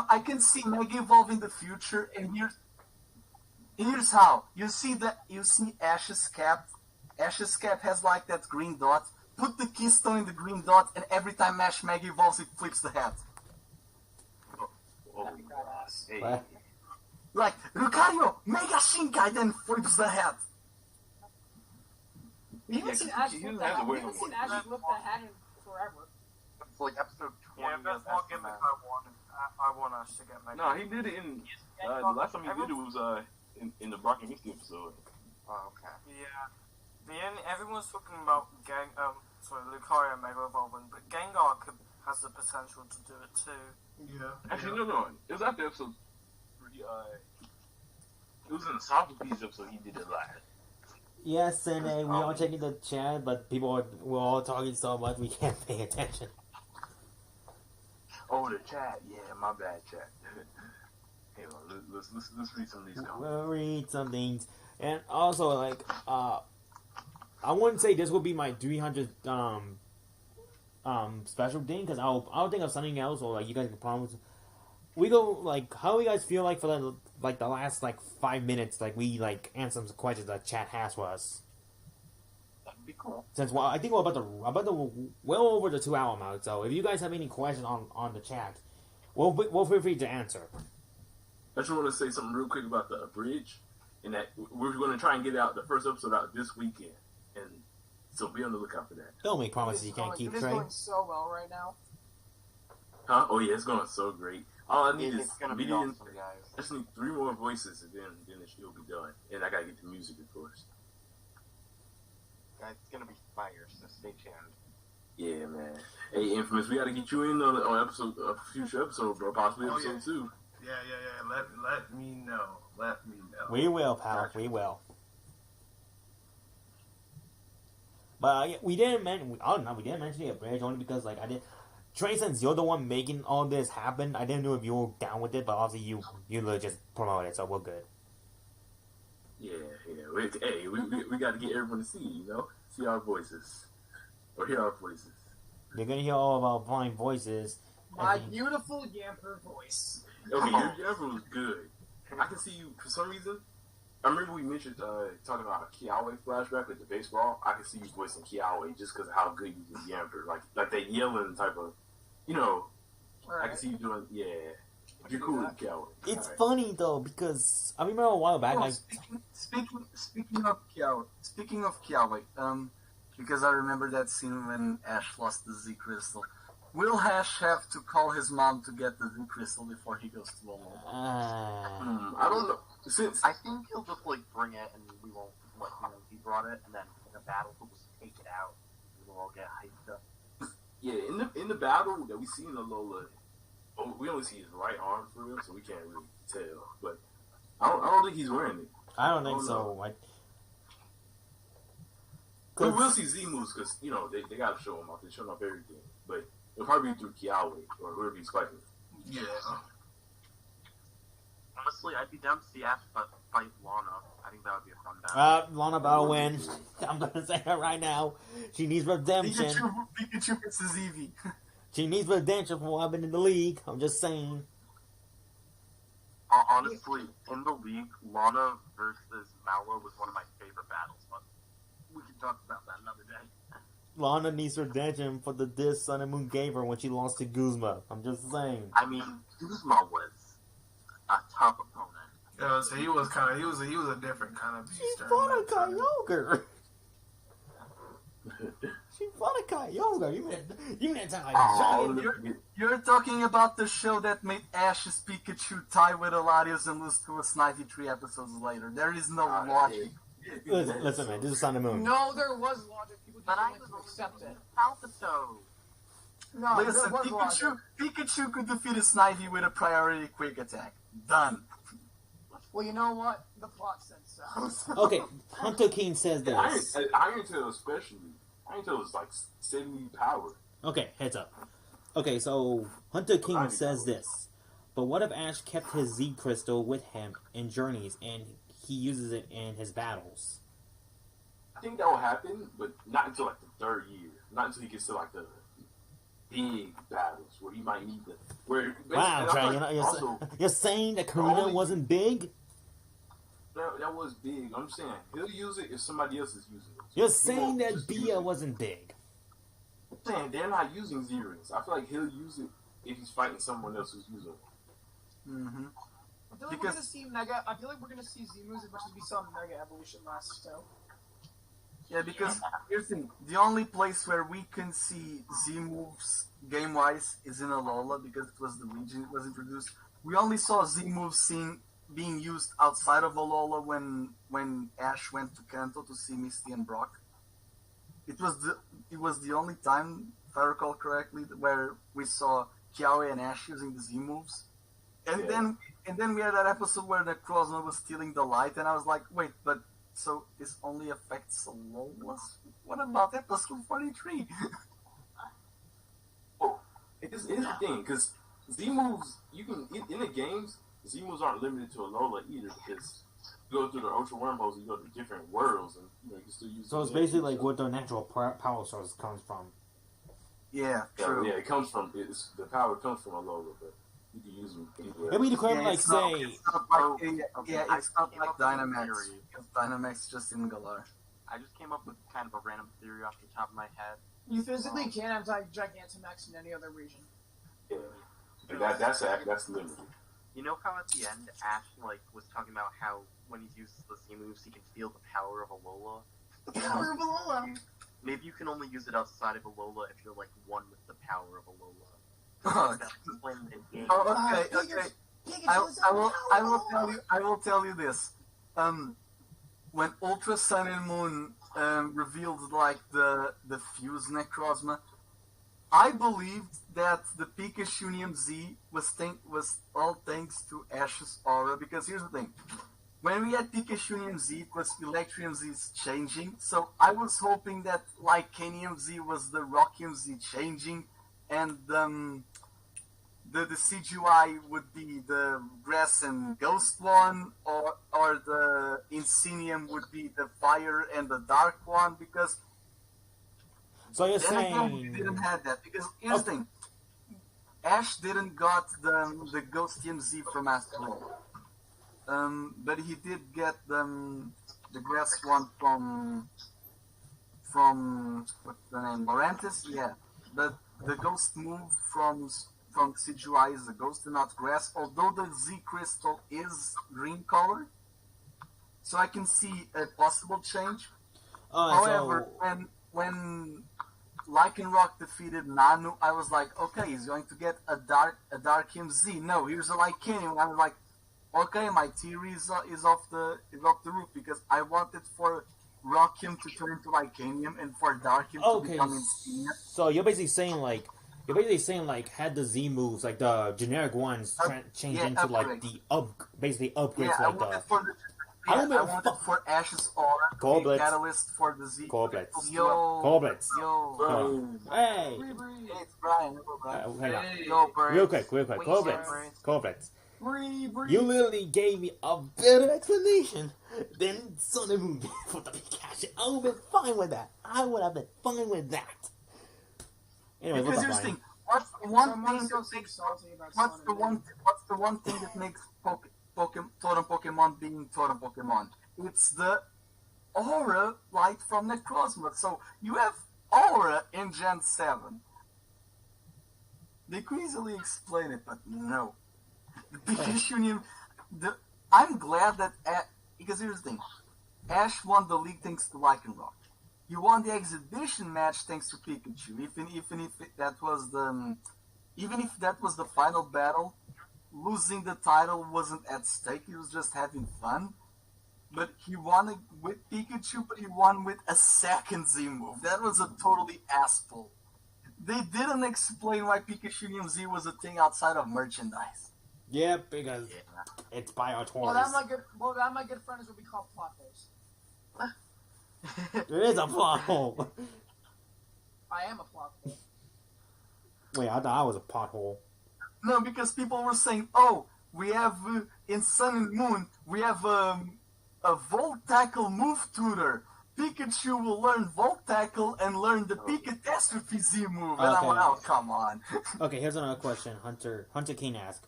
I can see Mega Evolve in the future, and here's how. You see Ash's cap. Ash's cap has like that green dot. Put the keystone in the green dot, and every time Ash Mega evolves, it flips the hat. Oh, hey. What? Like, Lucario, Mega Shinkai, then flips the hat. We haven't seen Ash flip the hat. We haven't seen Ash flip the hat in forever. It's like episode 20. Yeah, if that's one gimmick I want us to get Mega. No, he did it in the last time he did it was in the Brock and Misty episode. Oh, okay. Yeah. Everyone's talking about Lucario Mega Evolving, but Gengar has the potential to do it too. Yeah. Actually, no. It was after episode 3. It was in the Socrates episode he did it last. Yes, and we are checking the chat, but we're all talking so much we can't pay attention. Oh, the chat. Yeah, my bad, chat. Hey, let's read some of these comments. We'll read some things, and also I wouldn't say this will be my 300 special thing because I'll think of something else or like you guys can promise. We go like how do you guys feel like for the last 5 minutes we answer some questions that chat has for us. That'd be cool. Since I think we're about to well over the 2 hour mark, so if you guys have any questions on the chat, we'll feel free to answer. I just want to say something real quick about the bridge, and that we're going to try and get out the first episode out this weekend, and so be on the lookout for that. Don't make promises you can't keep, It is Trey. going so well right now. Huh? Oh yeah, it's going so great. All I need is It's gonna be awesome, guys. I just need 3 more voices, and then it'll be done. And I gotta get the music, of course. Guys, it's gonna be fire, so stay tuned. Yeah, man. Hey, Infamous, we gotta get you in on a future episode, bro. Possibly episode 2. Yeah. Let me know. Let me know. We will, pal. We will. But we didn't mention. We didn't mention the bridge only because I did. Trey, since you're the one making all this happen, I didn't know if you were down with it, but obviously you just promoted it, so we're good. Yeah. We got to get everyone to see, see our voices or hear our voices. You're gonna hear all of our fine voices. My beautiful Yamper voice. Okay, your effort was good. I can see you for some reason. I remember we mentioned talking about a Kiawe flashback with the baseball. I can see you voicing Kiawe just because of how good you can Yamper, like that yelling type of, I can see you doing You're cool with Kiawe. It's funny though because I remember a while back. Speaking of Kiawe, because I remember that scene when Ash lost the Z Crystal. Will Ash have to call his mom to get the Z Crystal before he goes to Walmart? I don't know. I think he'll just bring it, and we won't let him know he brought it, and then in the battle he'll just take it out. We'll all get hyped up. Yeah, in the battle that we see in Alola, we only see his right arm for real, so we can't really tell. But I don't think he's wearing it. I don't think so. We will see Z moves because they got to show him off. They show him off everything, but it'll probably be through Kiawe or whoever he's fighting. Yeah. Honestly, I'd be down to see Ash fight Lana. I think that would be a fun battle. Lana battle win. I'm gonna say it right now. She needs redemption. Pikachu versus Eevee. She needs redemption from what happened in the league. I'm just saying. Honestly, in the league, Lana versus Mallow was one of my favorite battles, but we can talk about that another day. Lana needs redemption for the diss Sun and Moon gave her when she lost to Guzma. I'm just saying. I mean, Guzma was a tough opponent. Yeah, so he was a different kind of beast. She fought a Kyogre. Funakai, Yoga, you mean to like Oh, giant. you're talking about the show that made Ash's Pikachu tie with Alarios and lose to us 93 episodes later. There is no logic. Listen, man, this is Sun and Moon. No, there was logic. People just But I didn't was like to accept it. Palpito. No, Listen, there was logic. Pikachu could defeat a Snivy with a priority quick attack. Done. Well, you know what? The plot said so. Okay, Hunter King says this. Iron Tail especially. Iron Tail is like 70 power. Okay, heads up. Okay, so Hunter King says this. But what if Ash kept his Z crystal with him in journeys and he uses it in his battles? I think that will happen, but not until like the third year. Not until he gets to like the big battles where he might need the. Where Wow, Trey, you're saying that Karina wasn't big? That was big. I'm saying he'll use it if somebody else is using it. You're saying that Bia wasn't big? I'm saying they're not using Z-Rings. I feel like he'll use it if he's fighting someone else who's using it. Mm-hmm. I feel like we're gonna see Mega. I feel like we're gonna see Z moves as much as we saw Mega Evolution last show. Yeah, because here's the thing. The only place where we can see Z moves game-wise is in Alola because it was the region it was introduced. We only saw Z moves being used outside of Alola when Ash went to Kanto to see Misty and Brock. It was the only time, if I recall correctly, where we saw Kiawe and Ash using the Z moves. And then we had that episode where the Necrozma was stealing the light, and I was like, wait, but so this only affects Alolas? What about episode 43? Here's the thing, because Z moves, you can in the games, Z moves aren't limited to Alola either, because you go through the Ultra Wormholes, you go to different worlds, and you can still use. So it's basically like what the natural power source comes from. Yeah, true. Yeah, it comes from the power comes from Alola, but you can use them anywhere. Maybe the equivalent, like say. It's not like Dynamax. Because Dynamax just in Galar. I just came up with kind of a random theory off the top of my head. You physically can't have Gigantamax in any other region. Yeah, that's limited. You know how at the end Ash was talking about how when he uses the Z moves he can feel the power of Alola? The power of Alola! Maybe you can only use it outside of Alola if you're one with the power of Alola. That's explained in game. Oh, okay. I will tell you this. When Ultra Sun and Moon revealed the fuse Necrozma, I believed that the Pikachu Z was all thanks to Ash's aura, because here's the thing. When we had Pikachu Z, it was Electrium Z's changing, so I was hoping that Lycanium Z was the Rockium Z changing, and the CGI would be the Grass and Ghost one, or the Insinium would be the Fire and the Dark one, because so you're then again, saying we didn't have that, because here's the thing. Ash didn't got the Ghostium Z from Astro. But he did get the Grass one from what's the name? Morantis? Yeah. But the Ghost move from CGI is the Ghost and not Grass, although the Z Crystal is green color. So I can see a possible change. However, when Lycanroc defeated Nanu, I was like, okay, he's going to get a Darkium Z. No, here's a Lycanium. I was like, okay, my theory is off the roof, because I wanted for Rockium to turn to Lycanium and for Darkium to become Insania. So you're basically saying had the Z moves, like the generic ones, change into upgrade. the upgrades, I wanted for Ash's aura, the catalyst for the Z. Coblets. Yo. Hey. It's Brian. Hello, Brian. Hang on. Yo, Brian. Real quick. Coblets. You literally gave me a better explanation than Sun and Moon did for the Pikachu. I would have been fine with that. Anyway, because here's the thing. What's the one thing that makes Totem Pokemon being Totem Pokemon? It's the aura light from Necrozma. So you have aura in Gen 7. They could easily explain it, but no. The Pikachu, I'm glad that because here's the thing. Ash won the league thanks to Lycanroc. he won the exhibition match thanks to Pikachu. Even if that was the final battle, losing the title wasn't at stake. He was just having fun. But he won with Pikachu, but he won with a second Z move. That was a totally ass pull. They didn't explain why Pikachu Union Z was a thing outside of merchandise. Yeah, because it's by our toys. Well, that my good friend is what we call plot holes. There is a plot hole. I am a plot hole. Wait, I thought I was a pothole. No, because people were saying, "Oh, we have in Sun and Moon, we have a Volt Tackle move tutor. Pikachu will learn Volt Tackle and learn the Pika-tastrophe Z move." And I'm like, "Oh, come on." Okay, here's another question. Hunter Kane asked,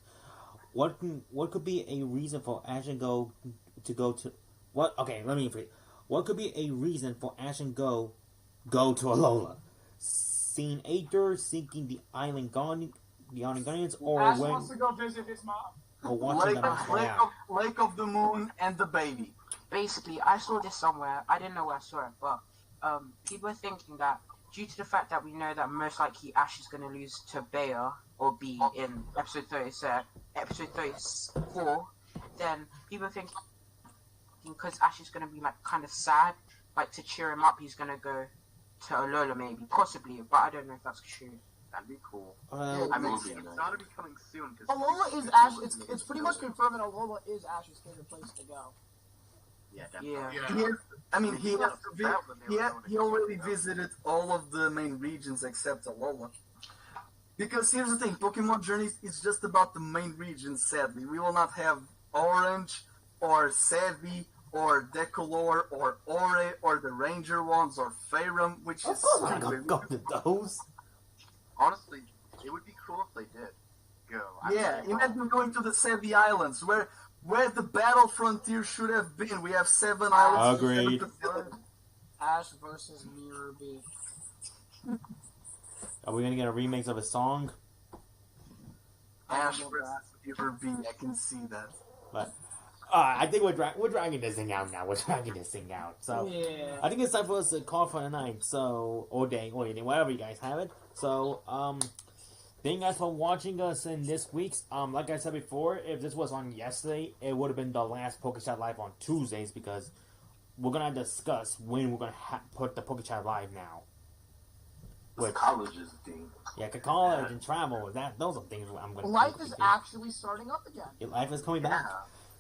"What could be a reason for Ash and Go to go to what?" Okay, let me repeat. What could be a reason for Ash and Go to Alola? Seeing Aether, seeking the Island Guardians, or Ash when wants to go visit his mom. or watching them play out. Lake of the Moon and the baby. Basically, I saw this somewhere. I didn't know where I saw it, but people are thinking that due to the fact that we know that most likely Ash is going to lose to Bayer or B in episode 34, then people are thinking because Ash is going to be like kind of sad, like to cheer him up, he's going to go to Alola maybe, possibly, but I don't know if that's true. That'd be cool. I mean, it's gotta be coming soon. Alola is Ash. It's pretty much confirmed that Alola is Ash's favorite place to go. Yeah, definitely. He already visited all of the main regions except Alola. Because here's the thing, Pokemon Journey is just about the main regions, sadly. We will not have Orange, or Savvy, or Decolor, or Ore, or the Ranger ones, or Farum, which is... Go to those. Honestly, it would be cool if they did go. Imagine going to the Savvy Islands, where the battle frontier should have been. We have 7 islands. Agreed. Ash versus Mirror B. Are we gonna get a remix of a song? Ash versus Mirror B, I can see that. But I think we're dragging this thing out now. We're dragging this thing out. So Yeah. I think it's time for us to call for the night. So or day, whatever you guys have it. So thank you guys for watching us in this week's. Like I said before, if this was on yesterday, it would have been the last PokeChat Live on Tuesdays because we're gonna discuss when we're gonna put the PokeChat Live now. With college's thing. Yeah, college and travel. Those are things I'm gonna. Life is actually starting up again. Your life is coming back.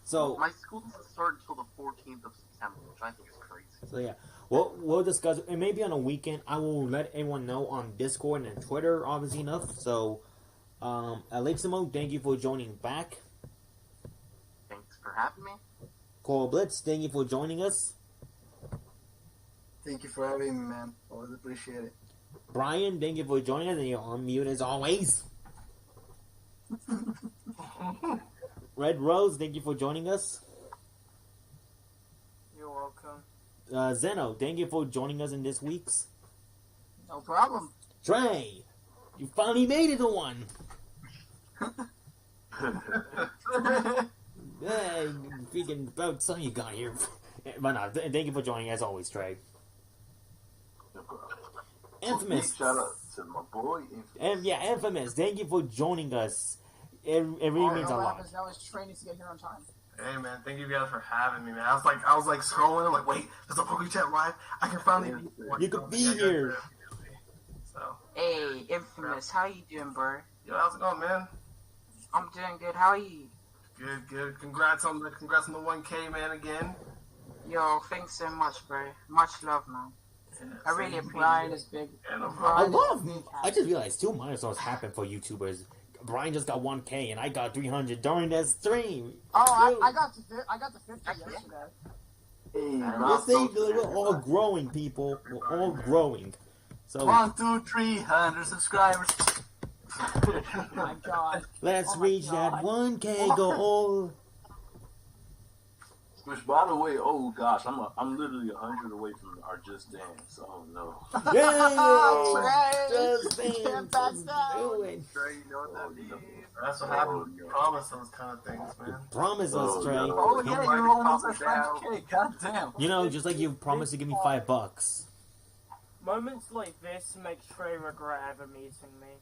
So my school doesn't start until the 14th of September, which I think is crazy. So yeah, we'll discuss it. Maybe on a weekend. I will let everyone know on Discord and Twitter, obviously enough. So, Aleximo, thank you for joining back. Thanks for having me. Cole Blitz, thank you for joining us. Thank you for having me, man. Always appreciate it. Brian, thank you for joining us, and you're on mute as always. Red Rose, thank you for joining us. You're welcome. Zeno, thank you for joining us in this week's. No problem. Trey, you finally made it to one. Speaking about something you got here. But no, thank you for joining as always, Trey. Infamous. Shout out to my boy, Infamous. Infamous. Thank you for joining us. It really means a lot. Now is training to get here on time. Hey man, thank you guys for having me, man. I was like scrolling, I'm like, wait, there's a PokeChat Live. I can finally be here. You could be here. So. Hey, Infamous, how you doing, bro? Yo, how's it going, man? I'm doing good. How are you? Good. Congrats on the 1K, man. Again. Yo, thanks so much, bro. Much love, man. Yeah, I really appreciate Brian it. is big. I just realized 2 milestones happened for YouTubers. Brian just got 1K and I got 300 during that stream. Oh, I got the 50 yesterday. We're all growing, people. We're all growing. So 1, 2, 300 subscribers. Oh my god. Let's reach that 1K goal. Which, by the way, oh gosh, I'm literally 100 away from our Just Dance. Oh no! Yay! Just Dance. Let's do it. Trey, you know what that means? That's what happens when you promise those kind of things, man. Promise us, Trey. Oh yeah, you're almost at 5K. God damn. You know, just like you promised to give me $5. Moments like this make Trey regret ever meeting me.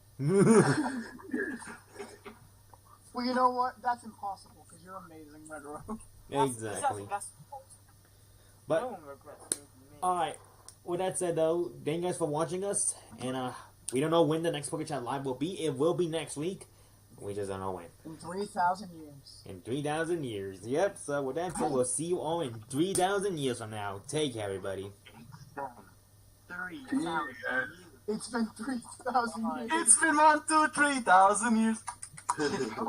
Well, you know what? That's impossible because you're amazing, Meguro. Exactly. That's But no one regrets meeting me. alright, with that said though, thank you guys for watching us, and we don't know when the next PokeChat Live will be. It will be next week. We just don't know when. In 3,000 years. In 3,000 years. Yep, so with that said, we'll see you all in 3,000 years from now. Take care, everybody. 3,000. It's been 3,000 years. It's been 1, 2, 3,000 years.